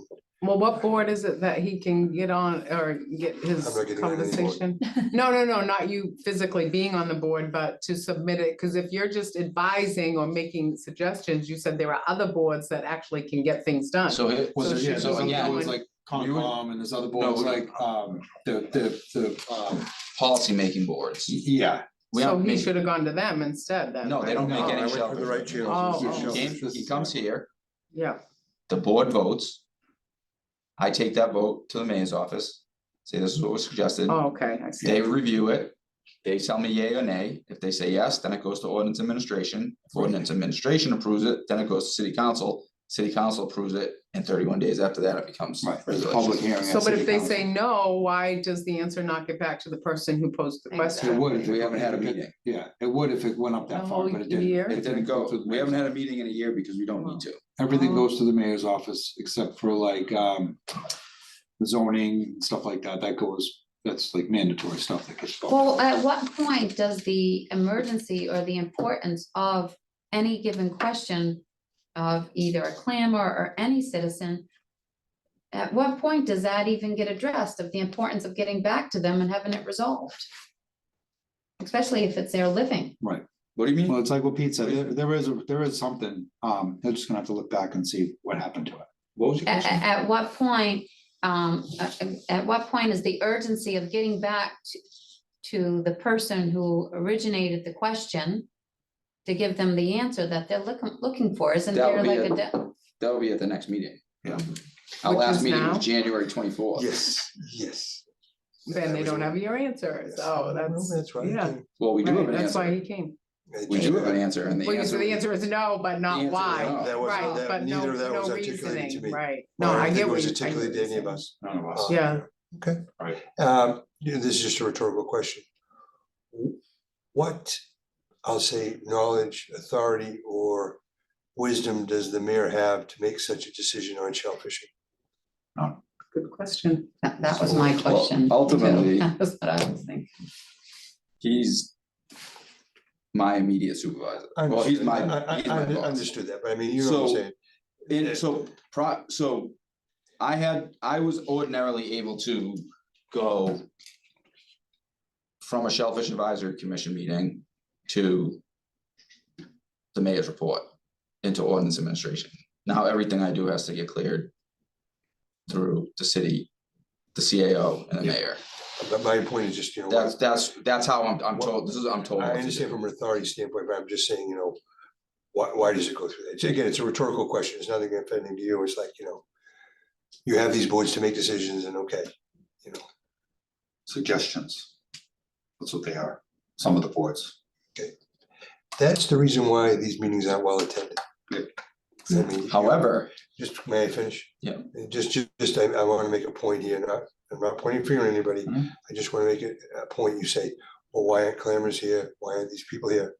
Well, what board is it that he can get on or get his I'm not getting on any board. conversation? No, not you physically being on the board, but to submit it, because if you're just advising or making suggestions, you said there are other boards that actually can get things done. So it Was So there, yeah, should there's we other go boards in- like we would- Concom and there's other boards we- like, the, policy making boards. yeah. We So don't he make, should have gone to them instead then. no, they right? don't make No, I any went for shellfish. the right channels. Oh, It's just oh. shellfish. He comes here, Yeah, the board votes. I take that vote to the mayor's office, say this is what was suggested. oh, okay, I see. They review it, they tell me yay or nay. If they say yes, then it goes to ordinance administration. If ordinance administration approves it, then it goes to city council. City council approves it, and 31 days after that, it becomes Right, there's a regulation. public hearing. So, at but if city they council. say no, why does the answer not get back to the person who posed the It question? would. if We it- haven't had a if it- meeting. Yeah, it would if it went up A that whole far, but it didn't. year? It didn't go, through the we haven't mayor's had a meeting in a year because we don't need to. Everything Oh. goes to the mayor's office except for like the zoning and stuff like that, that's like mandatory stuff that gets. bumped. Well, at what point does the emergency or the importance of any given question of either a clamor or any citizen, at what point does that even get addressed, of the importance of getting back to them and having it resolved? Especially if it's their living. Right, What do you mean? well, it's like what Pete said, there is something, they're just gonna have to look back and see what happened to it. What was your question? At what point, at what point is the urgency of getting back to the person who originated the question to give them the answer that they're looking for? Isn't That there would be like a- a, That will be at the next meeting. Yeah. Our Which last is meeting now? was January 24th. Yes. Then they don't have your answers, oh, That's right. yeah. Well, we do have Right, an that's why answer. he came. We do have an answer, and the Well, so the answer, answer is no, but The not answer is why, no. That right, wasn't, but no, neither of that no was articulated to reasoning, me. right? Well, No, I I don't get think it what was you. I get articulated what to you're any of saying. us. None of us. Yeah, Okay. Right. This is just a rhetorical question. What, I'll say, knowledge, authority, or wisdom does the mayor have to make such a decision on shellfishing? good question. that was my Well, question. too. ultimately- That's what I was thinking. he's my immediate supervisor. Well, he's my, he's my I boss. understood that, but I mean, you know what I'm So, saying? And so I was ordinarily able to go from a Shellfish Advisory Commission meeting to the mayor's report into ordinance administration. Now, everything I do has to get cleared through the city, the CAO and the Yeah. mayor. But my point is just, you know. That's how I'm told, I'm told. I what to understand do. from an authority standpoint, but I'm just saying, you know, why does it go through that? So again, it's a rhetorical question. It's nothing offending to you. It's like, you know, you have these boards to make decisions and okay, you know, Suggestions. That's what they are, some of the boards. that's the reason why these meetings aren't well attended. Yeah. I mean, you know, However, just, may I finish? Yeah. I want to make a point here, I'm not pointing finger at anybody. Mhm. I just want to make it a point. You say, well, why aren't clamors here? Why aren't these people here?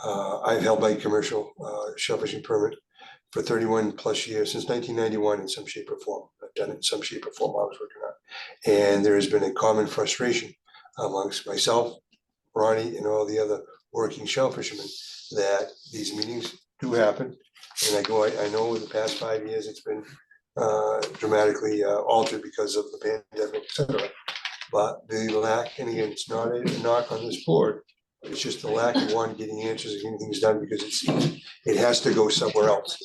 I've held my commercial shellfishing permit for 31 plus years, since 1991 in some shape or form. I've done it in some shape or form while I was working on it. And there has been a common frustration amongst myself, Ronnie, and all the other working shell fishermen, that these meetings do happen. And I know in the past 5 years, it's been dramatically altered because of the pandemic, et cetera. But the lack, and again, it's not a knock on this board, it's just the lack of one getting answers and getting things done, because it seems it has to go somewhere else.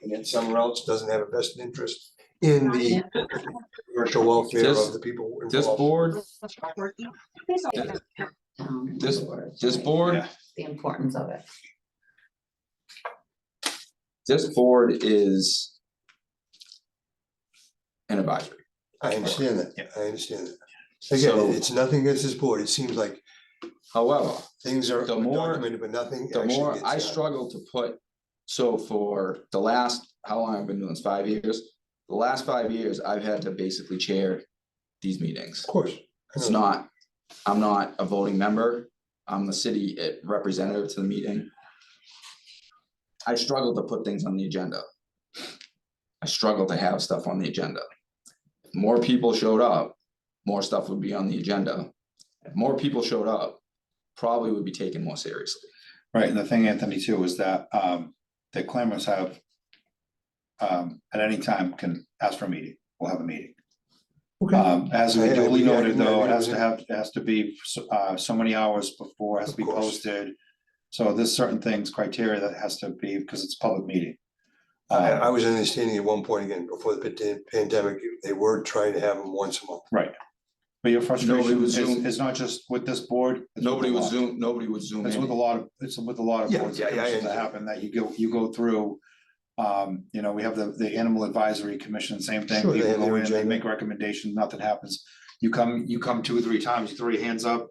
And then somewhere else doesn't have a vested interest in the commercial welfare of the people involved. This board, this board, The importance of it. this board is an advisory. I understand that, I understand that. Again, So- it's nothing against this board, it seems like However, things are The more- documented, but nothing the actually more gets I done. struggle to put, so for the last, how long I've been doing this, 5 years? The last 5 years, I've had to basically chair these meetings. Of course. I It's know. not, I'm not a voting member, I'm the city representative to the meeting. I struggle to put things on the agenda. I struggle to have stuff on the agenda. If more people showed up, more stuff would be on the agenda. If more people showed up, probably would be taken more seriously. Right, and the thing, Anthony, too, is that the clammers have at any time can ask for a meeting, we'll have a meeting. As we duly noted, though, it has to be so many hours before, it has to be Of course. posted. So there's certain things, criteria that has to be, because it's a public meeting. I was understanding at one point, again, before the pandemic, they were trying to have them once a month. Right. But your frustration would Zoom. is not just with this board. it's with Nobody a would lot. Zoom, nobody would Zoom It's with a in. lot of, it's with a lot of Yeah, boards yeah, and yeah, I commissions that understand. happen, that you go through. You know, we have the Animal Advisory Commission, same thing, Sure, they people have go their in, they agenda. make recommendations, nothing happens. You come 2 or 3 times, you throw your hands up,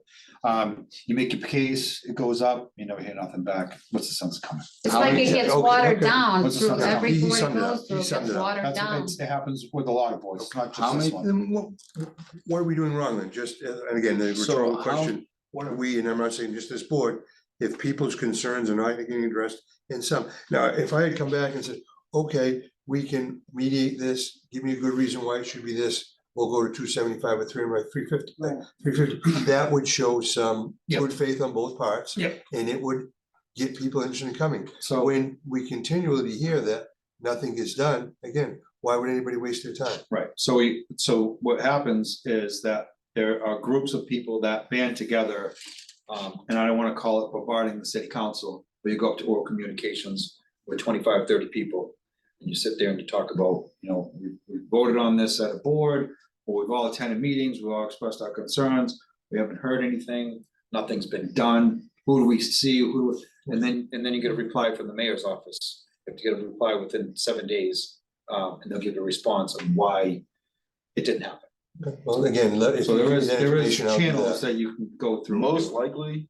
you make your case, it goes up, you never hear nothing back, what's the sense of coming? It's How like many- it gets okay, watered okay. down What's the through sense of every He board it summed it up. goes He through, it summed gets it up. watered That's, down. it happens with a lot of boards, it's not How just this many- one. Then what are we doing wrong then? Just, and again, the So rhetorical how- question, what are we, and I'm not saying just this board, if people's concerns are not getting addressed in some. Now, if I had come back and said, okay, we can mediate this, give me a good reason why it should be this, we'll go to 275 or 350, 350, that would show some Yep. good faith on both parts. Yep. And it would get people interested in coming. So, When we continually hear that nothing is done, again, why would anybody waste their time? right, so what happens is that there are groups of people that band together. And I don't wanna call it bombarding the city council, but you go up to oral communications with 25, 30 people. And you sit there and you talk about, you know, we voted on this at a board, or we've all attended meetings, we've all expressed our concerns, we haven't heard anything, nothing's been done. Who do we see, and then you get a reply from the mayor's office, you have to get a reply within 7 days, and they'll give a response on why it didn't happen. Well, again, if So you there give me is, that there is information, I'll do channels that. that you can go through. Most likely,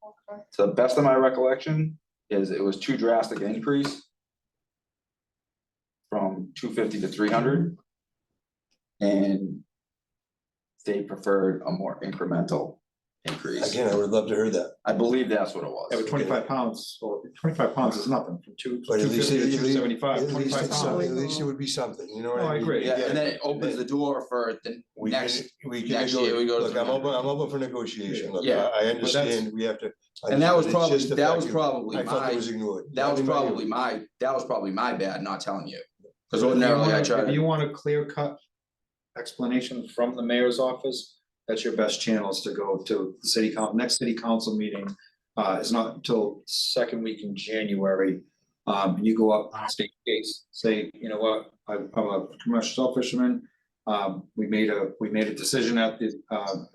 to the best of my recollection, is it was too drastic an increase. From 250 to 300. And they preferred a more incremental increase. Again, I would love to hear that, I believe that's what it Yeah, was. but 25 pounds, or 25 pounds is nothing, from but at least, 250 to at least, 275, at least 25 it's pounds. something, at least it would be something, you know what No, I I mean? agree. Yeah, Again, and then it opens the door for the We next, can, we can next year we go to look, I'm 300. open for negotiation, look, Yeah, I that's- understand, we have to. and that was it's probably, just the that fact was of- probably I felt it my, was ignored. that was Not in my probably view. my, that was probably my bad not telling you. Cause If you ordinarily I want- try If you to, want a clear cut explanation from the mayor's office, that's your best channels to go to the next city council meeting. Is not until second week in January. And you go up, state case, say, you know what, I'm a commercial shellfisherman. We made a decision at the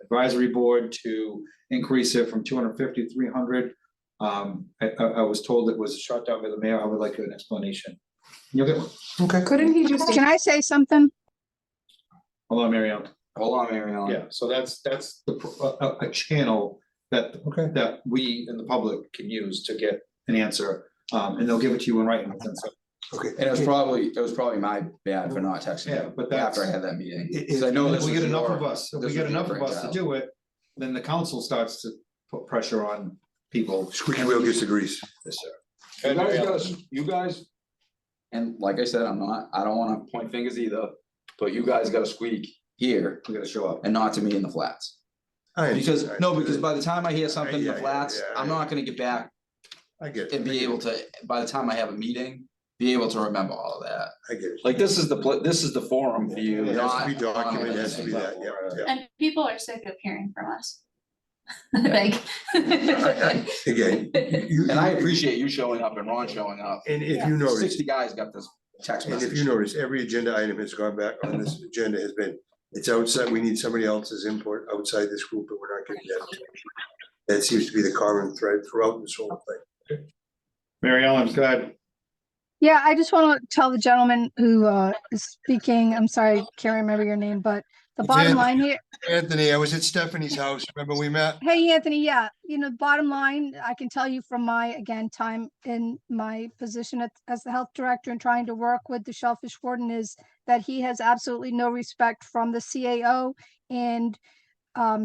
advisory board to increase it from 250 to 300. I was told it was shot down by the mayor, I would like an explanation. You'll get one. Okay. Couldn't he just? Can I say something? Hold on, Mary Ellen. hold on, Mary Ellen. Yeah, so that's a channel that, Okay. that we in the public can use to get an answer. And they'll give it to you in writing within seven. Okay. And it was probably my bad for not texting Yeah, you but that's. after I had that meeting. If- Cause I know And this if we was get enough your- of us, if we this get was enough your of us to brainchild. do it, then the council starts to put pressure on people. Squeaky wheel gets the grease. Yes, sir. You guys gotta, you guys, and like I said, I don't wanna point fingers either, but you guys gotta squeak here We gotta show up. and not to me in the flats. I Because, understand. no, because by the time I hear something in the Yeah, flats, yeah, I'm not gonna get back I get it. and be able to, by the time I have a meeting, be able to remember all of that. I get it. Like, this is the forum for you, It has to not. be documented, it has to be online. that, yeah. And people are sick of hearing from us. Like. Again, you. And I appreciate you showing up and Ron showing up. And if you notice, 60 guys got this text and if message. you notice, every agenda item has gone back on this agenda has been, it's outside, we need somebody else's input outside this group, but we're not getting that. That seems to be the common thread throughout this whole thing. Mary Ellen, go ahead. Yeah, I just want to tell the gentleman who is speaking, I'm sorry, can't remember your name, but the It's bottom Anthony. line here, Anthony, I was at Stephanie's house, remember we met? hey, Anthony, yeah, bottom line, I can tell you from my, again, time in my position as the health director and trying to work with the Shellfish warden is that he has absolutely no respect from the CAO, and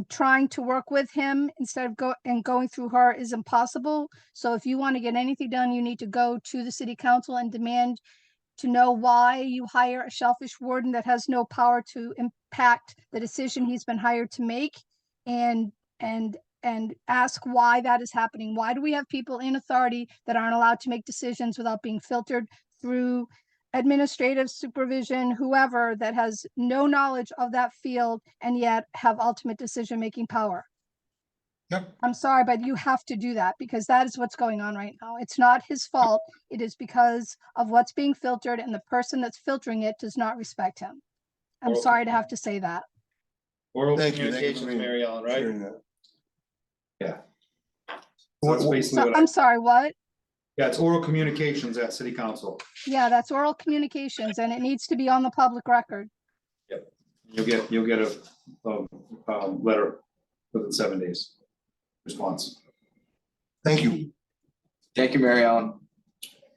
trying to work with him instead of going through her is impossible. So if you want to get anything done, you need to go to the city council and demand to know why you hire a Shellfish warden that has no power to impact the decision he's been hired to make, and ask why that is happening. Why do we have people in authority that aren't allowed to make decisions without being filtered through administrative supervision, whoever that has no knowledge of that field and yet have ultimate decision-making power? Yep. I'm sorry, but you have to do that because that is what's going on right now. It's not his fault. It is because of what's being filtered, and the person that's filtering it does not respect him. I'm Well- sorry to have to say that. Oral Thank you for communications, being- Mary Ellen, right? Sharing that. Yeah. So that's basically So what I, I'm sorry, what? yeah, it's oral communications at city council. Yeah, that's oral communications and it needs to be on the public record. You'll get a letter within 7 days. Response. Thank you. Thank you, Mary Ellen.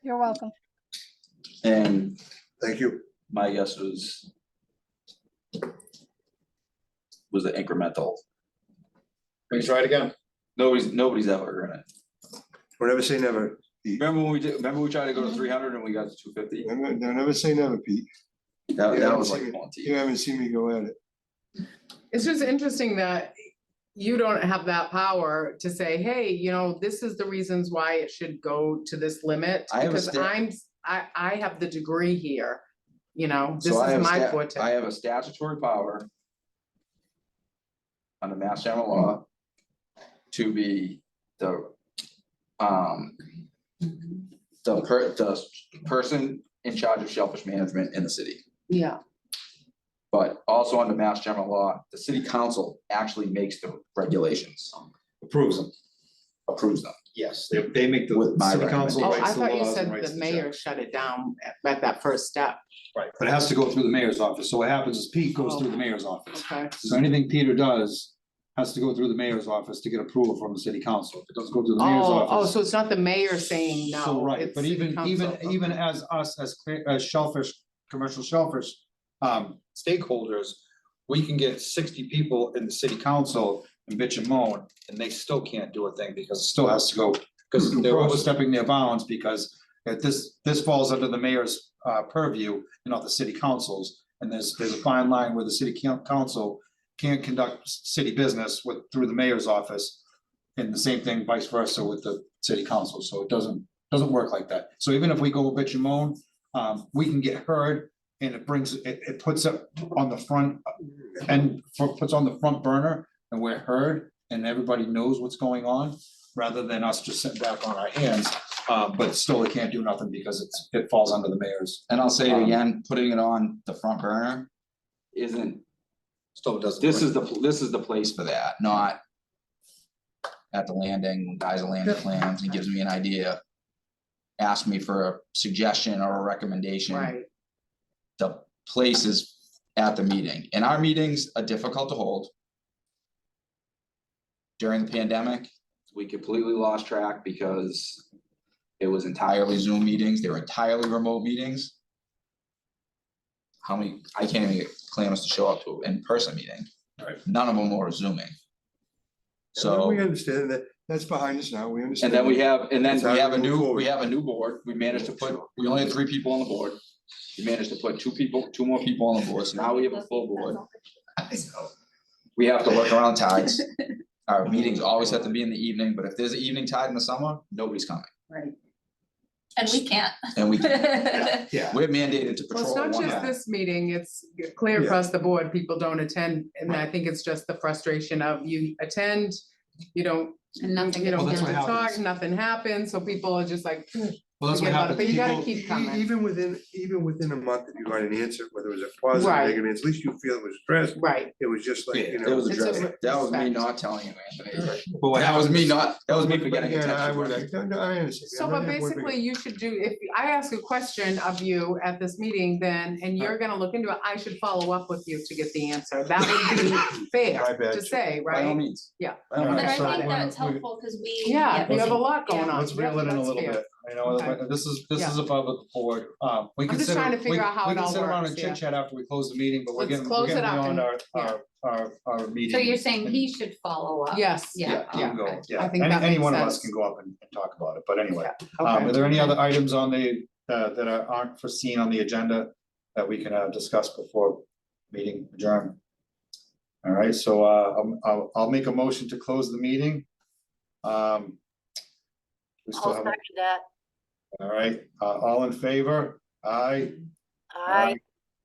You're welcome. And Thank you. my guess was the incremental. Please try it again. Nobody's ever gonna. Don't ever say never, Pete. Remember we tried to go to 300 and we got to 250? Don't ever say never, Pete. That was like You plenty. You haven't seen me go at it. It's just interesting that you don't have that power to say, hey, this is the reasons why it should go to this limit. I have a Because I have the degree here, this So I is have my I forte. have a statutory power under Mass General Law to be the person in charge of shellfish management in the city. Yeah, But also under Mass General Law, the city council actually makes the regulations, Approves them. approves them. Yes, they make the With my city council oh, writes I the thought you laws and said writes the the mayor checks. shut it down at that first step. Right, but it has to go through the mayor's office. So what happens is Pete goes through the mayor's office. Okay. So anything Peter does has to go through the mayor's office to get approval from the city council. If it doesn't go through the mayor's Oh, office. so it's not the mayor saying no. So, right, it's but city even council. as us, as shellfish, commercial shellfish, stakeholders, we can get 60 people in the city council and bitch and moan, and they still can't do a thing because it still has to go, because they're overstepping their bounds, because this falls under the mayor's purview and not the city council's. And there's a fine line where the city council can't conduct city business through the mayor's office. And the same thing vice versa with the city council, so it doesn't work like that. So even if we go bitch and moan, we can get heard, and it puts it on the front puts on the front burner, and we're heard, and everybody knows what's going on, rather than us just sitting back on our hands. But still, it can't do nothing because it falls under the mayor's. And I'll say it again, putting it on the front burner isn't, Still doesn't. this is the place for that, not at the landing, when guys are landing plans and gives me an idea. Ask me for a suggestion or a recommendation. Right, The place is at the meeting, and our meetings are difficult to hold. During the pandemic, we completely lost track because it was entirely Zoom meetings, they were entirely remote meetings. I can't even get Clarence to show up to an in-person meeting. Right. None of them were Zooming. We So, understand that, that's behind us now, we and understand. then we have It's how we move forward. a new board, we managed to put, we only had 3 people on the board. We managed to put 2 more people on the board, so now we have a full board. We have to work around tides. Our meetings always have to be in the evening, but if there's an evening tide in the summer, nobody's coming. Right. And we can't. And we, Yeah. we're mandated to Well, it's patrol not one just night. this meeting, it's clear Yeah. across the board, people don't attend, and I think it's just the frustration of you attend, you don't, And nothing you gets don't Well, get that's to what talk, happens. nothing happens, so people are just like, Well, that's what forget about it, happens. but you gotta People- keep coming. Even within a month, if you got an answer, whether it was a positive or Right. negative, at least you feel it was addressed. Right, It was just like, Yeah, you It know. was It's a addressed. That was me respect. not telling you, Anthony. But what That was me happens- not, that was me But forgetting again, I attention. would, no, I understand. so I'm but not that one big- basically you should do, if I ask a question of you at this meeting, then, and you're gonna look into it, I should follow up with you to get the answer, that would be My fair bad, to Joe. say, By all right? means. Yeah. By all All But right, means. I so think we're- that's we- helpful, cause we. Yeah, you have a lot Yeah. going on. Let's reel it in a That's little fair. bit, you know, Okay. this is above the board, we I'm can just sit, trying to we figure out how we it can all sit around works, and yeah. chit chat after we close the meeting, but we're Let's getting, close it up beyond and- our meeting. So you're saying and- he should follow up? Yes. Yeah, Yeah, you can go, okay. yeah, I think any, that any makes one of us sense. can go up and talk about it, but anyway. Okay. Are there any other items on the, that aren't foreseen on the agenda that we can discuss before meeting adjourn? All right, so I'll make a motion to close the meeting. We still I'll have, second that. all right, all in favor? Aye. I,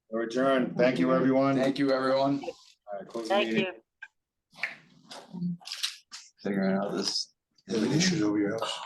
We're adjourned. Thank you, everyone. Thank you, everyone. All right, close the thank meeting. you. Figuring out this. You have any issues over your house?